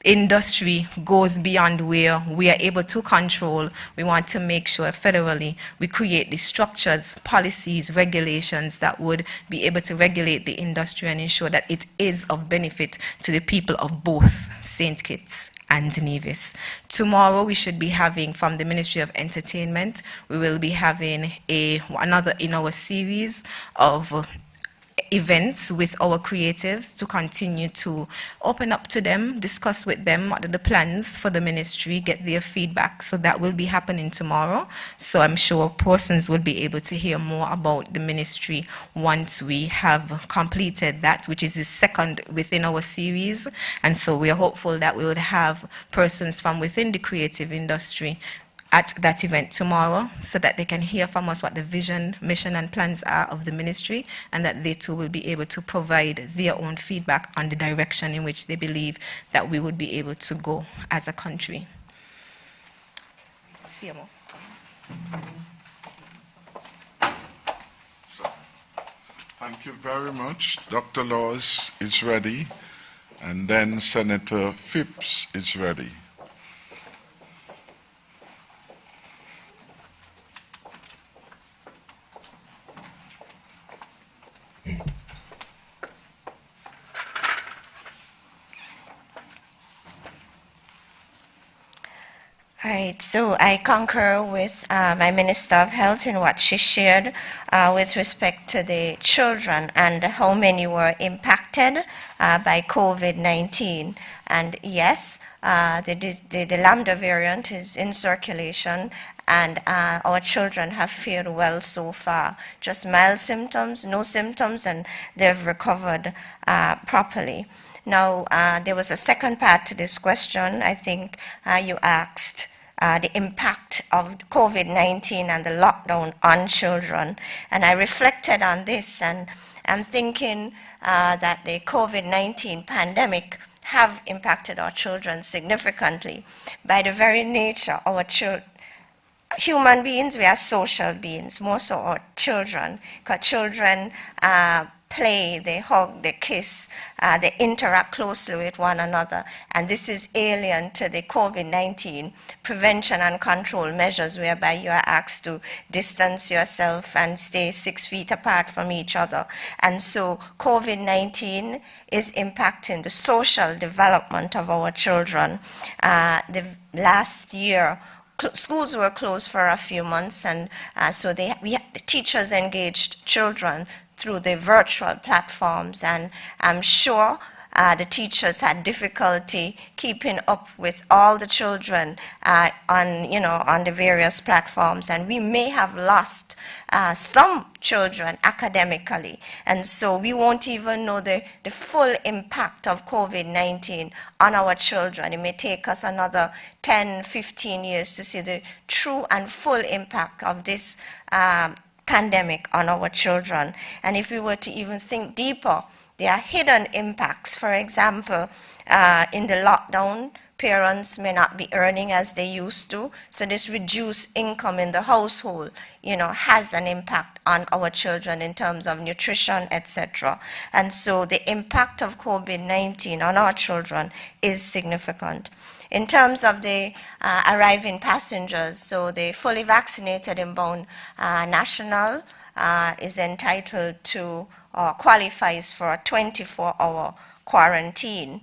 industry goes beyond where we are able to control. We want to make sure federally we create the structures, policies, regulations that would be able to regulate the industry and ensure that it is of benefit to the people of both St. Kitts and Nevis. Tomorrow we should be having, from the Ministry of Entertainment, we will be having another in our series of events with our creatives to continue to open up to them, discuss with them what are the plans for the ministry, get their feedback. So that will be happening tomorrow. So I'm sure persons will be able to hear more about the ministry once we have completed that, which is the second within our series. And so we are hopeful that we would have persons from within the creative industry at that event tomorrow, so that they can hear from us what the vision, mission, and plans are of the ministry, and that they too will be able to provide their own feedback on the direction in which they believe that we would be able to go as a country. CMO. So, thank you very much. Dr. Laws is ready, and then Senator Phipps is ready. All right, so I concur with my Minister of Health in what she shared with respect to the children and how many were impacted by COVID-19. And yes, the Lambda variant is in circulation, and our children have fared well so far. Just mild symptoms, no symptoms, and they've recovered properly. Now, there was a second part to this question. I think you asked the impact of COVID-19 and the lockdown on children. And I reflected on this, and I'm thinking that the COVID-19 pandemic have impacted our children significantly. By the very nature, our human beings, we are social beings, more so our children, because children play, they hug, they kiss, they interact closely with one another. And this is alien to the COVID-19 prevention and control measures, whereby you are asked to distance yourself and stay 6 feet apart from each other. And so COVID-19 is impacting the social development of our children. The last year, schools were closed for a few months, and so the teachers engaged children through the virtual platforms, and I'm sure the teachers had difficulty keeping up with all the children on the various platforms, and we may have lost some children academically, and so we won't even know the full impact of COVID-19 on our children. It may take us another 10, 15 years to see the true and full impact of this pandemic on our children. And if we were to even think deeper, there are hidden impacts. For example, in the lockdown, parents may not be earning as they used to, so this reduced income in the household, has an impact on our children in terms of nutrition, etc. And so the impact of COVID-19 on our children is significant. In terms of the arriving passengers, so the fully vaccinated inbound national is entitled to qualifies for a 24-hour quarantine.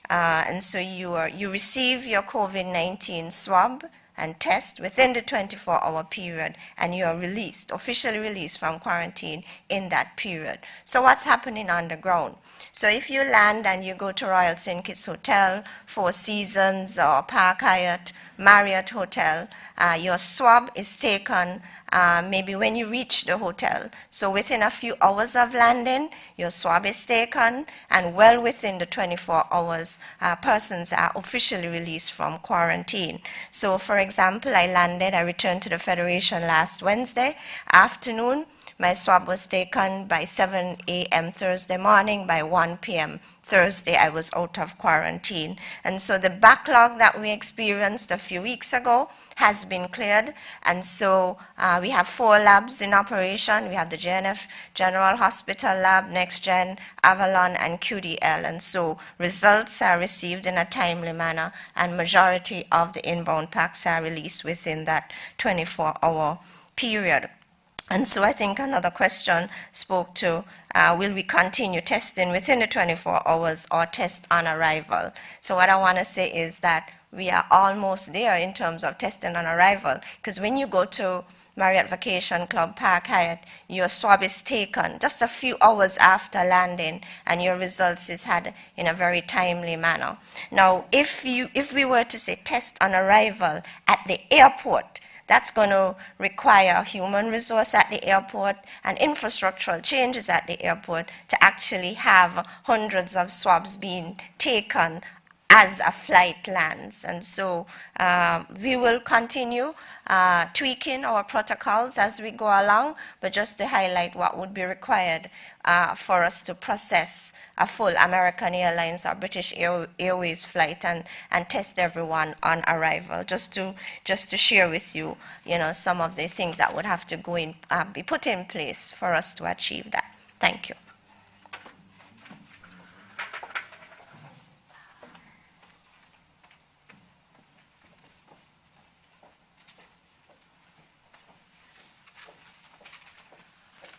And so you receive your COVID-19 swab and test within the 24-hour period, and you are released, officially released from quarantine in that period. So what's happening on the ground? So if you land and you go to Royal St. Kitts Hotel, Four Seasons, or Park Hyatt, Marriott Hotel, your swab is taken maybe when you reach the hotel. So within a few hours of landing, your swab is taken, and well within the 24 hours, persons are officially released from quarantine. So for example, I returned to the Federation last Wednesday afternoon. My swab was taken by 7 a.m. Thursday morning. By 1 p.m. Thursday, I was out of quarantine. And so the backlog that we experienced a few weeks ago has been cleared. And so we have 4 labs in operation. We have the JNF General Hospital Lab, NextGen, Avalon, and QDL. And so results are received in a timely manner, and majority of the inbound packs are released within that 24-hour period. And so I think another question spoke to, will we continue testing within the 24 hours or test on arrival? So what I want to say is that we are almost there in terms of testing on arrival, because when you go to Marriott Vacation Club Park Hyatt, your swab is taken just a few hours after landing, and your results is had in a very timely manner. Now, if we were to say test on arrival at the airport, that's going to require human resource at the airport and infrastructural changes at the airport to actually have hundreds of swabs being taken as a flight lands. And so we will continue tweaking our protocols as we go along, but just to highlight what would be required for us to process a full American Airlines or British Airways flight and test everyone on arrival. Just to share with you, some of the things that would have to be put in place for us to achieve that. Thank you.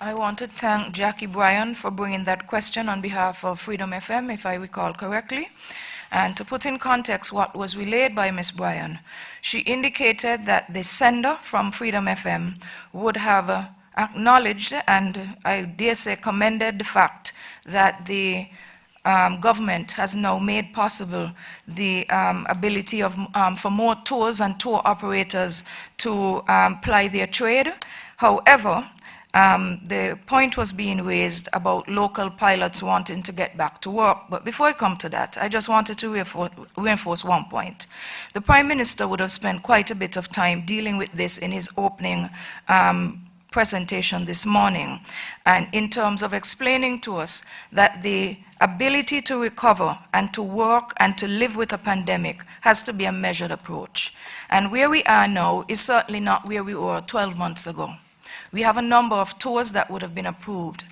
I want to thank Jackie Bryan for bringing that question on behalf of Freedom FM, if I recall correctly. And to put in context what was relayed by Ms. Bryan, she indicated that the sender from Freedom FM would have acknowledged and I dare say commended the fact that the government has now made possible the ability of for more tours and tour operators to ply their trade. However, the point was being raised about local pilots wanting to get back to work. But before I come to that, I just wanted to reinforce one point. The Prime Minister would have spent quite a bit of time dealing with this in his opening presentation this morning, and in terms of explaining to us that the ability to recover and to work and to live with a pandemic has to be a measured approach. And where we are now is certainly not where we were 12 months ago. We have a number of tours that would have been approved.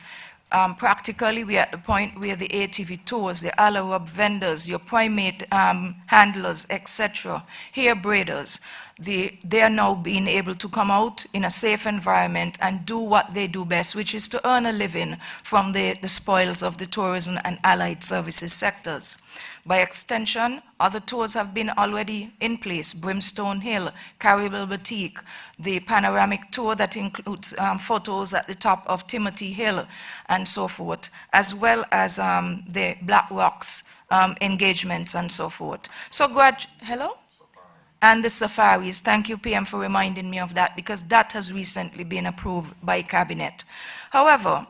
Practically, we're at the point where the ATV tours, the Alarub vendors, your primate handlers, etc., hair braiders, they are now being able to come out in a safe environment and do what they do best, which is to earn a living from the spoils of the tourism and allied services sectors. By extension, other tours have been already in place: Brimstone Hill, Carnival Boutique, the panoramic tour that includes photos at the top of Timothy Hill and so forth, as well as the Black Rocks engagements and so forth. So hello? And the safaris. Thank you, PM, for reminding me of that, because that has recently been approved by Cabinet. However,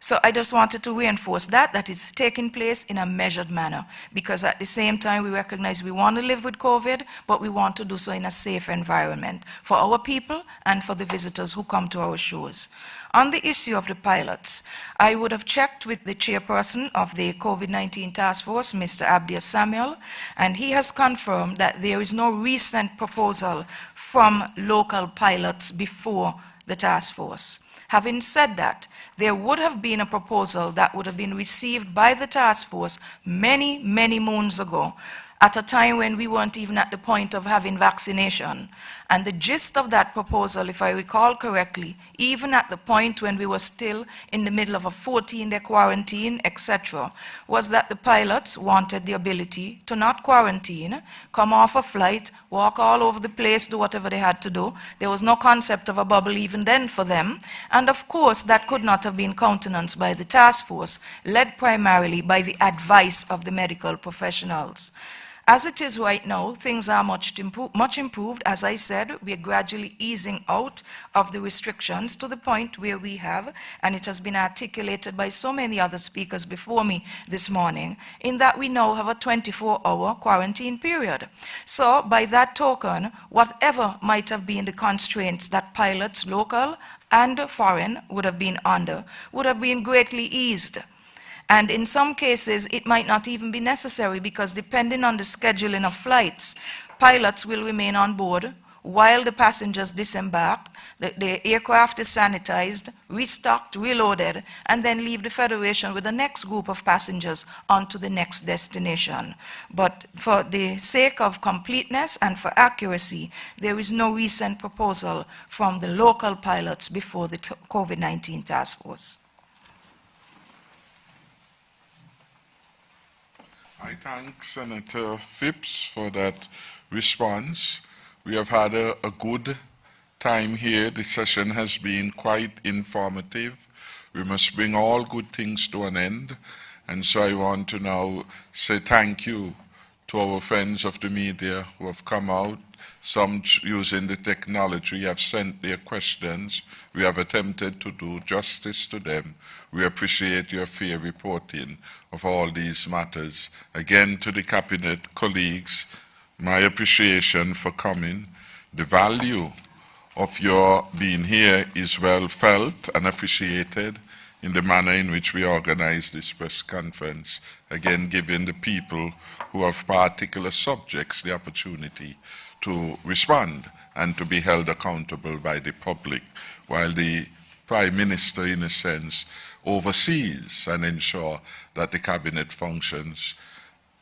so I just wanted to reinforce that it's taking place in a measured manner, because at the same time we recognize we want to live with COVID, but we want to do so in a safe environment for our people and for the visitors who come to our shows. On the issue of the pilots, I would have checked with the chairperson of the COVID-19 task force, Mr. Abdias Samuel, and he has confirmed that there is no recent proposal from local pilots before the task force. Having said that, there would have been a proposal that would have been received by the task force many, many moons ago, at a time when we weren't even at the point of having vaccination. And the gist of that proposal, if I recall correctly, even at the point when we were still in the middle of a 14-day quarantine, etc., was that the pilots wanted the ability to not quarantine, come off a flight, walk all over the place, do whatever they had to do. There was no concept of a bubble even then for them. And of course, that could not have been countenanced by the task force, led primarily by the advice of the medical professionals. As it is right now, things are much improved. As I said, we are gradually easing out of the restrictions to the point where we have, and it has been articulated by so many other speakers before me this morning, in that we now have a 24-hour quarantine period. So by that token, whatever might have been the constraints that pilots, local and foreign, would have been under, would have been greatly eased. And in some cases, it might not even be necessary because depending on the scheduling of flights, pilots will remain on board while the passengers disembark, the aircraft is sanitized, restocked, reloaded, and then leave the Federation with the next group of passengers on to the next destination. But for the sake of completeness and for accuracy, there is no recent proposal from the local pilots before the COVID-19 task force. I thank Senator Phipps for that response. We have had a good time here. The session has been quite informative. We must bring all good things to an end. And so I want to now say thank you to our friends of the media who have come out. Some using the technology have sent their questions. We have attempted to do justice to them. We appreciate your fair reporting of all these matters. Again, to the Cabinet colleagues, my appreciation for coming. The value of your being here is well felt and appreciated in the manner in which we organize this press conference. Again, giving the people who have particular subjects the opportunity to respond and to be held accountable by the public, while the Prime Minister, in a sense, oversees and ensure that the Cabinet functions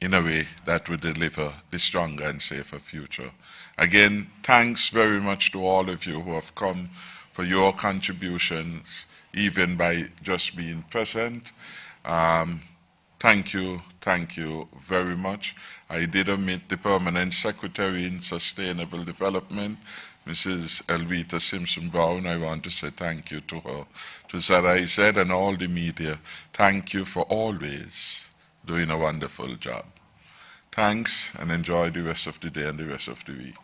in a way that will deliver the stronger and safer future. Again, thanks very much to all of you who have come for your contributions, even by just being present. Thank you very much. I did omit the Permanent Secretary in Sustainable Development, Mrs. Elvita Simpson-Brown. I want to say thank you to her. To ZIZ and all the media, thank you for always doing a wonderful job. Thanks, and enjoy the rest of the day and the rest of the week.